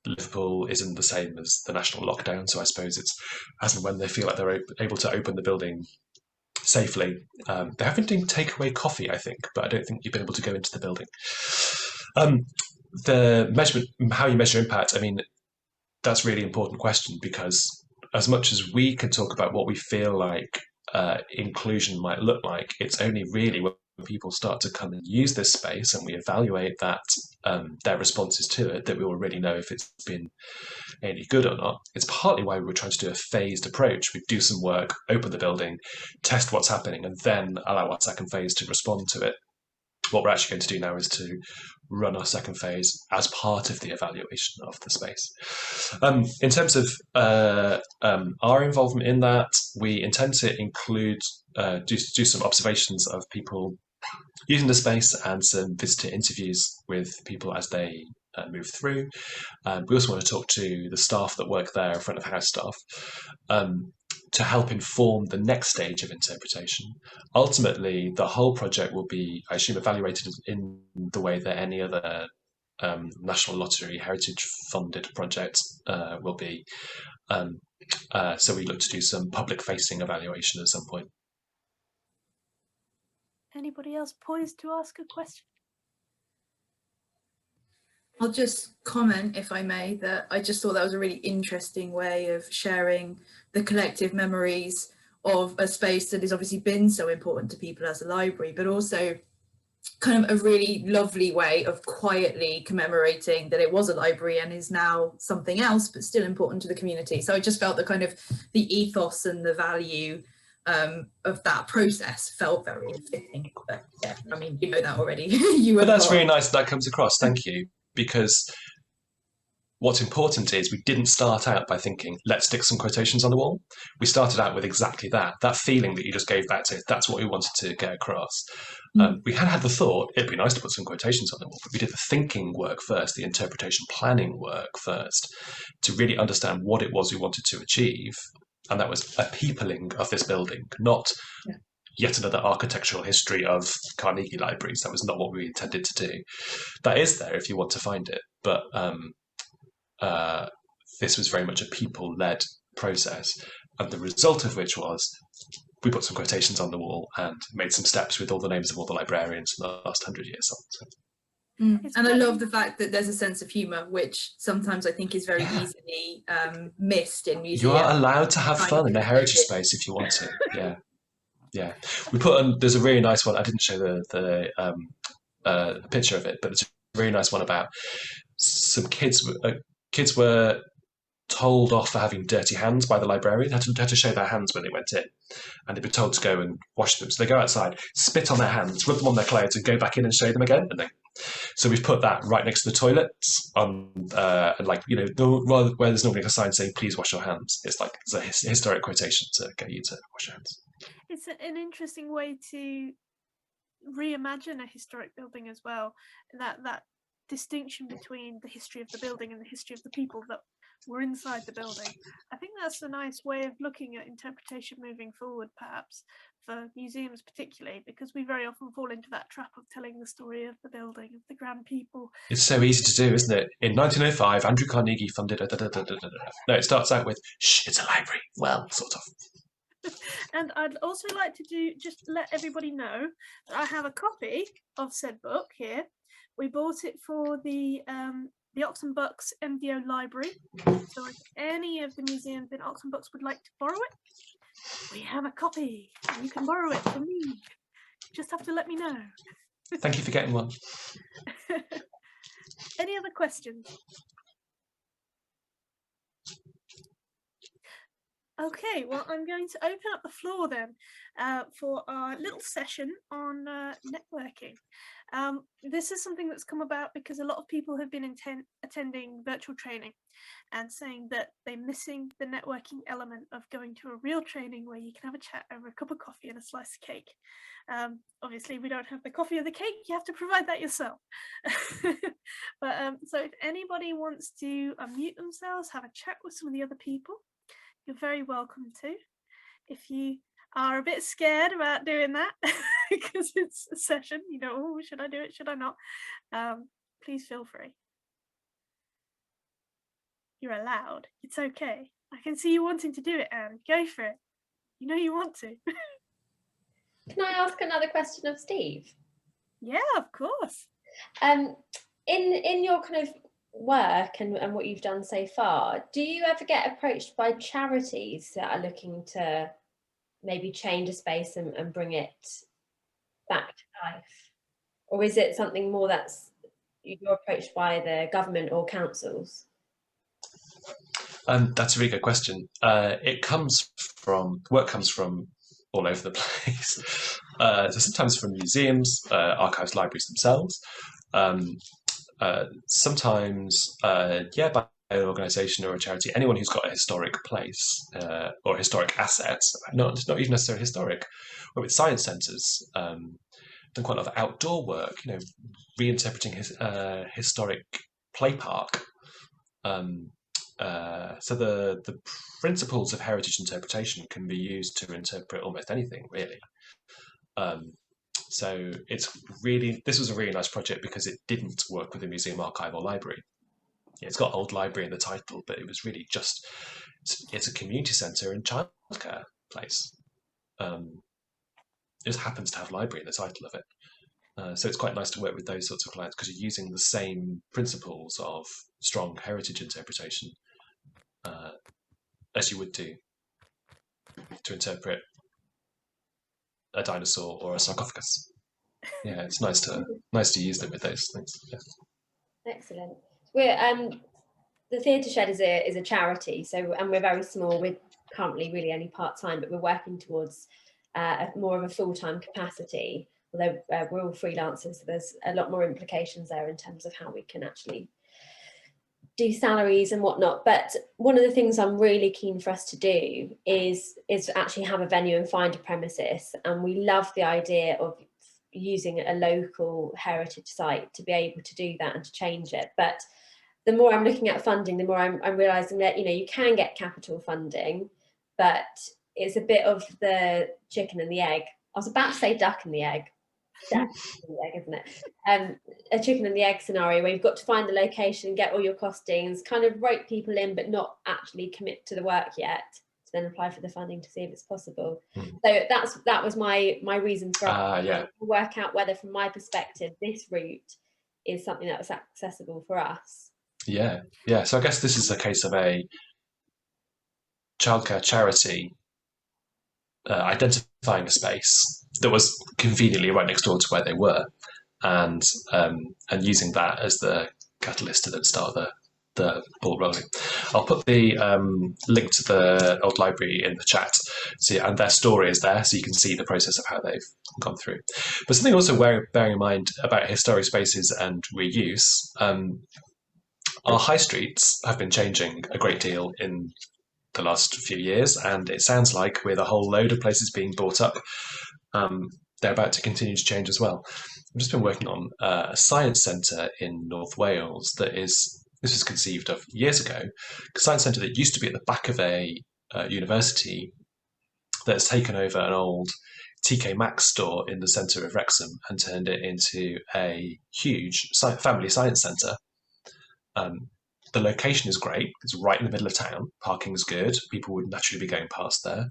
Liverpool isn't the same as the national lockdown, so I suppose it's as and when they feel like they're able to open the building safely. They have been doing takeaway coffee, I think, but I don't think you've been able to go into the building. The measurement, how you measure impact, I mean, that's a really important question, because as much as we can talk about what we feel like inclusion might look like, it's only really when people start to come and use this space and we evaluate that their responses to it that we will really know if it's been any good or not. It's partly why we were trying to do a phased approach. We do some work, open the building, test what's happening, and then allow our second phase to respond to it. What we're actually going to do now is to run our second phase as part of the evaluation of the space. In terms of our involvement in that, we intend to include, do some observations of people using the space and some visitor interviews with people as they move through. We also want to talk to the staff that work there, front of house staff, to help inform the next stage of interpretation. Ultimately, the whole project will be, I assume, evaluated in the way that any other National Lottery Heritage funded project will be. So we look to do some public facing evaluation at some point. Anybody else poised to ask a question? I'll just comment, if I may, that I just thought that was a really interesting way of sharing the collective memories of a space that has obviously been so important to people as a library, but also kind of a really lovely way of quietly commemorating that it was a library and is now something else, but still important to the community. So I just felt that kind of the ethos and the value of that process felt very fitting. But yeah, I mean, you know that already. But that's really nice that comes across. Thank you. Because what's important is we didn't start out by thinking, let's stick some quotations on the wall. We started out with exactly that feeling that you just gave back to. That's what we wanted to get across. We had the thought, it'd be nice to put some quotations on the wall, but we did the thinking work first, the interpretation planning work first, to really understand what it was we wanted to achieve. And that was a peopling of this building, not yet another architectural history of Carnegie libraries. That was not what we intended to do. That is there if you want to find it, but this was very much a people-led process, and the result of which was we put some quotations on the wall and made some steps with all the names of all the librarians in the last 100 years. So. And I love the fact that there's a sense of humour, which sometimes I think is very easily missed in museums. You are allowed to have fun in a heritage space if you want to. Yeah. We put on. There's a really nice one. I didn't show the picture of it, but it's a really nice one about some kids. Kids were told off for having dirty hands by the librarian. Had to show their hands when they went in, and they'd be told to go and wash them. So they go outside, spit on their hands, rub them on their clothes, and go back in and show them again. So we've put that right next to the toilets, and like, you know, rather where there's normally a sign saying "Please wash your hands." It's like it's a historic quotation to get you to wash your hands. It's an interesting way to reimagine a historic building as well. That distinction between the history of the building and the history of the people that were inside the building. I think that's a nice way of looking at interpretation moving forward, perhaps for museums particularly, because we very often fall into that trap of telling the story of the building, of the grand people. It's so easy to do, isn't it? In 1905, Andrew Carnegie funded No, it starts out with, shh, it's a library. Well, sort of. And I'd also like to just let everybody know that I have a copy of said book here. We bought it for the Oxon Bucks MDO library. So if any of the museums in Oxon Bucks would like to borrow it, we have a copy. You can borrow it from me. You just have to let me know. Thank you for getting one. Any other questions? Okay, well, I'm going to open up the floor then for our little session on networking. This is something that's come about because a lot of people have been attending virtual training and saying that they're missing the networking element of going to a real training where you can have a chat over a cup of coffee and a slice of cake. Obviously, we don't have the coffee or the cake, you have to provide that yourself. But so if anybody wants to unmute themselves, have a chat with some of the other people, you're very welcome to. If you are a bit scared about doing that because it's a session, you know, oh, should I do it, should I not? Please feel free. You're allowed. It's okay. I can see you wanting to do it, Anne. Go for it. You know you want to. Can I ask another question of Steve? Yeah, of course. In your kind of work and what you've done so far, do you ever get approached by charities that are looking to maybe change a space and bring it back to life? Or is it something more that's you're approached by the government or councils? That's a really good question. Work comes from all over the place. So sometimes from museums, archives, libraries themselves. Sometimes, by an organisation or a charity, anyone who's got a historic place or historic assets, not even necessarily historic, or with science centres, done quite a lot of outdoor work, you know, reinterpreting historic play park. So the principles of heritage interpretation can be used to interpret almost anything, really. So this was a really nice project because it didn't work with a museum, archive or library. It's got old library in the title, but it was really just, it's a community centre and childcare place. It just happens to have library in the title of it. So it's quite nice to work with those sorts of clients because you're using the same principles of strong heritage interpretation as you would do to interpret a dinosaur or a sarcophagus. Yeah, it's nice to use them with those things. Yeah. Excellent. We're the Theatre Shed is a charity, so, and we're very small. We're currently really only part-time, but we're working towards more of a full-time capacity. Although we're all freelancers, so there's a lot more implications there in terms of how we can actually do salaries and whatnot. But one of the things I'm really keen for us to do is actually have a venue and find a premises. And we love the idea of using a local heritage site to be able to do that and to change it. But the more I'm looking at funding, the more I'm realizing that, you know, you can get capital funding, but it's a bit of the chicken and the egg. I was about to say duck and the egg. Duck and the egg, isn't it? A chicken and the egg scenario where you've got to find the location, get all your costings, kind of rope people in, but not actually commit to the work yet, to then apply for the funding to see if it's possible. So that was my reason for to work out whether, from my perspective, this route is something that was accessible for us. Yeah. So I guess this is a case of a childcare charity identifying a space that was conveniently right next door to where they were, and using that as the catalyst to then start the ball rolling. I'll put the link to the old library in the chat, and their story is there, so you can see the process of how they've gone through. But something also bearing in mind about historic spaces and reuse. Our high streets have been changing a great deal in the last few years, and it sounds like with a whole load of places being bought up, they're about to continue to change as well. I've just been working on a science centre in North Wales this was conceived of years ago, a science centre that used to be at the back of a university that's taken over an old TK Maxx store in the centre of Wrexham and turned it into a huge family science centre. The location is great. It's right in the middle of town. Parking's good. People would naturally be going past there.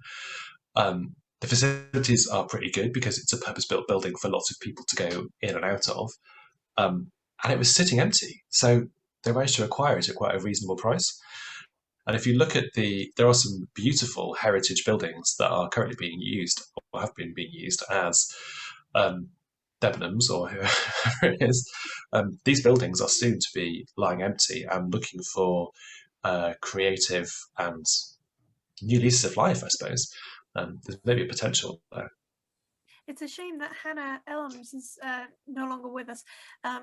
The facilities are pretty good because it's a purpose-built building for lots of people to go in and out of. And it was sitting empty. So they managed to acquire it at quite a reasonable price. And if you look at there are some beautiful heritage buildings that are currently being used or have been being used as Debenhams or whoever it is. These buildings are soon to be lying empty and looking for creative and new leases of life, I suppose. There's maybe a potential there. It's a shame that Hannah Elms is no longer with us,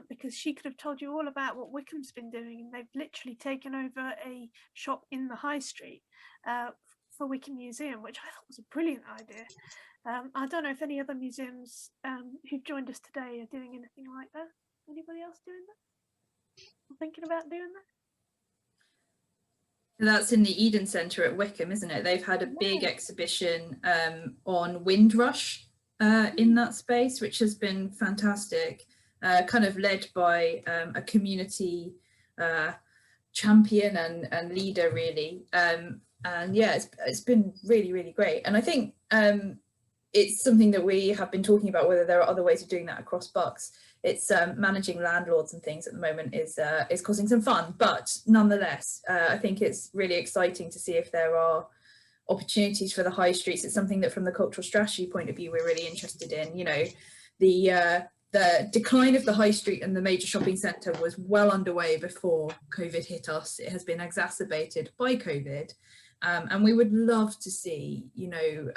because she could have told you all about what Wycombe's been doing, and they've literally taken over a shop in the high street for Wycombe Museum, which I thought was a brilliant idea. I don't know if any other museums who've joined us today are doing anything like that. Anybody else doing that? Or thinking about doing that? That's in the Eden Centre at Wycombe, isn't it? They've had a big exhibition on Windrush in that space, which has been fantastic, kind of led by a community champion and leader, really. And yeah, it's been really, really great. And I think it's something that we have been talking about, whether there are other ways of doing that across Bucks. It's managing landlords and things at the moment is causing some fun, but nonetheless, I think it's really exciting to see if there are opportunities for the high streets. It's something that from the cultural strategy point of view, we're really interested in. You know, the decline of the high street and the major shopping centre was well underway before COVID hit us. It has been exacerbated by COVID. And we would love to see, you know,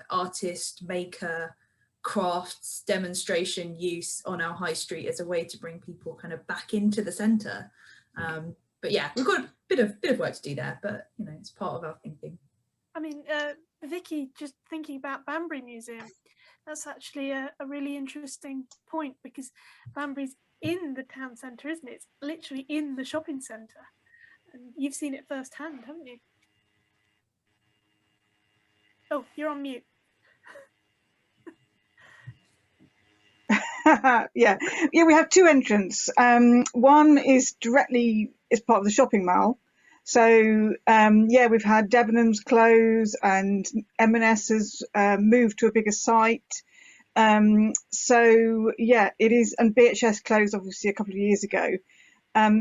artist, maker, crafts, demonstration use on our high street as a way to bring people kind of back into the centre. But yeah, we've got a bit of work to do there, but you know, it's part of our thinking. I mean, Vicky, just thinking about Banbury Museum, that's actually a really interesting point, because Banbury's in the town centre, isn't it? It's literally in the shopping centre, and you've seen it firsthand, haven't you? Oh, you're on mute. Yeah, we have two entrants. One is directly as part of the shopping mall. So yeah, we've had Debenhams close and M&S has moved to a bigger site. So yeah, it is, and BHS closed obviously a couple of years ago.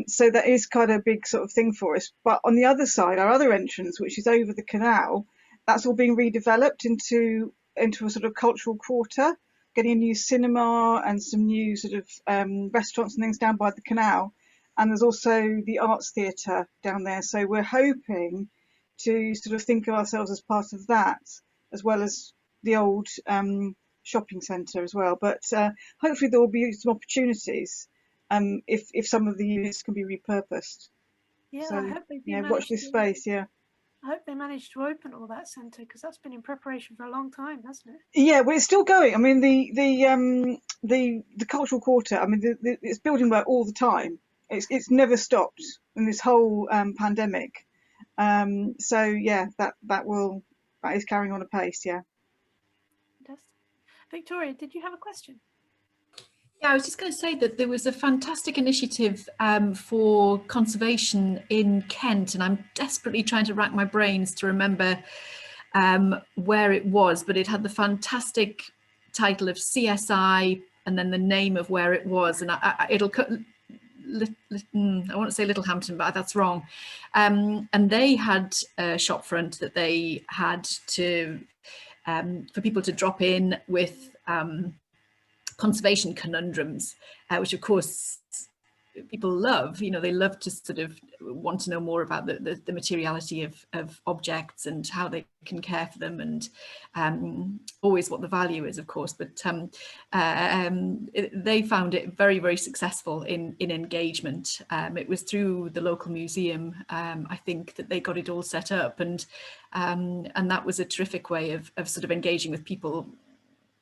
So that is kind of a big sort of thing for us. But on the other side, our other entrance, which is over the canal, that's all being redeveloped into a sort of cultural quarter, getting a new cinema and some new sort of restaurants and things down by the canal. And there's also the arts theatre down there. So we're hoping to sort of think of ourselves as part of that, as well as the old shopping centre as well. But hopefully there will be some opportunities if some of the units can be repurposed. Yeah, So I hope they've yeah, watch this space. Yeah. I hope they managed to open all that centre, because that's been in preparation for a long time, hasn't it? Yeah, well, it's still going. I mean, the cultural quarter. I mean, it's building work all the time. It's never stopped in this whole pandemic. So yeah, that is carrying on apace. Yeah. Fantastic. Victoria, did you have a question? Yeah, I was just going to say that there was a fantastic initiative for conservation in Kent, and I'm desperately trying to rack my brains to remember where it was, but it had the fantastic title of CSI and then the name of where it was, and it'll cut. I want to say Littlehampton, but that's wrong. And they had a shop front that they had to for people to drop in with conservation conundrums, which of course people love. You know, they love to sort of want to know more about the materiality of objects and how they can care for them, and always what the value is, of course. But they found it very, very successful in engagement. It was through the local museum, I think, that they got it all set up, and that was a terrific way of sort of engaging with people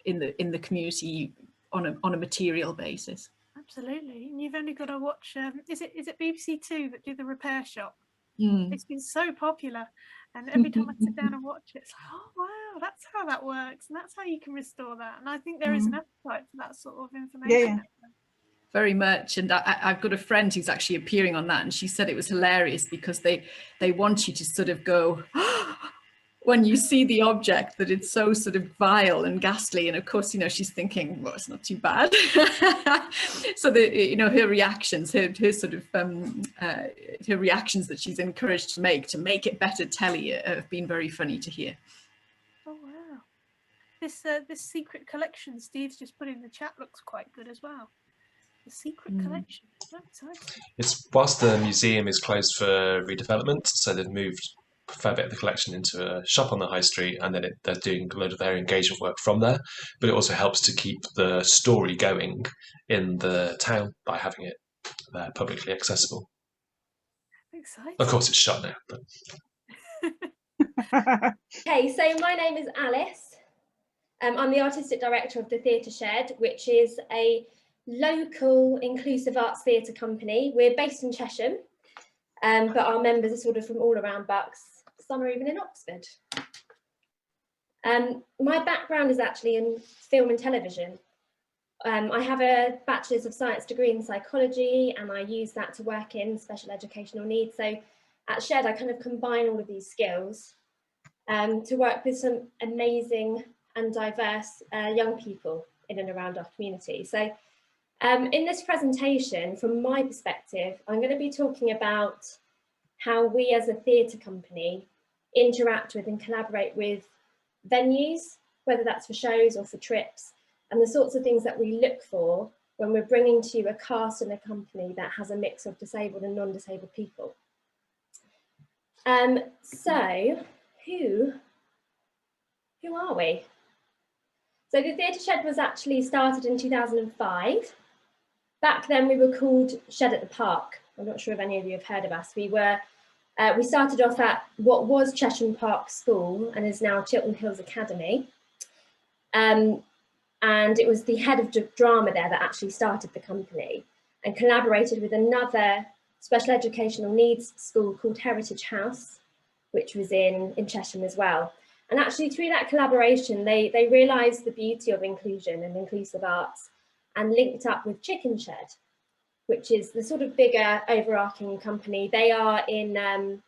in the community on a material basis. Absolutely, and you've only got to watch. Is it BBC Two that do the repair shop? It's been so popular, and every time I sit down and watch it, it's like, oh wow, that's how that works, and that's how you can restore that. And I think there is an appetite for that sort of information. Yeah. Very much, and I've got a friend who's actually appearing on that, and she said it was hilarious because they want you to sort of go when you see the object that it's so sort of vile and ghastly, and of course, you know, she's thinking, well, it's not too bad. So you know, her reactions, her sort of her reactions that she's encouraged to make it better telly have been very funny to hear. Oh wow, this secret collection Steve's just put in the chat looks quite good as well. The secret collection, so exciting. It's whilst the museum is closed for redevelopment, so they've moved a fair bit of the collection into a shop on the high street, and then they're doing a load of their engagement work from there. But it also helps to keep the story going in the town by having it publicly accessible. Exciting. Of course, it's shut now. But... Okay, so my name is Alice. I'm the artistic director of the Theatre Shed, which is a local inclusive arts theatre company. We're based in Chesham, but our members are sort of from all around Bucks. Some are even in Oxford. My background is actually in film and television. I have a Bachelor's of Science degree in psychology, and I use that to work in special educational needs. So at Shed, I kind of combine all of these skills to work with some amazing and diverse young people in and around our community. So in this presentation, from my perspective, I'm going to be talking about how we as a theatre company interact with and collaborate with venues, whether that's for shows or for trips, and the sorts of things that we look for when we're bringing to you a cast and a company that has a mix of disabled and non-disabled people. So who are we? So the Theatre Shed was actually started in 2005. Back then we were called Shed at the Park. I'm not sure if any of you have heard of us. We started off at what was Chesham Park School and is now Chiltern Hills Academy. And it was the head of drama there that actually started the company and collaborated with another special educational needs school called Heritage House, which was in Chesham as well. And actually through that collaboration, they realised the beauty of inclusion and inclusive arts, and linked up with Chicken Shed, which is the sort of bigger overarching company. They are in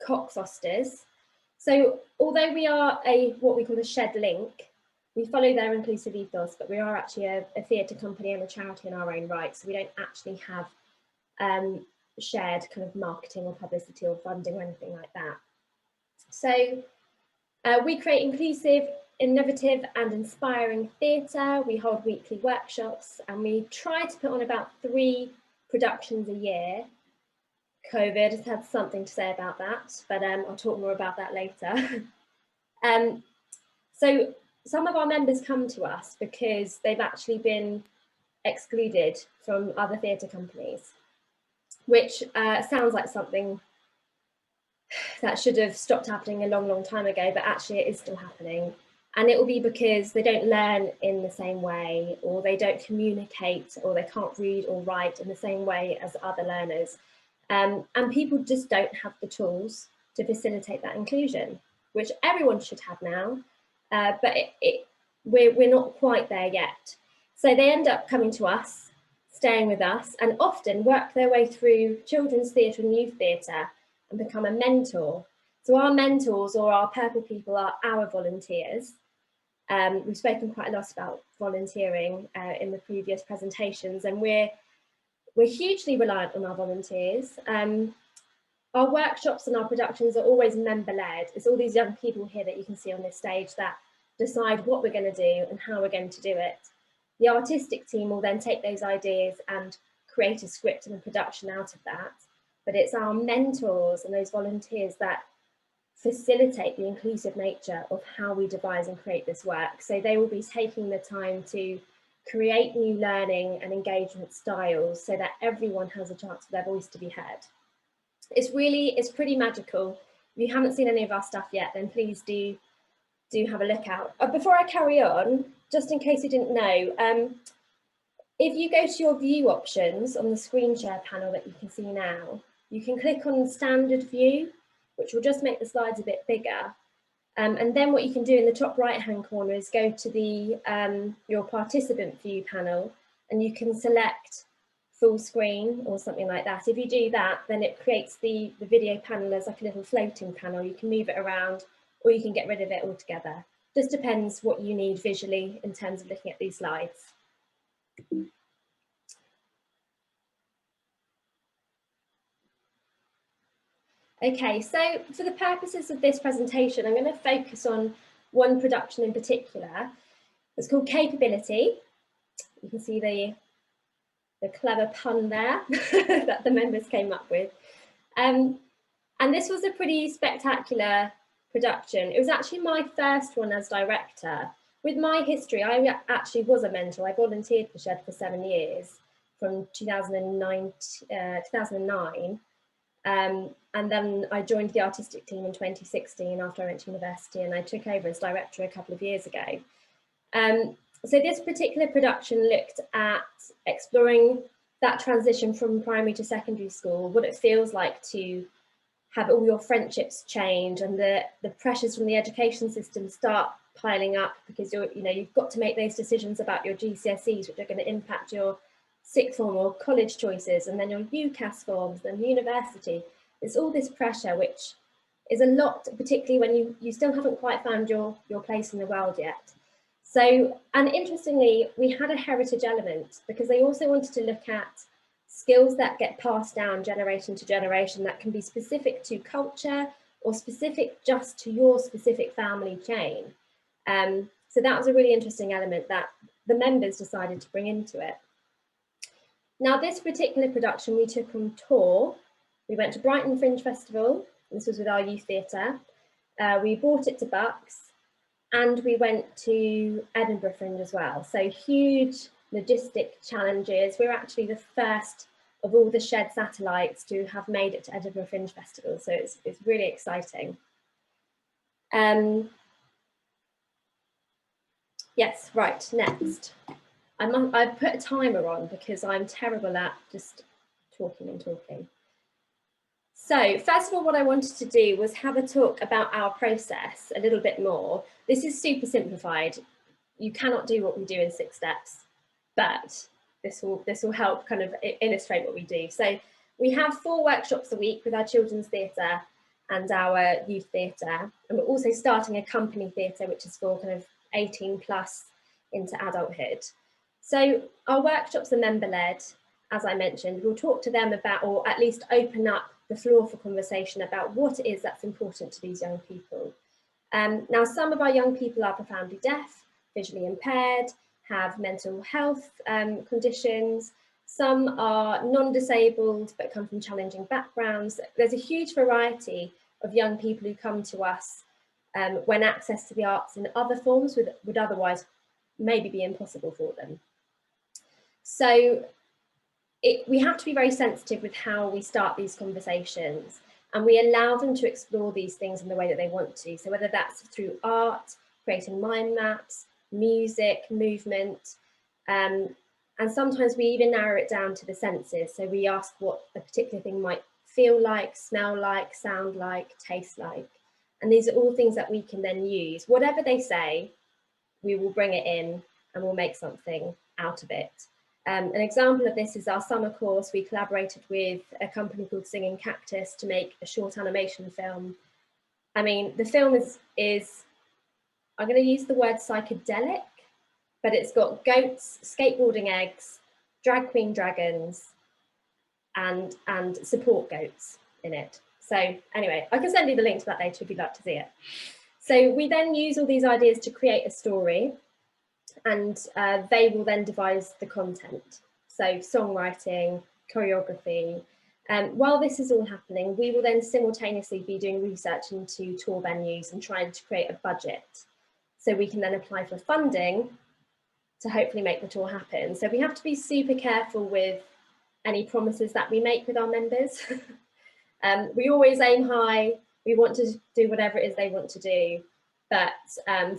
Coxosters. So although we are what we call a shed link, we follow their inclusive ethos, but we are actually a theatre company and a charity in our own right. So we don't actually have shared kind of marketing or publicity or funding or anything like that. So we create inclusive, innovative and inspiring theatre. We hold weekly workshops and we try to put on about 3 productions a year. COVID has had something to say about that, but I'll talk more about that later. So some of our members come to us because they've actually been excluded from other theatre companies, which sounds like something that should have stopped happening a long, long time ago, but actually it is still happening. And it will be because they don't learn in the same way, or they don't communicate, or they can't read or write in the same way as other learners. And people just don't have the tools to facilitate that inclusion, which everyone should have now, but we're not quite there yet. So they end up coming to us, staying with us, and often work their way through children's theatre and youth theatre and become a mentor. So our mentors, or our purple people, are our volunteers. We've spoken quite a lot about volunteering in the previous presentations, and we're hugely reliant on our volunteers. Our workshops and our productions are always member-led. It's all these young people here that you can see on this stage that decide what we're going to do and how we're going to do it. The artistic team will then take those ideas and create a script and a production out of that. But it's our mentors and those volunteers that facilitate the inclusive nature of how we devise and create this work. So they will be taking the time to create new learning and engagement styles so that everyone has a chance for their voice to be heard. It's pretty magical. If you haven't seen any of our stuff yet, then please do have a look out. Before I carry on, just in case you didn't know, if you go to your view options on the screen share panel that you can see now, you can click on standard view, which will just make the slides a bit bigger. And then what you can do in the top right hand corner is go to the your participant view panel, and you can select full screen or something like that. If you do that, then it creates the video panel as like a little floating panel. You can move it around, or you can get rid of it altogether. Just depends what you need visually in terms of looking at these slides. Okay, so for the purposes of this presentation, I'm going to focus on one production in particular. It's called Capability. You can see the clever pun there that the members came up with. And this was a pretty spectacular production. It was actually my first one as director. With my history, I actually was a mentor. I volunteered for Shed for 7 years, from 2009. And then I joined the artistic team in 2016 after I went to university, and I took over as director a couple of years ago. So this particular production looked at exploring that transition from primary to secondary school, what it feels like to have all your friendships change and the pressures from the education system start piling up, because you've got to make those decisions about your GCSEs, which are going to impact your sixth form or college choices, and then your UCAS forms, then university. It's all this pressure, which is a lot, particularly when you still haven't quite found your place in the world yet. So, and interestingly, we had a heritage element because they also wanted to look at skills that get passed down generation to generation that can be specific to culture or specific just to your specific family chain. So that was a really interesting element that the members decided to bring into it. Now, this particular production we took on tour. We went to Brighton Fringe Festival. This was with our youth theatre. We brought it to Bucks, and we went to Edinburgh Fringe as well. So huge logistic challenges. We're actually the first of all the Shed satellites to have made it to Edinburgh Fringe Festival. So it's really exciting. Yes, right, next. I've put a timer on because I'm terrible at just talking and talking. So first of all, what I wanted to do was have a talk about our process a little bit more. This is super simplified. You cannot do what we do in 6 steps. but this will help kind of illustrate what we do. So we have 4 workshops a week with our children's theatre and our youth theatre, and we're also starting a company theatre, which is for kind of 18 plus into adulthood. So our workshops are member-led, as I mentioned. We'll talk to them about, or at least open up the floor for conversation about what it is that's important to these young people. Now, some of our young people are profoundly deaf, visually impaired, have mental health conditions. Some are non-disabled but come from challenging backgrounds. There's a huge variety of young people who come to us when access to the arts in other forms would otherwise maybe be impossible for them. So we have to be very sensitive with how we start these conversations, and we allow them to explore these things in the way that they want to. So whether that's through art, creating mind maps, music, movement, and sometimes we even narrow it down to the senses. So we ask what a particular thing might feel like, smell like, sound like, taste like. And these are all things that we can then use. Whatever they say, we will bring it in and we'll make something out of it. An example of this is our summer course. We collaborated with a company called Singing Cactus to make a short animation film. I mean, the film is I'm going to use the word psychedelic, but it's got goats, skateboarding eggs, drag queen dragons, and support goats in it. So anyway, I can send you the link to that later if you'd like to see it. So we then use all these ideas to create a story, and they will then devise the content. So songwriting, choreography. While this is all happening, we will then simultaneously be doing research into tour venues and trying to create a budget. So we can then apply for funding to hopefully make the tour happen. So we have to be super careful with any promises that we make with our members. We always aim high. We want to do whatever it is they want to do, but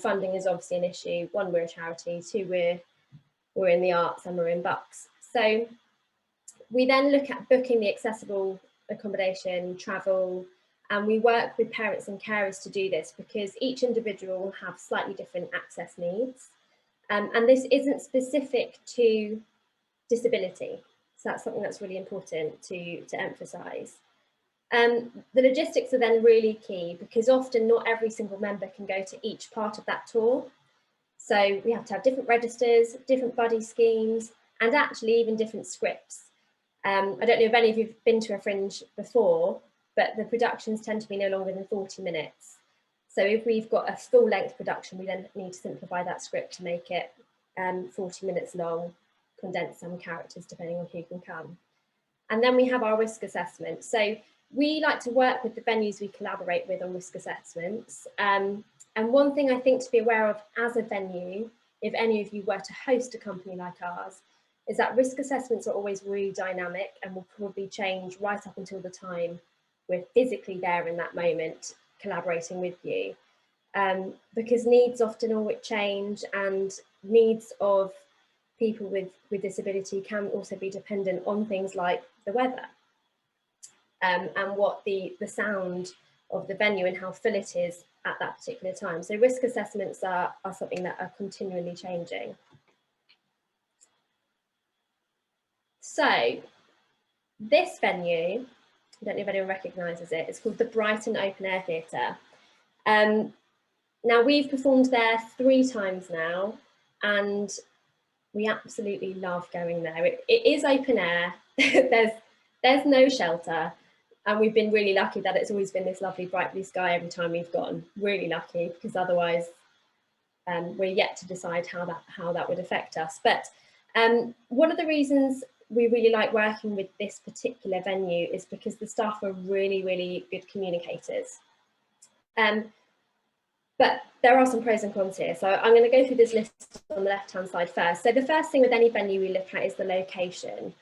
funding is obviously an issue. 1, we're a charity. 2, we're in the arts and we're in bucks. So we then look at booking the accessible accommodation, travel, and we work with parents and carers to do this because each individual will have slightly different access needs. And this isn't specific to disability. So that's something that's really important to emphasise. The logistics are then really key because often not every single member can go to each part of that tour. So we have to have different registers, different buddy schemes, and actually even different scripts. I don't know if any of you have been to a Fringe before, but the productions tend to be no longer than 40 minutes. So if we've got a full length production, we then need to simplify that script to make it 40 minutes long, condense some characters depending on who can come. And then we have our risk assessment. So we like to work with the venues we collaborate with on risk assessments. And one thing I think to be aware of as a venue, if any of you were to host a company like ours, is that risk assessments are always really dynamic and will probably change right up until the time we're physically there in that moment collaborating with you. Because needs often always change, and needs of people with disability can also be dependent on things like the weather and what the sound of the venue and how full it is at that particular time. So risk assessments are something that are continually changing. So this venue, I don't know if anyone recognises it, it's called the Brighton Open Air Theatre. Now we've performed there 3 times now, and we absolutely love going there. It is open air, there's no shelter, and we've been really lucky that it's always been this lovely bright blue sky every time we've gone. Really lucky, because otherwise we're yet to decide how that would affect us. But one of the reasons we really like working with this particular venue is because the staff are really, really good communicators. But there are some pros and cons here. So I'm going to go through this list on the left-hand side first. So the first thing with any venue we look at is the location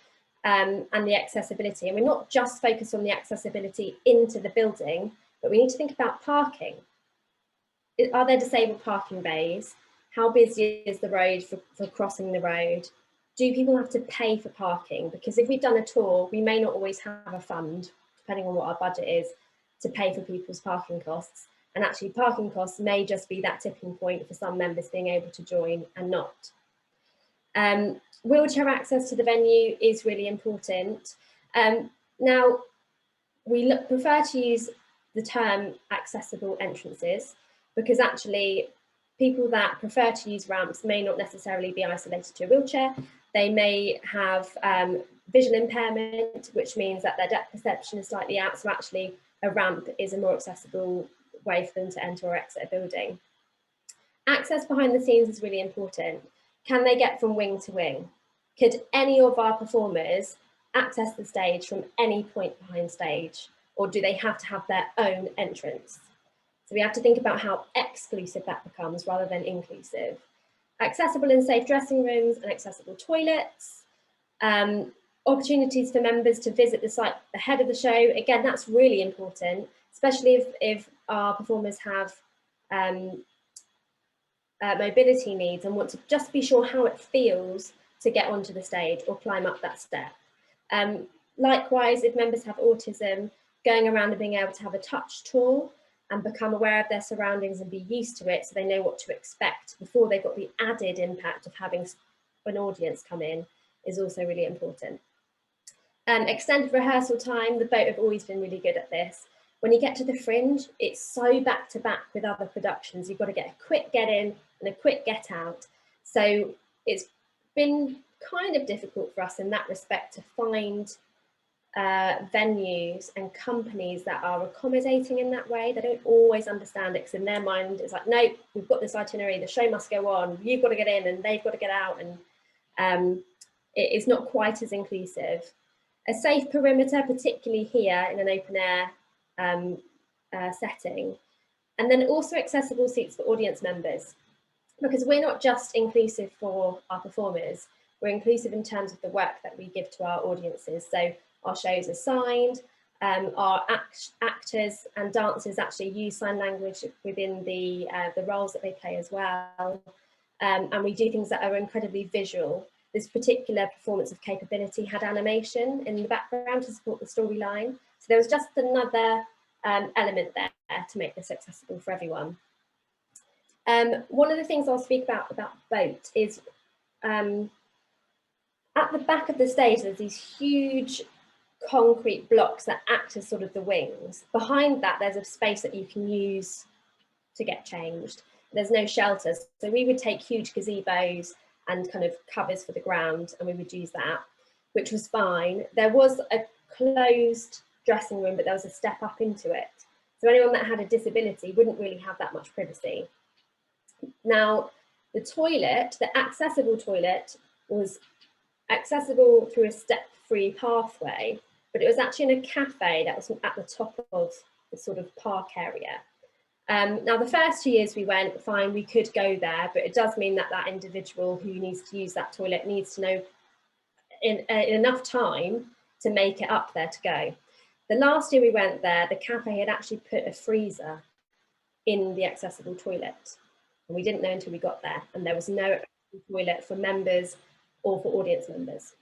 and the accessibility. And we're not just focused on the accessibility into the building, but we need to think about parking. Are there disabled parking bays? How busy is the road for crossing the road? Do people have to pay for parking? Because if we've done a tour, we may not always have a fund, depending on what our budget is, to pay for people's parking costs. And actually parking costs may just be that tipping point for some members being able to join and not. Wheelchair access to the venue is really important. Now, we prefer to use the term accessible entrances because actually people that prefer to use ramps may not necessarily be isolated to a wheelchair. They may have vision impairment, which means that their depth perception is slightly out. So actually a ramp is a more accessible way for them to enter or exit a building. Access behind the scenes is really important. Can they get from wing to wing? Could any of our performers access the stage from any point behind stage, or do they have to have their own entrance? So we have to think about how exclusive that becomes rather than inclusive. Accessible and safe dressing rooms and accessible toilets. Opportunities for members to visit the site ahead of the show. Again, that's really important, especially if our performers have mobility needs and want to just be sure how it feels to get onto the stage or climb up that step. Likewise, if members have autism, going around and being able to have a touch tour and become aware of their surroundings and be used to it so they know what to expect before they've got the added impact of having an audience come in is also really important. Extended rehearsal time, the Boat have always been really good at this. When you get to the Fringe, it's so back to back with other productions. You've got to get a quick get in and a quick get out. So it's been kind of difficult for us in that respect to find venues and companies that are accommodating in that way. They don't always understand it because in their mind it's like, no, we've got this itinerary, the show must go on, you've got to get in and they've got to get out, and it is not quite as inclusive. A safe perimeter, particularly here in an open air setting, and then also accessible seats for audience members, because we're not just inclusive for our performers, we're inclusive in terms of the work that we give to our audiences. So our shows are signed, our actors and dancers actually use sign language within the roles that they play as well, and we do things that are incredibly visual. This particular performance of Capability had animation in the background to support the storyline. So there was just another element there to make this accessible for everyone. One of the things I'll speak about Boat is at the back of the stage, there's these huge concrete blocks that act as sort of the wings. Behind that, there's a space that you can use to get changed. There's no shelters. So we would take huge gazebos and kind of covers for the ground, and we would use that, which was fine. There was a closed dressing room, but there was a step up into it. So anyone that had a disability wouldn't really have that much privacy. Now, the toilet, the accessible toilet, was accessible through a step-free pathway, but it was actually in a cafe that was at the top of the sort of park area. Now, the first 2 years we went, fine, we could go there, but it does mean that that individual who needs to use that toilet needs to know in enough time to make it up there to go. The last year we went there, the cafe had actually put a freezer in the accessible toilet. And we didn't know until we got there, and there was no accessible toilet for members or for audience members.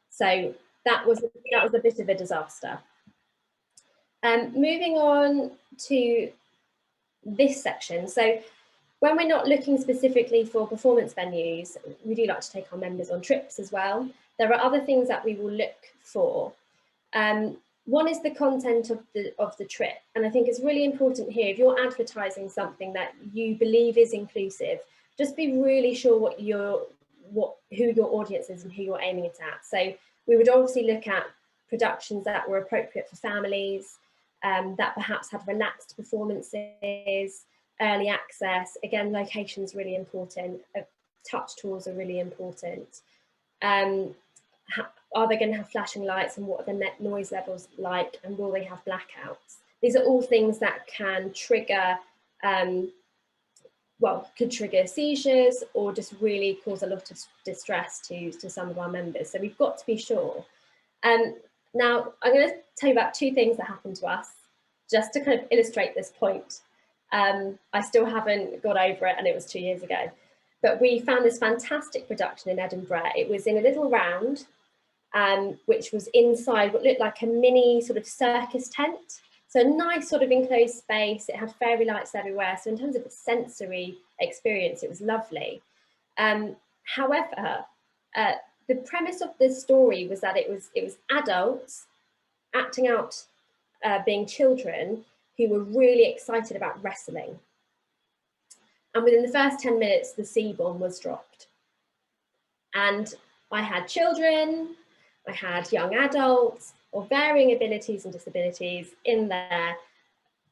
So that was a bit of a disaster. Moving on to this section. So when we're not looking specifically for performance venues, we do like to take our members on trips as well. There are other things that we will look for. One is the content of the trip, and I think it's really important here, if you're advertising something that you believe is inclusive, just be really sure who your audience is and who you're aiming it at. So we would obviously look at productions that were appropriate for families, that perhaps had relaxed performances, early access. Again, location's really important. Touch tours are really important. Are they going to have flashing lights, and what are the net noise levels like, and will they have blackouts? These are all things that can trigger, could trigger seizures or just really cause a lot of distress to some of our members. So we've got to be sure. Now, I'm going to tell you about 2 things that happened to us, just to kind of illustrate this point. I still haven't got over it, and it was 2 years ago. But we found this fantastic production in Edinburgh. It was in a little round, which was inside what looked like a mini sort of circus tent. So a nice sort of enclosed space. It had fairy lights everywhere. So in terms of the sensory experience, it was lovely. However, the premise of this story was that it was adults acting out being children who were really excited about wrestling. And within the first 10 minutes, the C-bomb was dropped. And I had children, I had young adults of varying abilities and disabilities in there.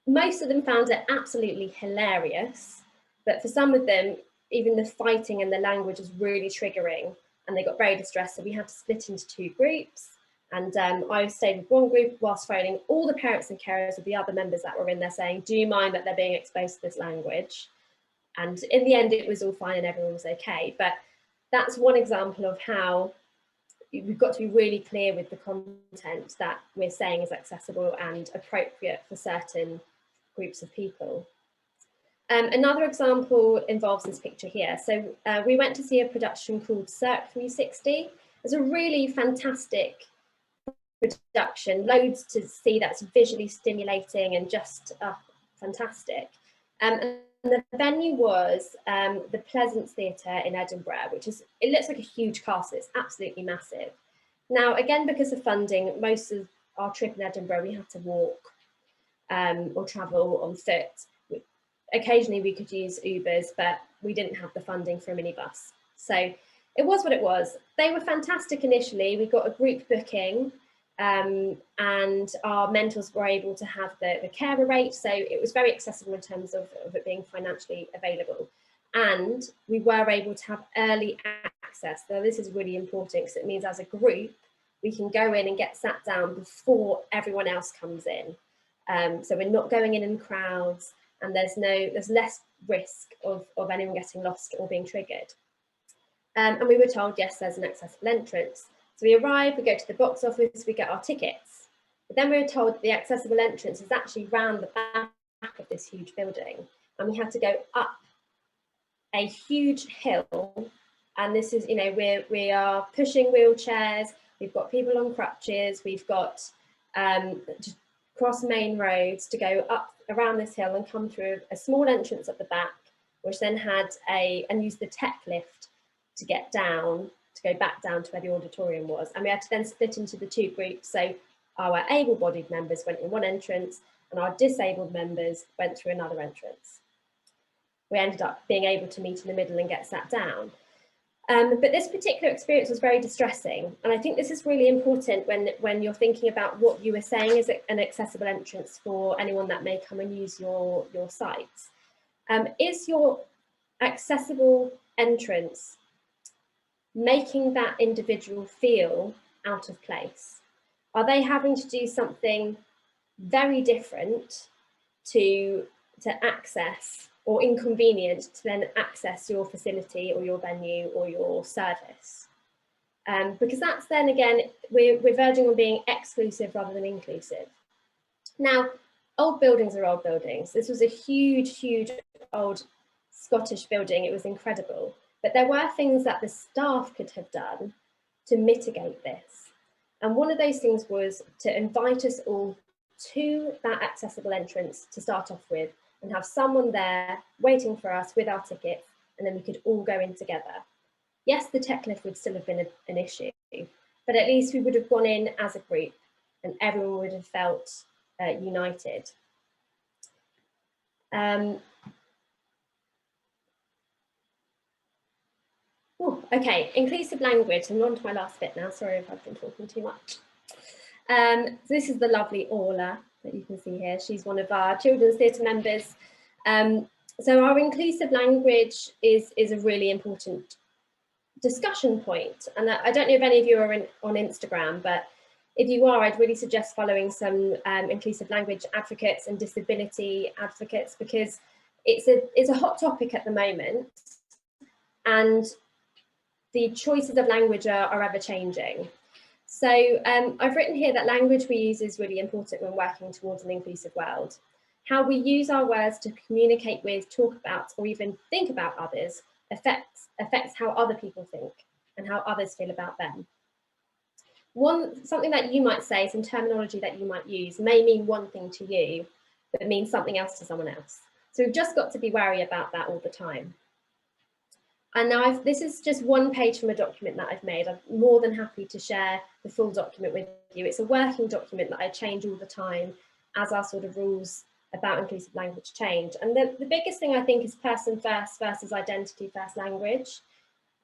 Most of them found it absolutely hilarious, but for some of them, even the fighting and the language was really triggering, and they got very distressed. So we had to split into 2 groups. And I stayed with one group whilst phoning all the parents and carers of the other members that were in there saying, do you mind that they're being exposed to this language? And in the end, it was all fine and everyone was okay. But that's one example of how we've got to be really clear with the content that we're saying is accessible and appropriate for certain groups of people. Another example involves this picture here. So we went to see a production called Cirque 360. It's a really fantastic production, loads to see, that's visually stimulating and just fantastic. And the venue was the Pleasance Theatre in Edinburgh, which is, it looks like a huge castle, it's absolutely massive. Now, again, because of funding, most of our trip in Edinburgh, we had to walk or travel on foot. Occasionally we could use Ubers, but we didn't have the funding for a minibus. So it was what it was. They were fantastic initially. We got a group booking and our mentors were able to have the carer rate. So it was very accessible in terms of it being financially available. And we were able to have early access. Now this is really important because it means as a group, we can go in and get sat down before everyone else comes in. So we're not going in crowds, and there's less risk of anyone getting lost or being triggered. And we were told, yes, there's an accessible entrance. So we arrive, we go to the box office, we get our tickets. But then we were told that the accessible entrance is actually round the back of this huge building. And we had to go up a huge hill. And this is, you know, we are pushing wheelchairs, we've got people on crutches, we've got to cross main roads to go up around this hill and come through a small entrance at the back, which then had and use the tech lift to get down, to go back down to where the auditorium was. And we had to then split into the 2 groups. So our able-bodied members went in one entrance and our disabled members went through another entrance. We ended up being able to meet in the middle and get sat down. But this particular experience was very distressing. And I think this is really important when you're thinking about what you were saying is an accessible entrance for anyone that may come and use your sites. Is your accessible entrance making that individual feel out of place? Are they having to do something very different to access, or inconvenient to then access your facility or your venue or your service? Because that's then again, we're verging on being exclusive rather than inclusive. Now, old buildings are old buildings. This was a huge, huge old Scottish building. It was incredible. But there were things that the staff could have done to mitigate this. And one of those things was to invite us all to that accessible entrance to start off with, and have someone there waiting for us with our tickets, and then we could all go in together. Yes, the tech lift would still have been an issue, but at least we would have gone in as a group and everyone would have felt united. Okay, inclusive language. I'm on to my last bit now. Sorry if I've been talking too much. So this is the lovely Orla that you can see here. She's one of our children's theatre members. So our inclusive language is a really important discussion point. And I don't know if any of you are on Instagram, but if you are, I'd really suggest following some inclusive language advocates and disability advocates, because it's a hot topic at the moment. And the choices of language are ever changing. So I've written here that language we use is really important when working towards an inclusive world. How we use our words to communicate with, talk about, or even think about others affects how other people think and how others feel about them. Something that you might say, some terminology that you might use may mean one thing to you, but means something else to someone else. So we've just got to be wary about that all the time. And now this is just one page from a document that I've made. I'm more than happy to share the full document with you. It's a working document that I change all the time as our sort of rules about inclusive language change. And the biggest thing I think is person first versus identity first language.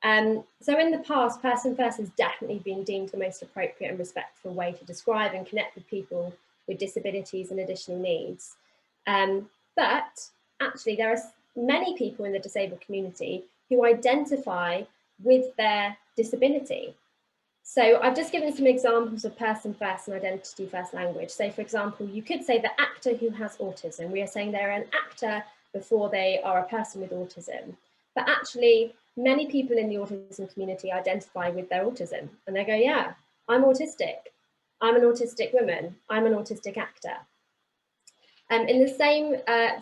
So in the past, person first has definitely been deemed the most appropriate and respectful way to describe and connect with people with disabilities and additional needs. But actually there are many people in the disabled community who identify with their disability. So I've just given some examples of person first and identity first language. So for example, you could say the actor who has autism. We are saying they're an actor before they are a person with autism. But actually, many people in the autism community identify with their autism and they go, yeah, I'm autistic. I'm an autistic woman. I'm an autistic actor. In the same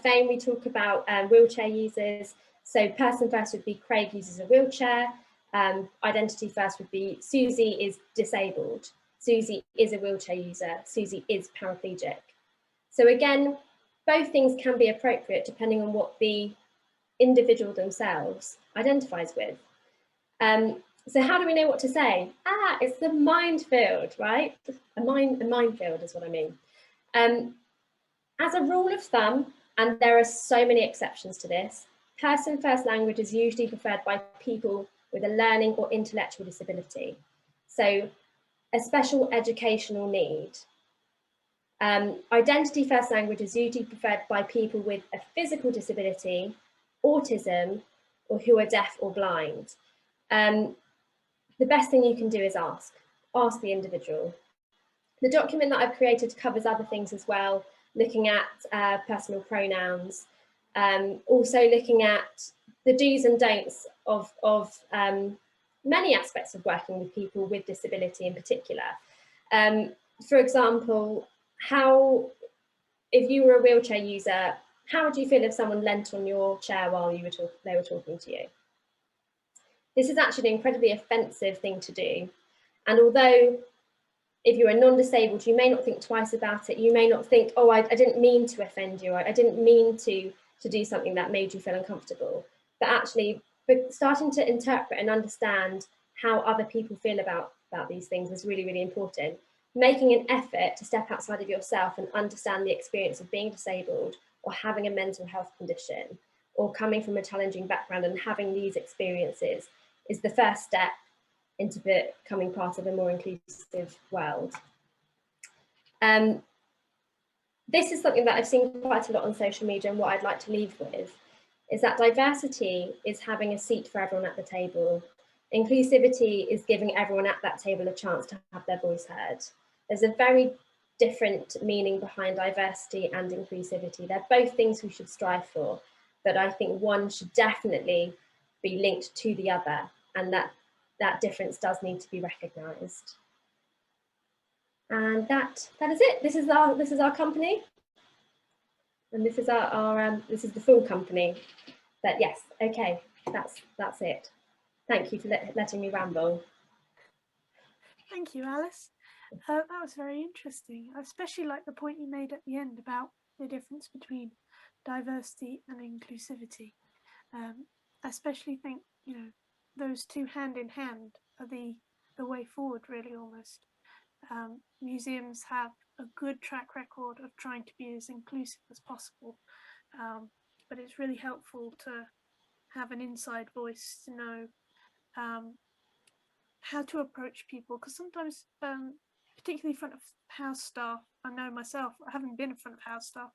vein, we talk about wheelchair users. So person first would be Craig uses a wheelchair. Identity first would be Susie is disabled. Susie is a wheelchair user. Susie is paraplegic. So again, both things can be appropriate depending on what the individual themselves identifies with. So how do we know what to say? It's the minefield, right? A minefield is what I mean. As a rule of thumb, and there are so many exceptions to this, person first language is usually preferred by people with a learning or intellectual disability. So a special educational need. Identity first language is usually preferred by people with a physical disability, autism, or who are deaf or blind. The best thing you can do is ask the individual. The document that I've created covers other things as well, looking at personal pronouns, also looking at the do's and don'ts of many aspects of working with people with disability in particular. For example, if you were a wheelchair user, how would you feel if someone leant on your chair while they were talking to you? This is actually an incredibly offensive thing to do. And although if you're a non-disabled, you may not think twice about it. You may not think, oh, I didn't mean to offend you. I didn't mean to do something that made you feel uncomfortable. But actually, starting to interpret and understand how other people feel about these things is really, really important. Making an effort to step outside of yourself and understand the experience of being disabled or having a mental health condition or coming from a challenging background and having these experiences is the first step into becoming part of a more inclusive world. This is something that I've seen quite a lot on social media, and what I'd like to leave with is that diversity is having a seat for everyone at the table. Inclusivity is giving everyone at that table a chance to have their voice heard. There's a very different meaning behind diversity and inclusivity. They're both things we should strive for, but I think one should definitely be linked to the other, and that difference does need to be recognised. And that is it. This is our company, and this is this is the full company. But yes, okay, that's it. Thank you for letting me ramble. Thank you, Alice. That was very interesting. I especially like the point you made at the end about the difference between diversity and inclusivity. I especially think, you know, those two hand in hand are the way forward, really, almost. Museums have a good track record of trying to be as inclusive as possible, but it's really helpful to have an inside voice to know how to approach people, because sometimes, particularly front of house staff, I know myself, having been in front of house staff,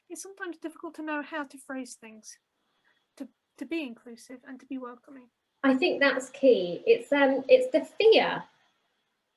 it's sometimes difficult to know how to phrase things to be inclusive and to be welcoming. I think that's key. It's the fear,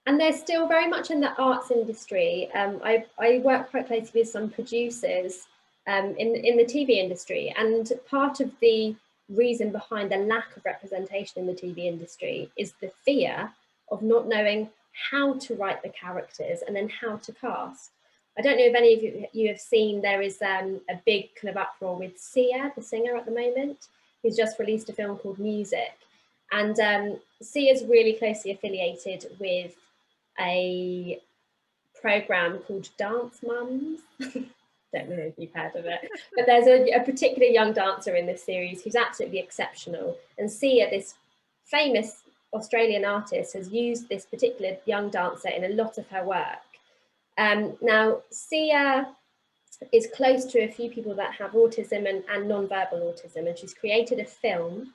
and they're still very much in the arts industry. I work quite closely with some producers in the TV industry, and part of the reason behind the lack of representation in the TV industry is the fear of not knowing how to write the characters and then how to cast. I don't know if any of you have seen, there is a big kind of uproar with Sia, the singer at the moment, who's just released a film called Music. And Sia is really closely affiliated with a programme called Dance Mums. don't know if you've heard of it, but there's a particular young dancer in this series who's absolutely exceptional. And Sia, this famous Australian artist, has used this particular young dancer in a lot of her work. Now, Sia is close to a few people that have autism and non-verbal autism, and she's created a film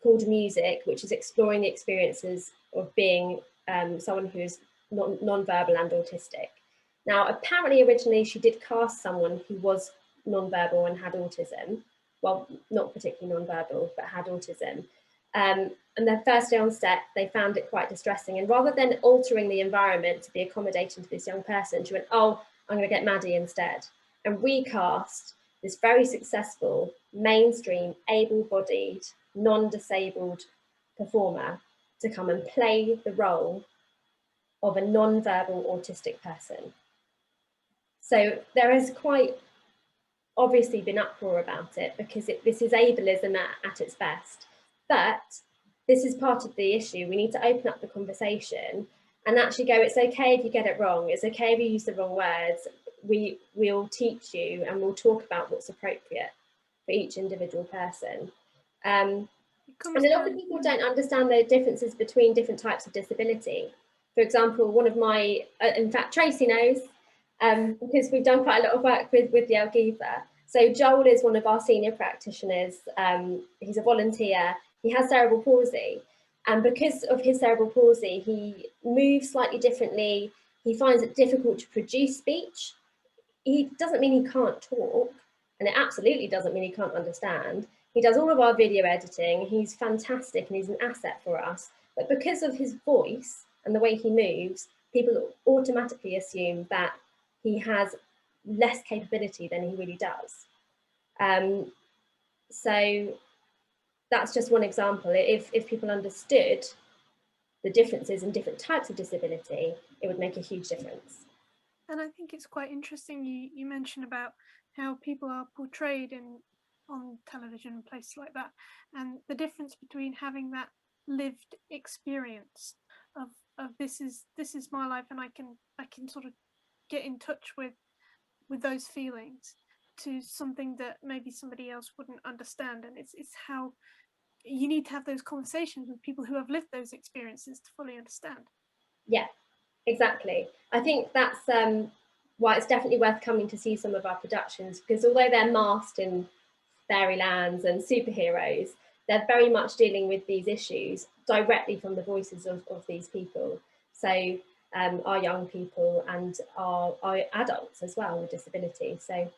called Music, which is exploring the experiences of being someone who is non-verbal and autistic. Now, apparently originally she did cast someone who was non-verbal and had autism. Well, not particularly non-verbal, but had autism. And their first day on set, they found it quite distressing. And rather than altering the environment to be accommodating to this young person, she went, oh, I'm going to get Maddie instead. And recast this very successful, mainstream, able-bodied, non-disabled performer to come and play the role of a non-verbal autistic person. So there has quite obviously been uproar about it, because this is ableism at its best. But this is part of the issue. We need to open up the conversation and actually go, it's okay if you get it wrong. It's okay if you use the wrong words. We'll teach you and we'll talk about what's appropriate for each individual person. And a lot of people don't understand the differences between different types of disability. For example, one of my, in fact, Tracy knows, because we've done quite a lot of work with the Algiva. So Joel is one of our senior practitioners. He's a volunteer. He has cerebral palsy. And because of his cerebral palsy, he moves slightly differently. He finds it difficult to produce speech. He doesn't mean he can't talk, and it absolutely doesn't mean he can't understand. He does all of our video editing. He's fantastic and he's an asset for us. But because of his voice and the way he moves, people automatically assume that he has less capability than he really does. So that's just one example. If people understood the differences in different types of disability, it would make a huge difference. And I think it's quite interesting you mentioned about how people are portrayed on television and places like that, and the difference between having that lived experience of this is my life, and I can sort of get in touch with those feelings, to something that maybe somebody else wouldn't understand. And it's how you need to have those conversations with people who have lived those experiences to fully understand. Yeah, exactly. I think that's why it's definitely worth coming to see some of our productions, because although they're masked in fairylands and superheroes, they're very much dealing with these issues directly from the voices of these people. So our young people and our adults as well with disability. So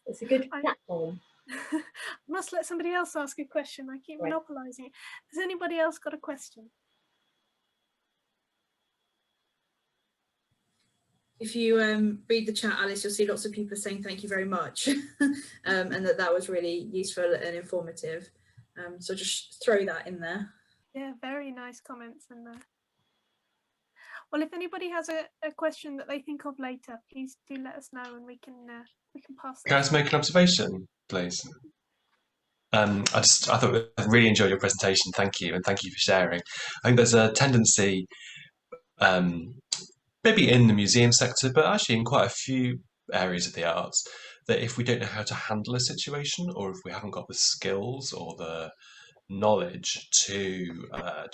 it's a good platform. I must let somebody else ask a question. I keep monopolizing it. Has anybody else got a question? If you read the chat, Alice, you'll see lots of people saying thank you very much, and that was really useful and informative. So just throw that in there. Yeah, very nice comments in there. Well, if anybody has a question that they think of later, please do let us know, and we can pass. Can I just make an observation, please? I thought I really enjoyed your presentation. Thank you, and thank you for sharing. I think there's a tendency, maybe in the museum sector, but actually in quite a few areas of the arts, that if we don't know how to handle a situation, or if we haven't got the skills or the knowledge to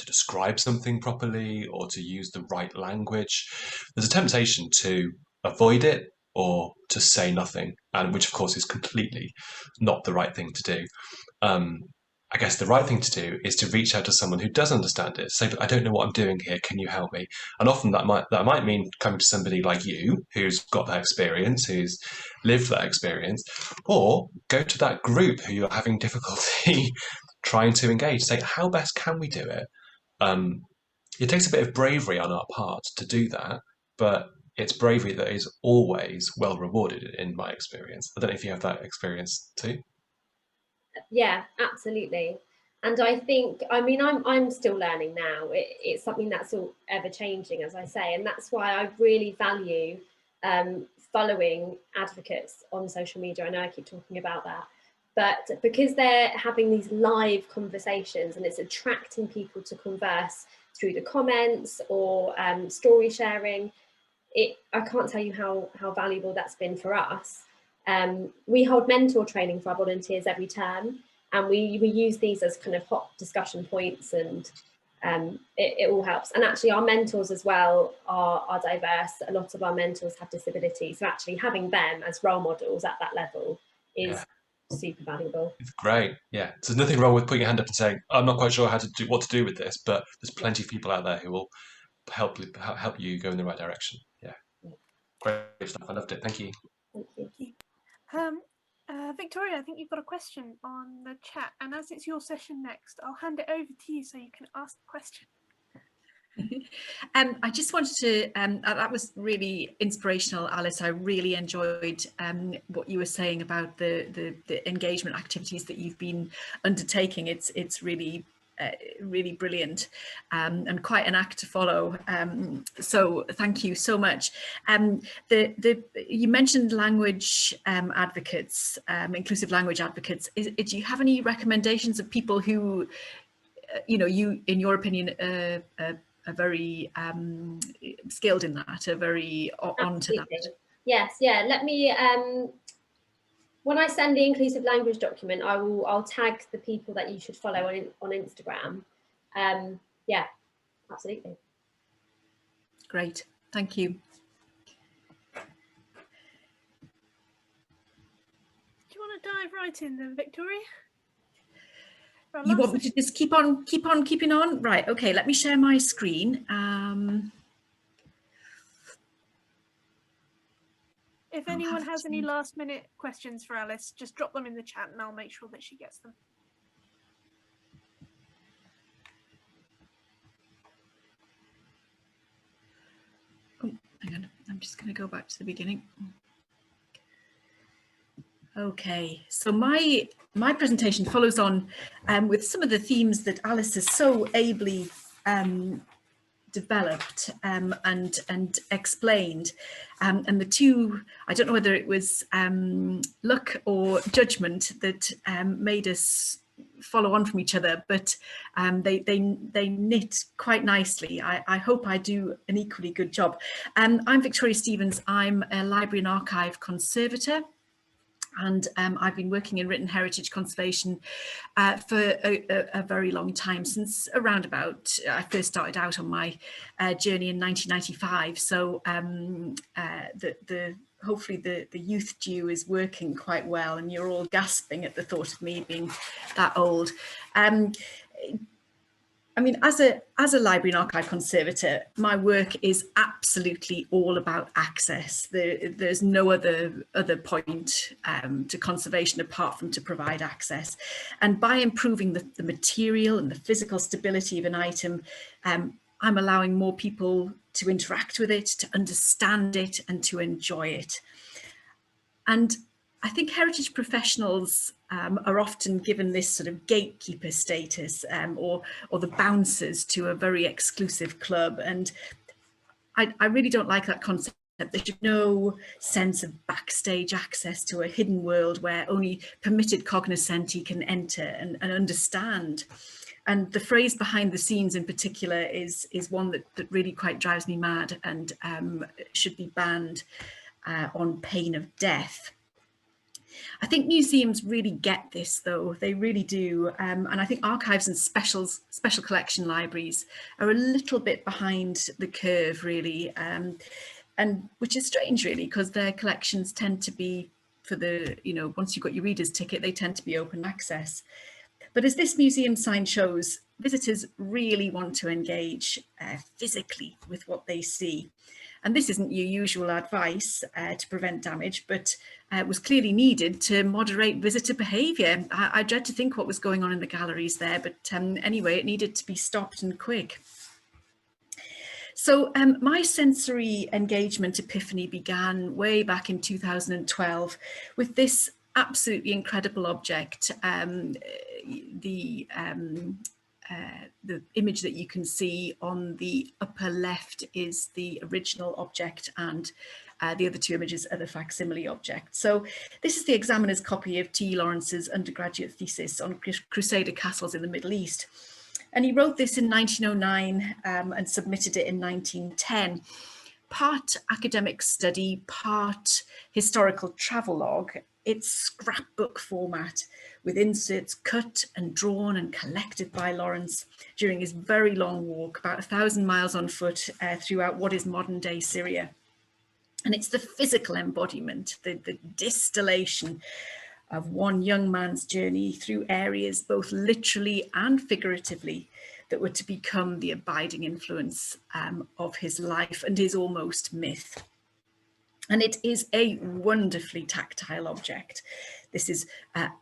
describe something properly or to use the right language, there's a temptation to avoid it or to say nothing, and which of course is completely not the right thing to do. I guess the right thing to do is to reach out to someone who does understand it. Say, I don't know what I'm doing here. Can you help me? And often that might mean coming to somebody like you, who's got that experience, who's lived that experience, or go to that group who you're having difficulty trying to engage. Say, how best can we do it? It takes a bit of bravery on our part to do that, but it's bravery that is always well rewarded in my experience. I don't know if you have that experience too. Yeah, absolutely. And I think, I mean, I'm still learning now. It's something that's all ever changing, as I say, and that's why I really value following advocates on social media. I know I keep talking about that, but because they're having these live conversations and it's attracting people to converse through the comments or story sharing, I can't tell you how valuable that's been for us. We hold mentor training for our volunteers every term, and we use these as kind of hot discussion points, and it all helps. And actually our mentors as well are diverse. A lot of our mentors have disabilities, so actually having them as role models at that level is super valuable. It's great. Yeah, so there's nothing wrong with putting your hand up and saying, I'm not quite sure what to do with this, but there's plenty of people out there who will help you go in the right direction. Yeah, great stuff. I loved it. Thank you. Thank you. Victoria, I think you've got a question on the chat, and as it's your session next, I'll hand it over to you so you can ask the question. I just wanted to, that was really inspirational, Alice. I really enjoyed what you were saying about the engagement activities that you've been undertaking. It's really really brilliant, and quite an act to follow. So thank you so much. You mentioned language advocates, inclusive language advocates. Do you have any recommendations of people who, you, in your opinion, are very skilled in that, are very onto that? Yes, yeah. Let me, when I send the inclusive language document, I'll tag the people that you should follow on Instagram. Yeah, absolutely. Great, thank you. Do you want to dive right in then, Victoria? You want me to just keep on keeping on? Right, okay, let me share my screen. If anyone has any last minute questions for Alice, just drop them in the chat and I'll make sure that she gets them. Oh, hang on, I'm just going to go back to the beginning. Okay, so my presentation follows on with some of the themes that Alice has so ably developed and explained, and the two, I don't know whether it was luck or judgment that made us follow on from each other, but they knit quite nicely. I hope I do an equally good job. I'm Victoria Stevens. I'm a library and archive conservator, and I've been working in written heritage conservation for a very long time, since around about, I first started out on my journey in 1995. So hopefully the youth due is working quite well, and you're all gasping at the thought of me being that old. I mean, as a library and archive conservator, my work is absolutely all about access. There's no other point to conservation apart from to provide access. And by improving the material and the physical stability of an item, I'm allowing more people to interact with it, to understand it, and to enjoy it. And I think heritage professionals are often given this sort of gatekeeper status, or the bouncers to a very exclusive club. And I really don't like that concept. There should be no sense of backstage access to a hidden world where only permitted cognoscenti can enter and understand. And the phrase behind the scenes in particular is one that really quite drives me mad, and should be banned on pain of death. I think museums really get this, though, they really do, and I think archives and special collection libraries are a little bit behind the curve, really, and which is strange, really, because their collections tend to be, for the, once you've got your reader's ticket, they tend to be open access. But as this museum sign shows, visitors really want to engage physically with what they see. And this isn't your usual advice to prevent damage, but was clearly needed to moderate visitor behaviour. I dread to think what was going on in the galleries there, but anyway, it needed to be stopped, and quick. So my sensory engagement epiphany began way back in 2012 with this absolutely incredible object. The image that you can see on the upper left is the original object, and the other two images are the facsimile object. So this is the examiner's copy of T. Lawrence's undergraduate thesis on Crusader castles in the Middle East. And he wrote this in 1909 and submitted it in 1910. part academic study, part historical travelogue. It's scrapbook format with inserts cut and drawn and collected by Lawrence during his very long walk, about 1,000 miles on foot throughout what is modern day Syria. And it's the physical embodiment, the distillation of one young man's journey through areas both literally and figuratively that were to become the abiding influence of his life and his almost myth. And it is a wonderfully tactile object. This is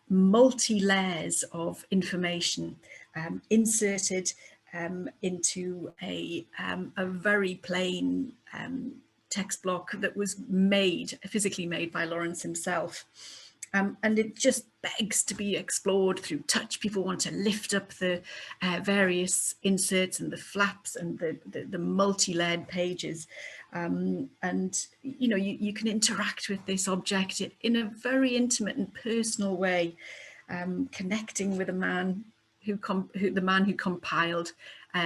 multi-layers of information inserted into a very plain text block that was physically made by Lawrence himself. And it just begs to be explored through touch. People want to lift up the various inserts and the flaps and the multi-layered pages. And, you know, you can interact with this object in a very intimate and personal way, connecting with the man who compiled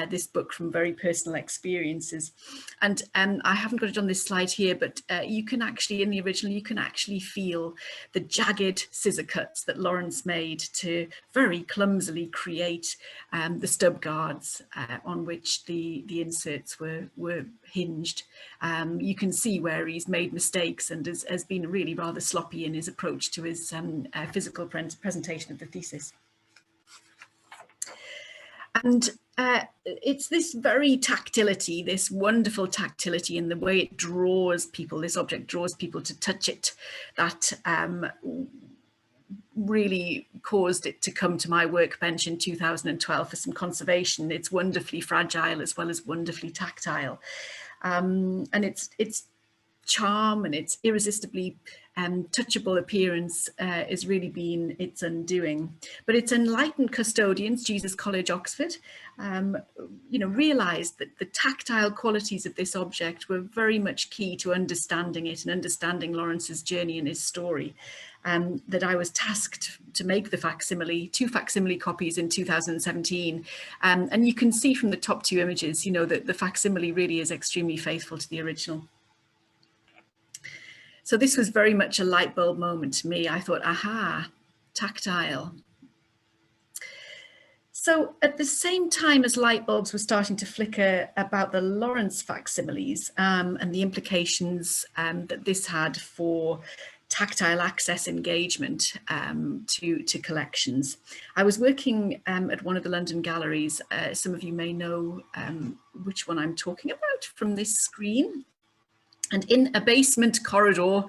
this book from very personal experiences. And I haven't got it on this slide here, but you can actually, in the original, you can actually feel the jagged scissor cuts that Lawrence made to very clumsily create the stub guards on which the inserts were hinged. You can see where he's made mistakes and has been really rather sloppy in his approach to his physical presentation of the thesis. And it's this very tactility, this wonderful tactility in the way it draws people, this object draws people to touch it, that really caused it to come to my workbench in 2012 for some conservation. It's wonderfully fragile as well as wonderfully tactile. And its charm and its irresistibly touchable appearance has really been its undoing. But its enlightened custodians, Jesus College, Oxford, you know, realised that the tactile qualities of this object were very much key to understanding it and understanding Lawrence's journey and his story. That I was tasked to make the facsimile, 2 facsimile copies in 2017. And you can see from the top 2 images, you know, that the facsimile really is extremely faithful to the original. So this was very much a light bulb moment to me. I thought, aha, tactile. So at the same time as light bulbs were starting to flicker about the Lawrence facsimiles and the implications that this had for tactile access engagement to collections, I was working at one of the London galleries. Some of you may know which one I'm talking about from this screen. And in a basement corridor,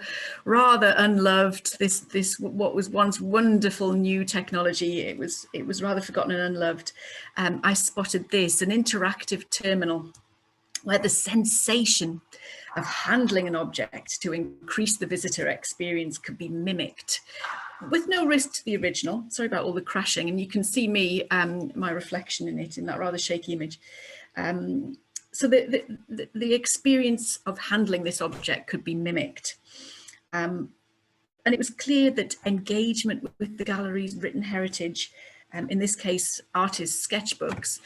rather unloved, this what was once wonderful new technology, it was rather forgotten and unloved. I spotted this, an interactive terminal where the sensation of handling an object to increase the visitor experience could be mimicked with no risk to the original. Sorry about all the crashing, and you can see me, my reflection in it, in that rather shaky image. So the experience of handling this object could be mimicked. And it was clear that engagement with the gallery's written heritage, in this case, artists' sketchbooks,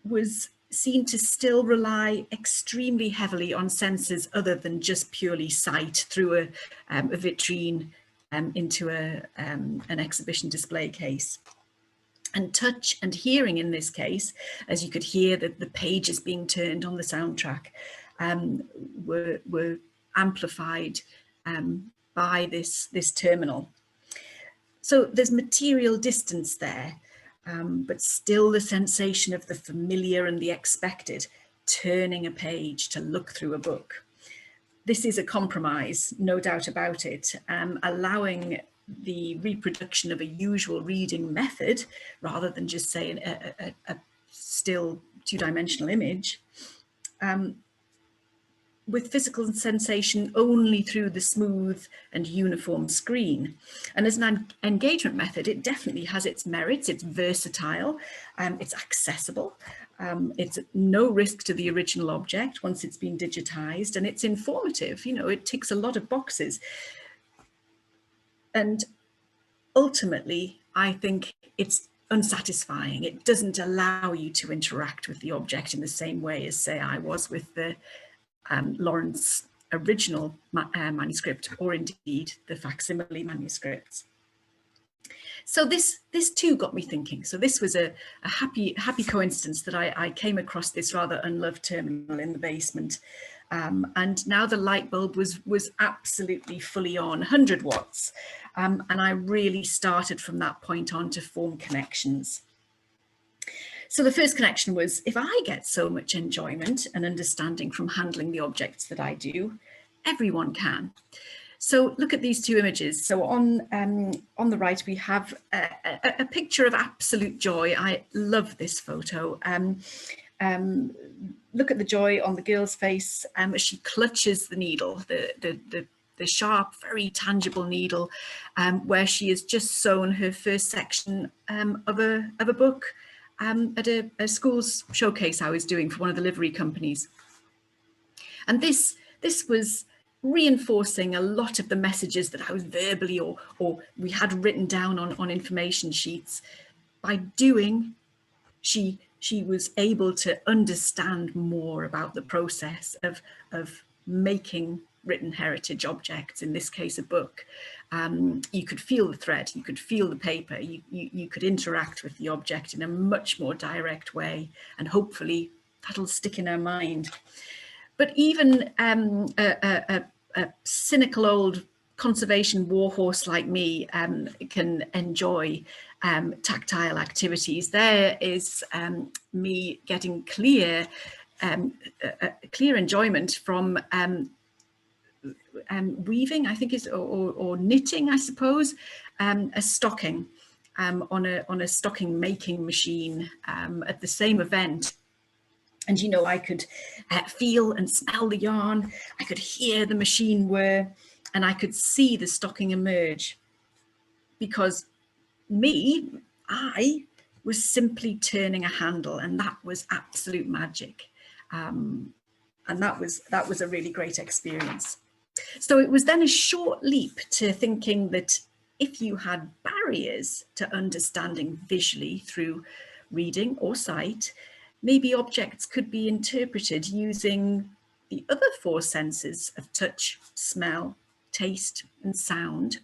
was seen to still rely extremely heavily on senses other than just purely sight through a vitrine into an exhibition display case. And touch and hearing in this case, as you could hear the pages being turned on the soundtrack, were amplified by this terminal. So there's material distance there, but still the sensation of the familiar and the expected, turning a page to look through a book. This is a compromise, no doubt about it, allowing the reproduction of a usual reading method rather than just say a still 2-dimensional image, with physical sensation only through the smooth and uniform screen. And as an engagement method, it definitely has its merits. It's versatile, it's accessible, it's no risk to the original object once it's been digitized, and it's informative. You know, it ticks a lot of boxes. And ultimately, I think it's unsatisfying. It doesn't allow you to interact with the object in the same way as, say, I was with the Lawrence's original manuscript, or indeed the facsimile manuscripts. So this too got me thinking. So this was a happy coincidence that I came across this rather unloved terminal in the basement. And now the light bulb was absolutely fully on, 100 watts. And I really started from that point on to form connections. So the first connection was, if I get so much enjoyment and understanding from handling the objects that I do, everyone can. So look at these two images. So on the right, we have a picture of absolute joy. I love this photo. Look at the joy on the girl's face as she clutches the needle, the sharp, very tangible needle, where she has just sewn her first section of a book at a school's showcase I was doing for one of the livery companies. And this was reinforcing a lot of the messages that I was verbally or we had written down on information sheets. By doing, she was able to understand more about the process of making written heritage objects, in this case a book. You could feel the thread, you could feel the paper, you could interact with the object in a much more direct way, and hopefully that'll stick in her mind. But even a cynical old conservation warhorse like me can enjoy tactile activities. There is me getting clear enjoyment from weaving, I think is, or knitting, I suppose, a stocking on a stocking making machine at the same event. And, you know, I could feel and smell the yarn, I could hear the machine whir, and I could see the stocking emerge. Because I was simply turning a handle, and that was absolute magic. And that was a really great experience. So it was then a short leap to thinking that if you had barriers to understanding visually through reading or sight, maybe objects could be interpreted using the other four senses of touch, smell, taste, and sound.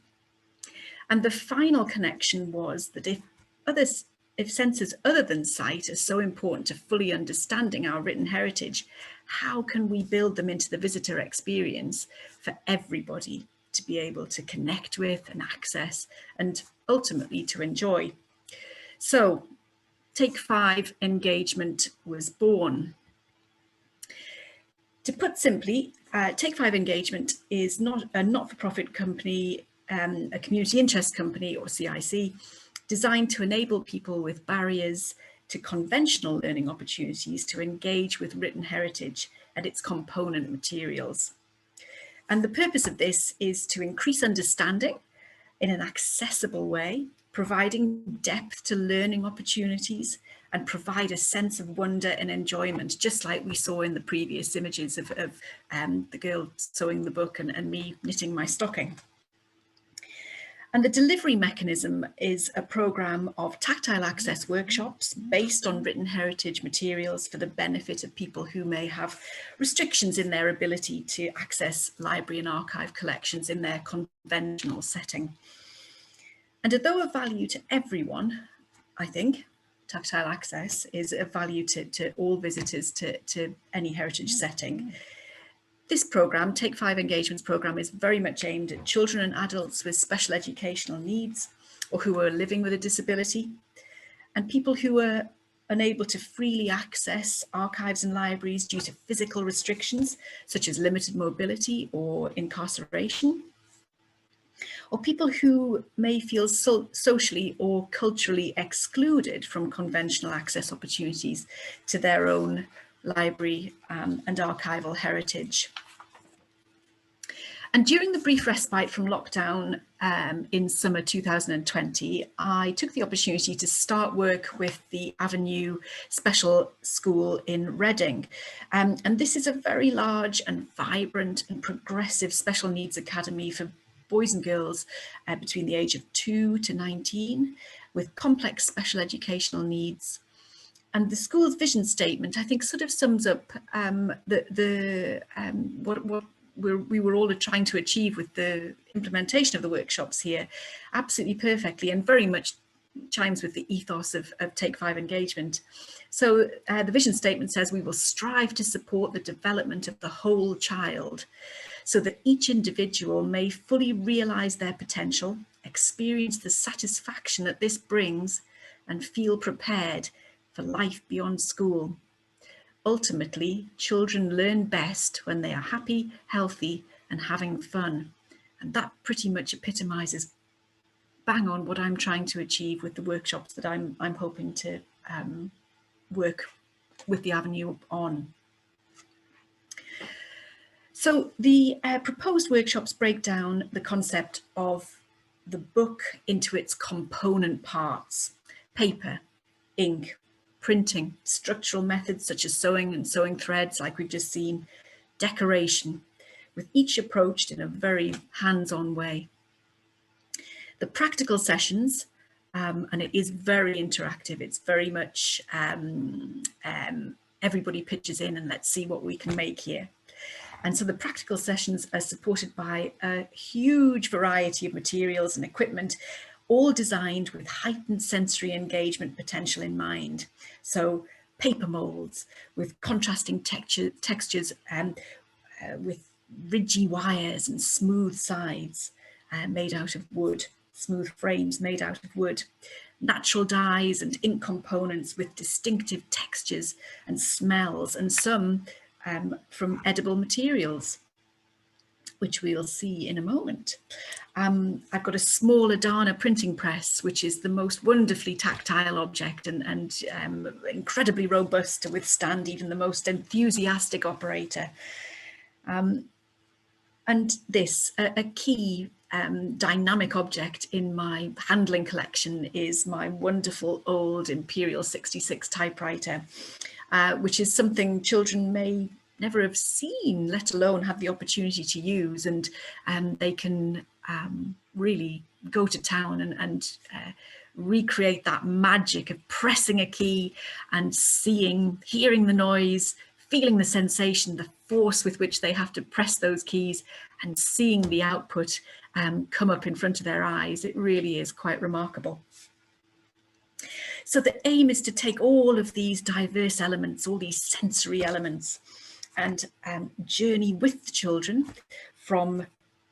And the final connection was that if senses other than sight are so important to fully understanding our written heritage, how can we build them into the visitor experience for everybody to be able to connect with and access and ultimately to enjoy? So Take 5 engagement was born. To put simply, Take 5 engagement is not a not-for-profit company, a community interest company, or CIC, designed to enable people with barriers to conventional learning opportunities to engage with written heritage and its component materials. And the purpose of this is to increase understanding in an accessible way, providing depth to learning opportunities, and provide a sense of wonder and enjoyment, just like we saw in the previous images of the girl sewing the book and me knitting my stocking. And the delivery mechanism is a programme of tactile access workshops based on written heritage materials for the benefit of people who may have restrictions in their ability to access library and archive collections in their conventional setting. And although of value to everyone, I think, tactile access is of value to all visitors to any heritage setting. This programme, Take 5 Engagements programme, is very much aimed at children and adults with special educational needs or who are living with a disability, and people who are unable to freely access archives and libraries due to physical restrictions, such as limited mobility or incarceration, or people who may feel socially or culturally excluded from conventional access opportunities to their own library and archival heritage. And during the brief respite from lockdown in summer 2020, I took the opportunity to start work with the Avenue Special School in Reading. And this is a very large and vibrant and progressive special needs academy for boys and girls between the age of 2 to 19 with complex special educational needs. And the school's vision statement, I think, sort of sums up what we were all trying to achieve with the implementation of the workshops here, absolutely perfectly, and very much chimes with the ethos of Take 5 engagement. So the vision statement says we will strive to support the development of the whole child so that each individual may fully realise their potential, experience the satisfaction that this brings, and feel prepared for life beyond school. Ultimately, children learn best when they are happy, healthy, and having fun. And that pretty much epitomises bang on what I'm trying to achieve with the workshops that I'm hoping to work with the Avenue on. So the proposed workshops break down the concept of the book into its component parts: paper, ink, printing, structural methods such as sewing and sewing threads like we've just seen, decoration, with each approached in a very hands-on way. The practical sessions, and it is very interactive, it's very much everybody pitches in and let's see what we can make here. And so the practical sessions are supported by a huge variety of materials and equipment, all designed with heightened sensory engagement potential in mind. So paper molds with contrasting textures with ridgy wires and smooth sides made out of wood, smooth frames made out of wood, natural dyes and ink components with distinctive textures and smells, and some from edible materials, which we'll see in a moment. I've got a small Adana printing press, which is the most wonderfully tactile object and incredibly robust to withstand even the most enthusiastic operator. And this, a key dynamic object in my handling collection is my wonderful old Imperial 66 typewriter, which is something children may never have seen, let alone have the opportunity to use, and they can really go to town and recreate that magic of pressing a key and hearing the noise, feeling the sensation, the force with which they have to press those keys, and seeing the output come up in front of their eyes. It really is quite remarkable. So the aim is to take all of these diverse elements, all these sensory elements, and journey with the children from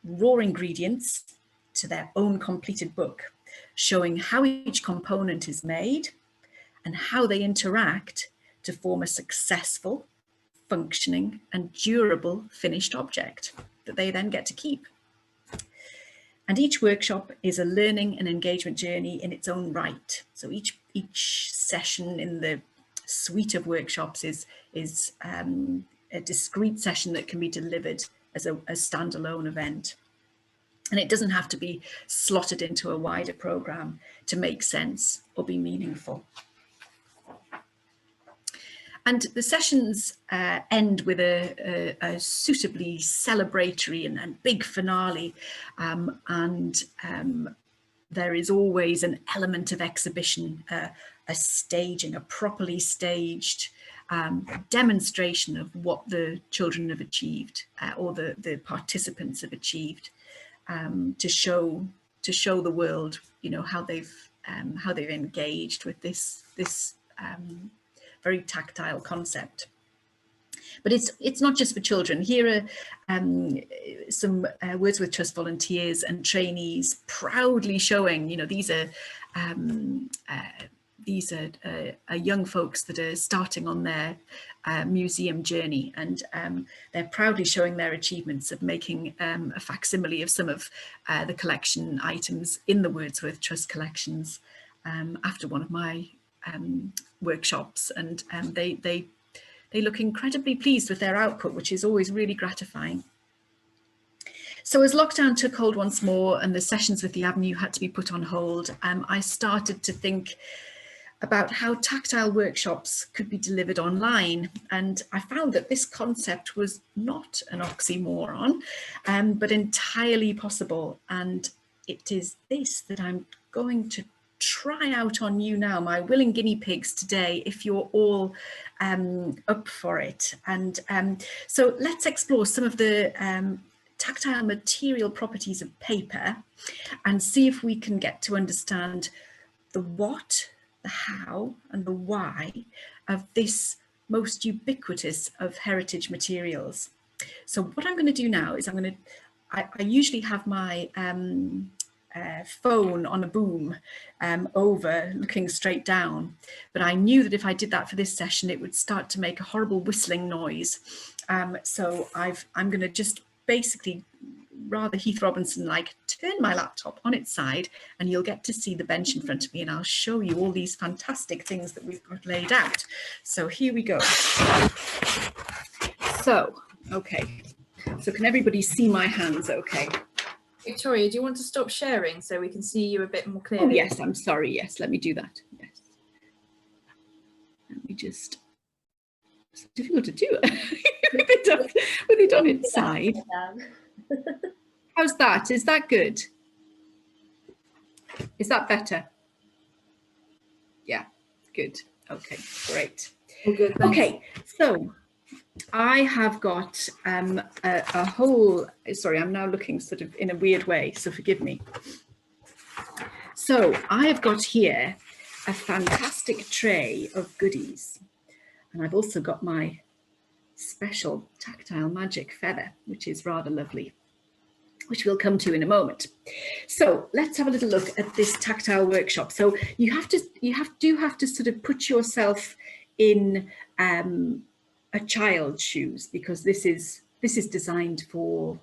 raw ingredients to their own completed book, showing how each component is made and how they interact to form a successful, functioning and durable finished object that they then get to keep. And each workshop is a learning and engagement journey in its own right. So each session in the suite of workshops is a discrete session that can be delivered as a standalone event. And it doesn't have to be slotted into a wider program to make sense or be meaningful. And the sessions end with a suitably celebratory and big finale. There is always an element of exhibition, a staging, a properly staged demonstration of what the children have achieved or the participants have achieved, to show the world, you know, how they've engaged with this very tactile concept. But it's not just for children. Here are some Wordsworth Trust volunteers and trainees proudly showing, you know, these are young folks that are starting on their museum journey, and they're proudly showing their achievements of making a facsimile of some of the collection items in the Wordsworth Trust collections after one of my workshops, and they look incredibly pleased with their output, which is always really gratifying. So as lockdown took hold once more and the sessions with the Avenue had to be put on hold, I started to think about how tactile workshops could be delivered online. And I found that this concept was not an oxymoron, but entirely possible. And it is this that I'm going to try out on you now, my willing guinea pigs today, if you're all up for it. And so let's explore some of the tactile material properties of paper and see if we can get to understand the what, the how, and the why of this most ubiquitous of heritage materials. So what I'm going to do now is I usually have my phone on a boom over looking straight down, but I knew that if I did that for this session it would start to make a horrible whistling noise. So I'm going to just basically, rather Heath Robinson like, turn my laptop on its side and you'll get to see the bench in front of me, and I'll show you all these fantastic things that we've got laid out. So here we go. So, okay, so can everybody see my hands okay? Victoria, do you want to stop sharing so we can see you a bit more clearly? Oh yes, I'm sorry, yes, let me do that. Yes. Let me just, it's difficult to do with it on its side. How's that? Is that good? Is that better? Yeah, good. Okay, great. All good, thanks. Okay, so I have got a whole, sorry, I'm now looking sort of in a weird way, so forgive me. So I've got here a fantastic tray of goodies, and I've also got my special tactile magic feather, which is rather lovely, which we'll come to in a moment. So let's have a little look at this tactile workshop. So you have to sort of put yourself in a child's shoes, because this is designed for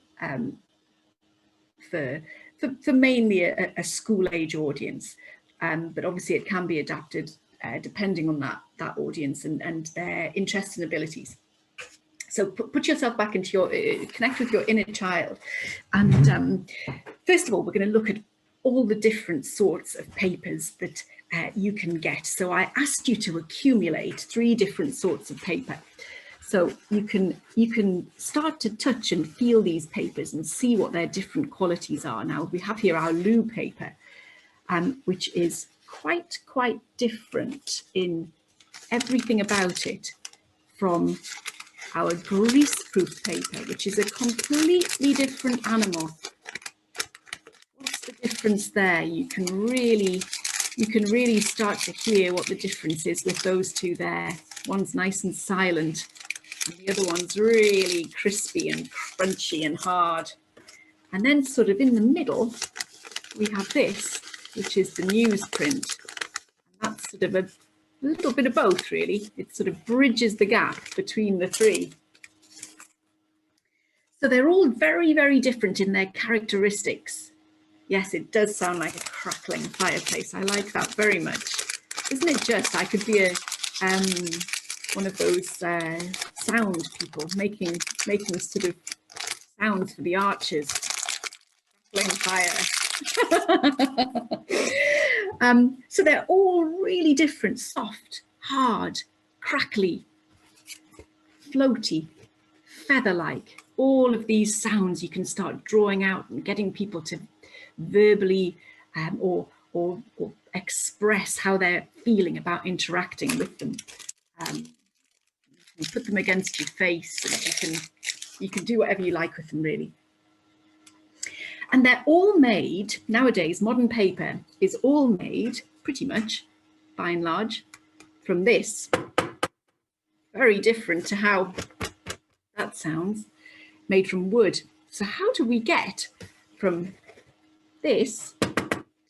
mainly a school age audience, but obviously it can be adapted depending on that audience and their interests and abilities. So put yourself back into your, connect with your inner child. And first of all, we're going to look at all the different sorts of papers that you can get. So I asked you to accumulate 3 different sorts of paper. So you can start to touch and feel these papers and see what their different qualities are. Now we have here our loo paper, which is quite different in everything about it from our greaseproof paper, which is a completely different animal. What's the difference there? You can really start to hear what the difference is with those two there. One's nice and silent, and the other one's really crispy and crunchy and hard. And then sort of in the middle, we have this, which is the newsprint. And that's sort of a little bit of both, really. It sort of bridges the gap between the 3. So they're all very different in their characteristics. Yes, it does sound like a crackling fireplace. I like that very much. Isn't it just? I could be one of those sound people making sort of sounds for the archers. Crackling fire. So they're all really different: soft, hard, crackly, floaty, feather-like. All of these sounds you can start drawing out and getting people to verbally or express how they're feeling about interacting with them. You put them against your face, and you can do whatever you like with them, really. And they're all made, nowadays, modern paper is all made, pretty much, by and large, from this. Very different to how that sounds, made from wood. So how do we get from this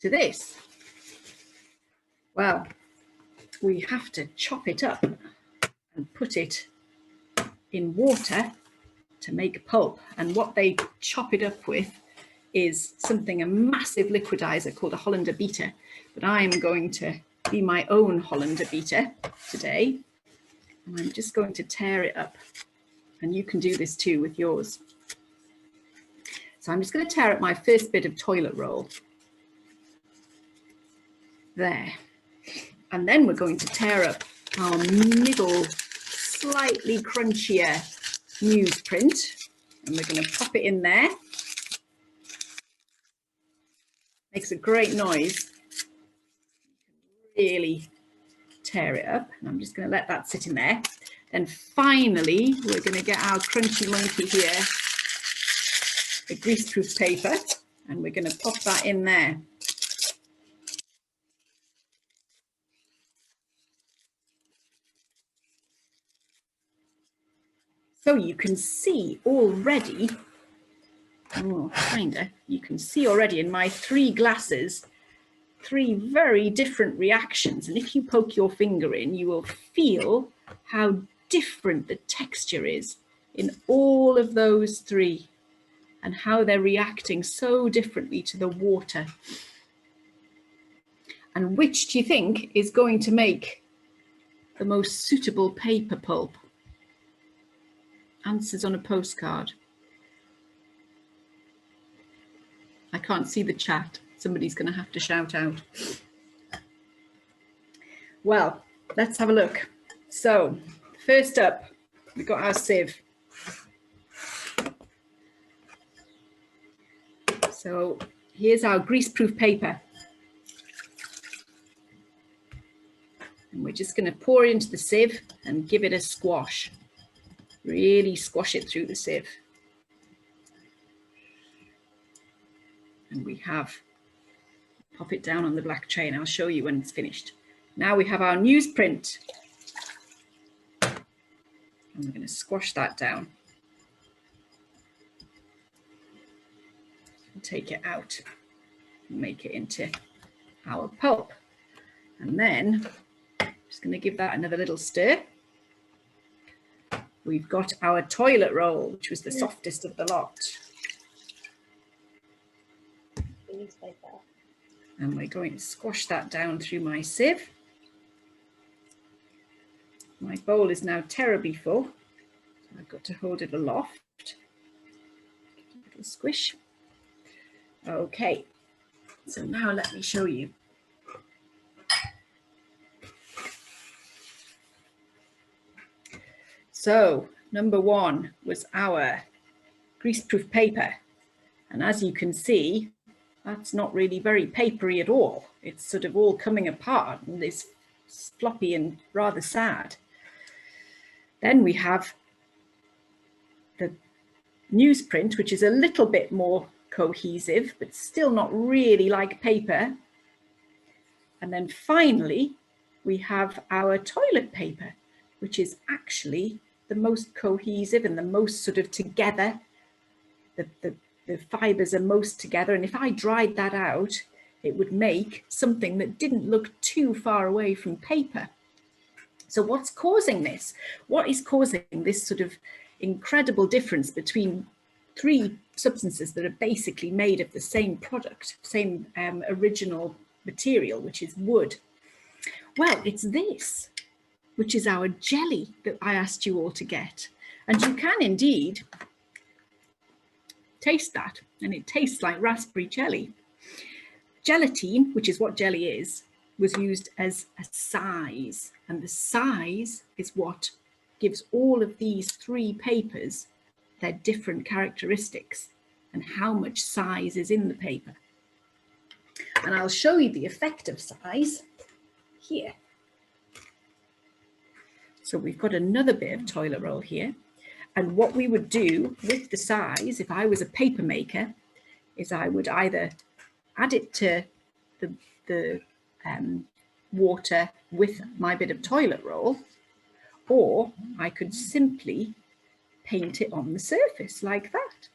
to this? Well, we have to chop it up and put it in water to make pulp. And what they chop it up with is a massive liquidizer called a Hollander beater, but I'm going to be my own Hollander beater today, and I'm just going to tear it up, and you can do this too with yours. So I'm just going to tear up my first bit of toilet roll there, and then we're going to tear up our middle slightly crunchier newsprint, and we're going to pop it in there. Makes a great noise. really tear it up. And I'm just going to let that sit in there. Then finally, we're going to get our crunchy monkey here, the greaseproof paper, and we're going to pop that in there. So you can see already, you can see already in my 3 glasses, 3 very different reactions. And if you poke your finger in, you will feel how different the texture is in all of those 3 and how they're reacting so differently to the water. And which do you think is going to make the most suitable paper pulp? Answers on a postcard. I can't see the chat. Somebody's going to have to shout out. Well, let's have a look. So first up, we've got our sieve. So here's our greaseproof paper. And we're just going to pour it into the sieve and give it a squash. Really squash it through the sieve. And we have, pop it down on the black tray and I'll show you when it's finished. Now we have our newsprint. And we're going to squash that down. And take it out and make it into our pulp. And then I'm just going to give that another little stir. We've got our toilet roll, which was the softest of the lot. And we're going to squash that down through my sieve. My bowl is now terribly full. So I've got to hold it aloft. A little squish. Okay, so now let me show you. So number 1 was our greaseproof paper. And as you can see, that's not really very papery at all. It's sort of all coming apart and it's floppy and rather sad. Then we have the newsprint, which is a little bit more cohesive, but still not really like paper. And then finally, we have our toilet paper, which is actually the most cohesive and the most sort of together. The fibers are most together. And if I dried that out, it would make something that didn't look too far away from paper. So what's causing this? What is causing this sort of incredible difference between 3 substances that are basically made of the same product, same original material, which is wood? Well, it's this, which is our jelly that I asked you all to get. And you can indeed taste that, and it tastes like raspberry jelly. Gelatine, which is what jelly is, was used as a size, and the size is what gives all of these 3 papers their different characteristics and how much size is in the paper. And I'll show you the effect of size here. So we've got another bit of toilet roll here. And what we would do with the size, if I was a paper maker, is I would either add it to the water with my bit of toilet roll, or I could simply paint it on the surface like that.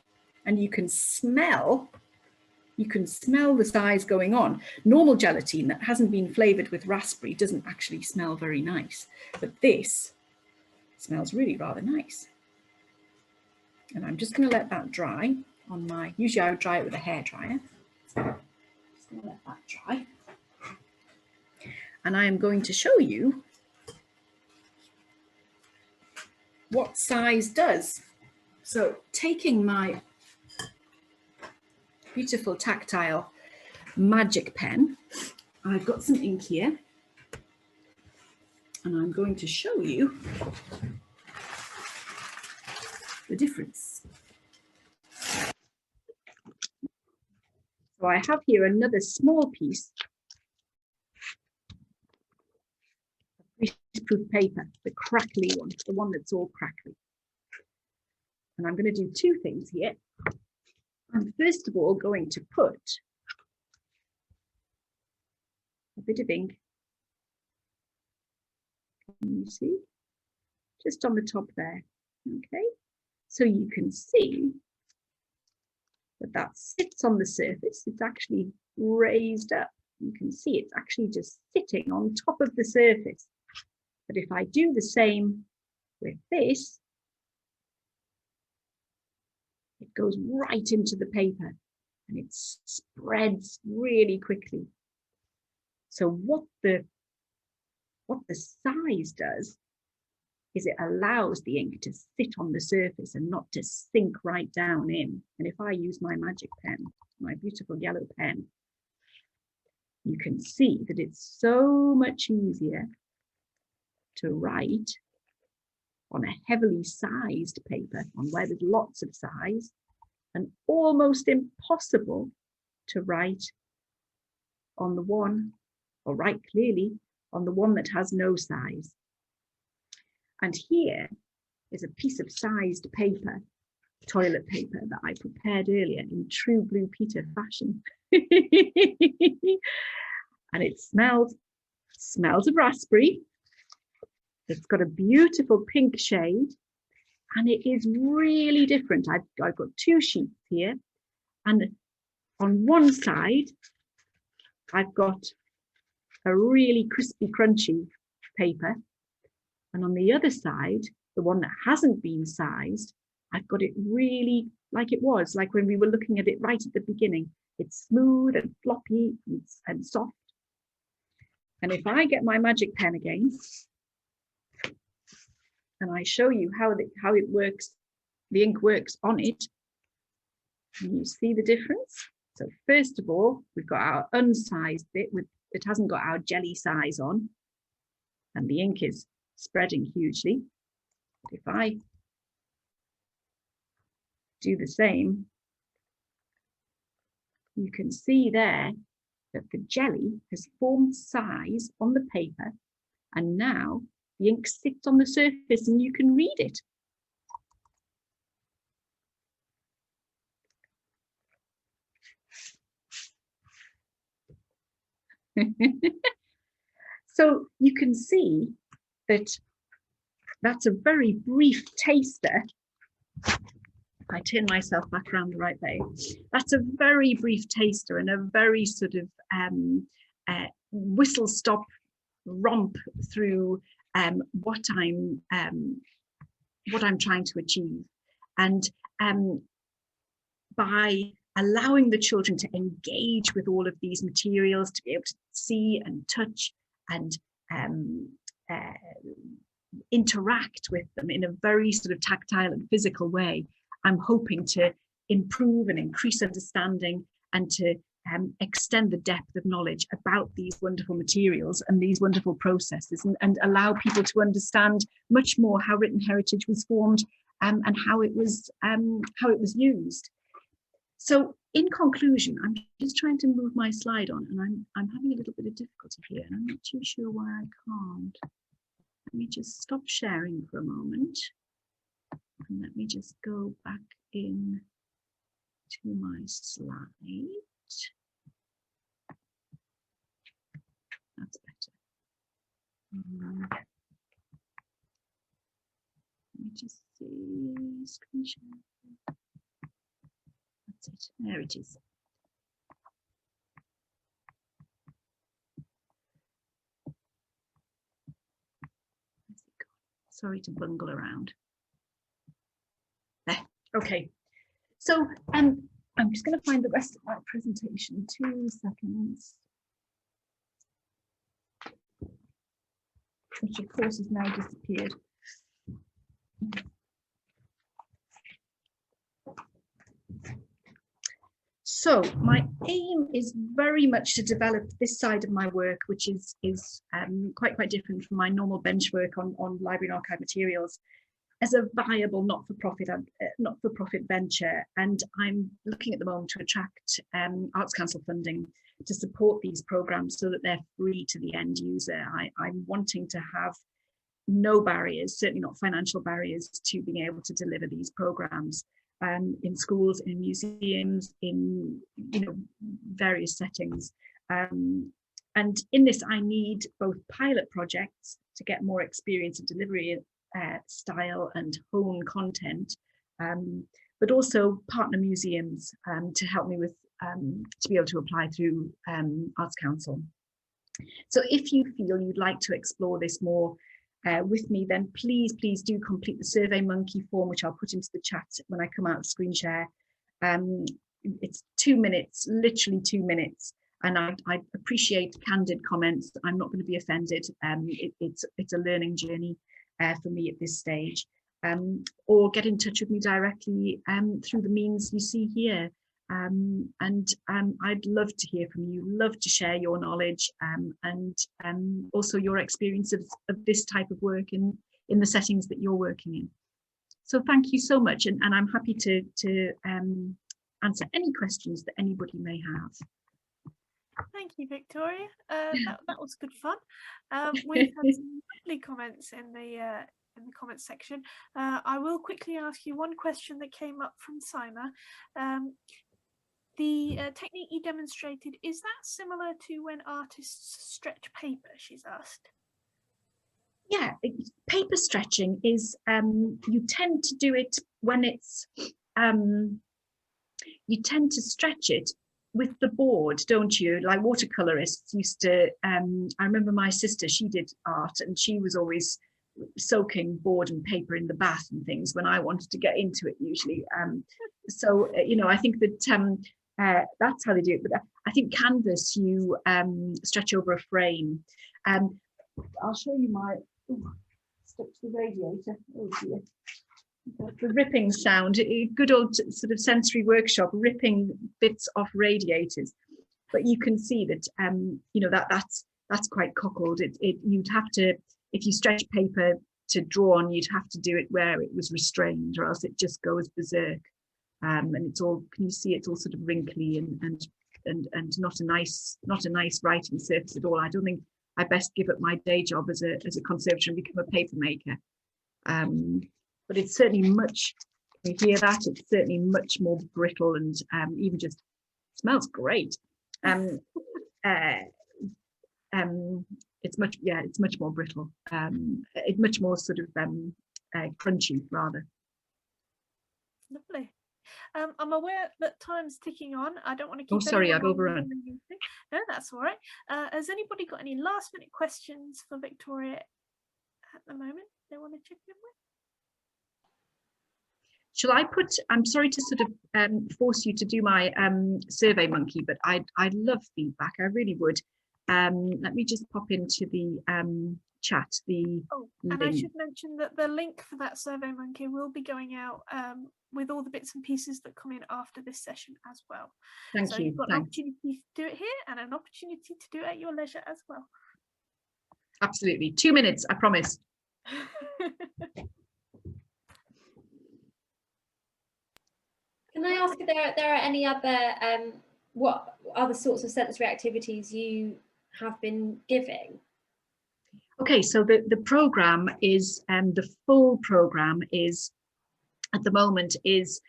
And you can smell the size going on. Normal gelatine that hasn't been flavored with raspberry doesn't actually smell very nice, but this smells really rather nice. And I'm just going to let that dry on my, usually I would dry it with a hairdryer. So I'm just going to let that dry. And I am going to show you what size does. So taking my beautiful tactile magic pen, I've got some ink here, and I'm going to show you the difference. So I have here another small piece greaseproof paper, the crackly one, the one that's all crackly. And I'm going to do two things here. I'm first of all going to put a bit of ink, can you see, just on the top there, okay? So you can see that that sits on the surface. It's actually raised up. You can see it's actually just sitting on top of the surface. But if I do the same with this, it goes right into the paper and it spreads really quickly. So what the size does is it allows the ink to sit on the surface and not to sink right down in. And if I use my magic pen, my beautiful yellow pen, you can see that it's so much easier to write on a heavily sized paper, on where there's lots of size, and almost impossible to write on the one, or write clearly on the one that has no size. And here is a piece of sized paper, toilet paper, that I prepared earlier in true Blue Peter fashion. And it smells of raspberry. It's got a beautiful pink shade, and it is really different. I've got two sheets here, and on one side I've got a really crispy, crunchy paper, and on the other side, the one that hasn't been sized, I've got it really like it was, like when we were looking at it right at the beginning. It's smooth and floppy and soft. And if I get my magic pen again, and I show you how it works, the ink works on it, and you see the difference. So first of all, we've got our unsized bit it hasn't got our jelly size on, and the ink is spreading hugely. But if I do the same, you can see there that the jelly has formed size on the paper, and now the ink sits on the surface and you can read it. So you can see that that's a very brief taster. If I turn myself back around the right way, that's a very brief taster and a very sort of whistle stop romp through what I'm trying to achieve. And by allowing the children to engage with all of these materials, to be able to see and touch and interact with them in a very sort of tactile and physical way, I'm hoping to improve and increase understanding and to extend the depth of knowledge about these wonderful materials and these wonderful processes, and allow people to understand much more how written heritage was formed and how it was used. So in conclusion, I'm just trying to move my slide on, and I'm having a little bit of difficulty here, and I'm not too sure why I can't. Let me just stop sharing for a moment, and let me just go back in to my slide. That's better. Let me just see, screen share. That's it, there it is. Sorry to bungle around. There, okay. So I'm just going to find the rest of my presentation. 2 seconds. Which of course has now disappeared. So my aim is very much to develop this side of my work, which is quite different from my normal bench work on library and archive materials, as a viable not-for-profit venture. And I'm looking at the moment to attract Arts Council funding to support these programs so that they're free to the end user. I'm wanting to have no barriers, certainly not financial barriers, to being able to deliver these programs in schools, in museums, in various settings. And in this, I need both pilot projects to get more experience of delivery style and hone content, but also partner museums to help me with to be able to apply through Arts Council. So if you feel you'd like to explore this more with me, then please do complete the SurveyMonkey form, which I'll put into the chat when I come out of screen share. It's 2 minutes, literally 2 minutes. And I appreciate candid comments. I'm not going to be offended. It's a learning journey for me at this stage. Or get in touch with me directly through the means you see here. I'd love to hear from you, love to share your knowledge and also your experience of this type of work in the settings that you're working in. So thank you so much, and I'm happy to answer any questions that anybody may have. Thank you, Victoria. That was good fun. We've had some lovely comments in the comments section. I will quickly ask you one question that came up from Sima. The technique you demonstrated, is that similar to when artists stretch paper, she's asked? Yeah, paper stretching is, you tend to do it when it's, you tend to stretch it with the board, don't you? Like watercolorists used to, I remember my sister, she did art and she was always soaking board and paper in the bath and things when I wanted to get into it usually. So, I think that that's how they do it. But I think canvas, you stretch over a frame. I'll show you my, stuck to the radiator. Oh dear. The ripping sound, a good old sort of sensory workshop, ripping bits off radiators. But you can see that, that's quite cockled. You'd have to, if you stretch paper to draw on, you'd have to do it where it was restrained, or else it just goes berserk. And it's all, can you see it's all sort of wrinkly and not a nice writing surface at all. I don't think I best give up my day job as a conservator and become a paper maker. But it's certainly much, can you hear that? It's certainly much more brittle and even just smells great. It's much more brittle. It's much more sort of crunchy rather. Lovely. I'm aware that time's ticking on. I don't want to keep. Oh, sorry, I've overrun. No, that's all right. Has anybody got any last-minute questions for Victoria at the moment they want to chip in with? Shall I put? I'm sorry to sort of force you to do my SurveyMonkey, but I'd love feedback. I really would. Let me just pop into the chat. And I should mention that the link for that SurveyMonkey will be going out with all the bits and pieces that come in after this session as well. Thank you. You've got an opportunity to do it here and an opportunity to do it at your leisure as well. Absolutely. 2 minutes, I promise. Can I ask if there are any other what other sorts of sensory activities you have been giving? Okay, so the program is the full program is at the moment is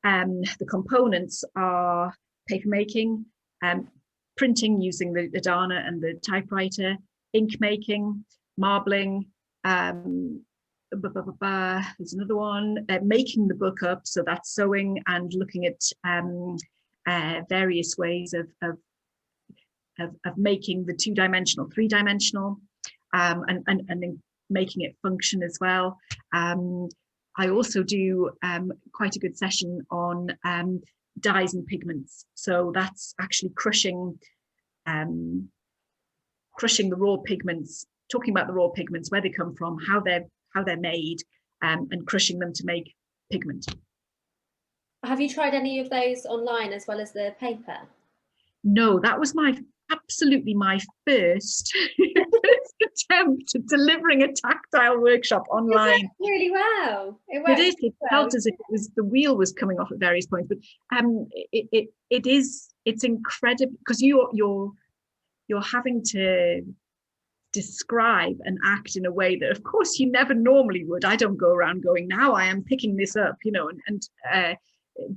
the components are paper making, printing using the Dana and the typewriter, ink making, marbling. There's another one, making the book up, so that's sewing and looking at various ways of making the two-dimensional, three-dimensional, and then making it function as well. I also do quite a good session on dyes and pigments, so that's actually crushing the raw pigments, talking about the raw pigments, where they come from, how they're made, and crushing them to make pigment. Have you tried any of those online as well as the paper? No, that was absolutely my first attempt at delivering a tactile workshop online. It worked really well. It felt as if the wheel was coming off at various points, but it's incredible because you're having to describe and act in a way that of course you never normally would. I don't go around going, now I am picking this up, you know,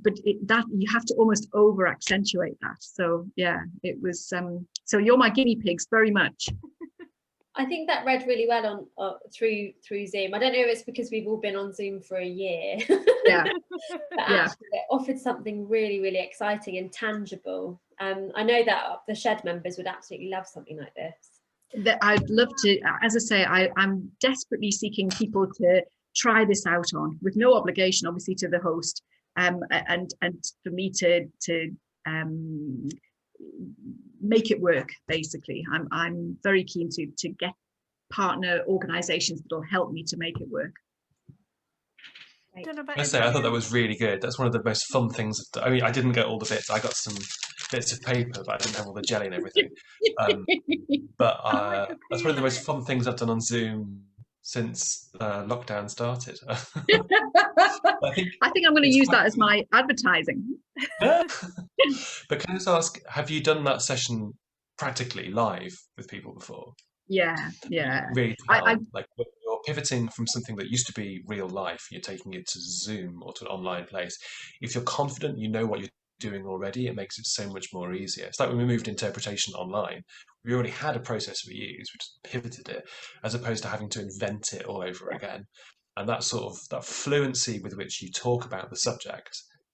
but that you have to almost over accentuate that. So yeah, it was so you're my guinea pigs very much. I think that read really well on through Zoom. I don't know if it's because we've all been on Zoom for a year. Yeah. But actually it offered something really, really exciting and tangible. I know that the Shed members would absolutely love something like this. That I'd love to, as I say, I'm desperately seeking people to try this out on, with no obligation obviously to the host, and for me to make it work. Basically, I'm very keen to get partner organizations that will help me to make it work. I thought that was really good. That's one of the most fun things. I mean, I didn't get all the bits. I got some bits of paper, but I didn't have all the jelly and everything. But that's one of the most fun things I've done on Zoom since lockdown started. I think I'm going to use that as my advertising. But can I just ask, have you done that session practically live with people before? Yeah. Really, like when you're pivoting from something that used to be real life, you're taking it to Zoom or to an online place. If you're confident, you know what you're doing already, it makes it so much more easier. It's like when we moved interpretation online, we already had a process we used, we just pivoted it, as opposed to having to invent it all over again. And that sort of that fluency with which you talk about the subject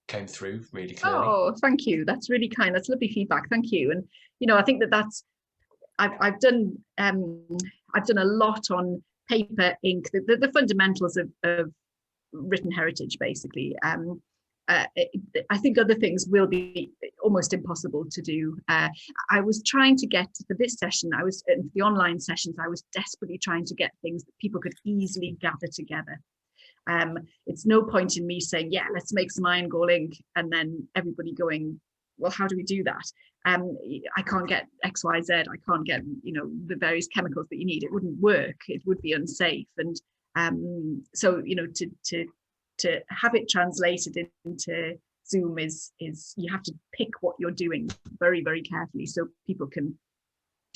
came through really clearly. Oh, thank you. That's really kind. That's lovely feedback. Thank you. And you know, I think that's I've done a lot on paper, ink, the fundamentals of written heritage, basically. I think other things will be almost impossible to do. I was trying to get for this session, for the online sessions, I was desperately trying to get things that people could easily gather together. It's no point in me saying, yeah, let's make some iron gall ink, and then everybody going, well, how do we do that? I can't get X, Y, Z. I can't get, you know, the various chemicals that you need. It wouldn't work. It would be unsafe. And so, you know, to have it translated into Zoom is you have to pick what you're doing very, very carefully so people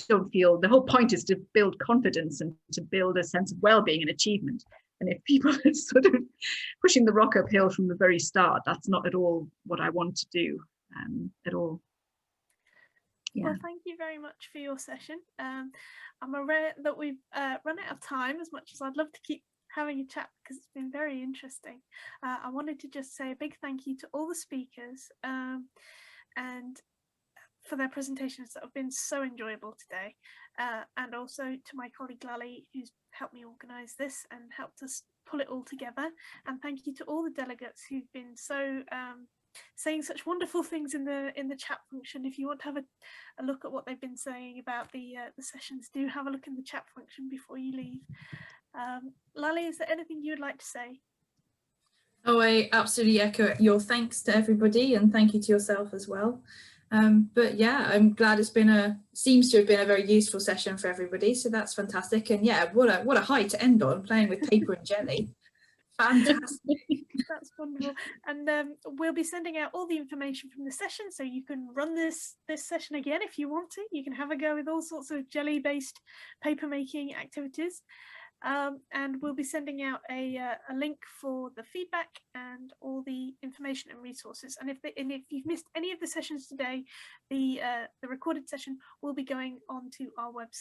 don't feel. The whole point is to build confidence and to build a sense of well-being and achievement. And if people are sort of pushing the rock uphill from the very start, that's not at all what I want to do at all. Yeah. Well, thank you very much for your session. I'm aware that we've run out of time, as much as I'd love to keep having a chat because it's been very interesting. I wanted to just say a big thank you to all the speakers and for their presentations that have been so enjoyable today, and also to my colleague Lally, who's helped me organise this and helped us pull it all together. And thank you to all the delegates who've been so saying such wonderful things in the chat function. If you want to have a look at what they've been saying about the sessions, do have a look in the chat function before you leave. Lally, is there anything you would like to say? Oh, I absolutely echo your thanks to everybody, and thank you to yourself as well. But yeah, I'm glad seems to have been a very useful session for everybody, so that's fantastic. And yeah, what a high to end on, playing with paper and jelly. Fantastic. That's wonderful. And we'll be sending out all the information from the session, so you can run this session again if you want to. You can have a go with all sorts of jelly-based paper making activities. And we'll be sending out a link for the feedback and all the information and resources. And if you've missed any of the sessions today, the recorded session will be going onto our website.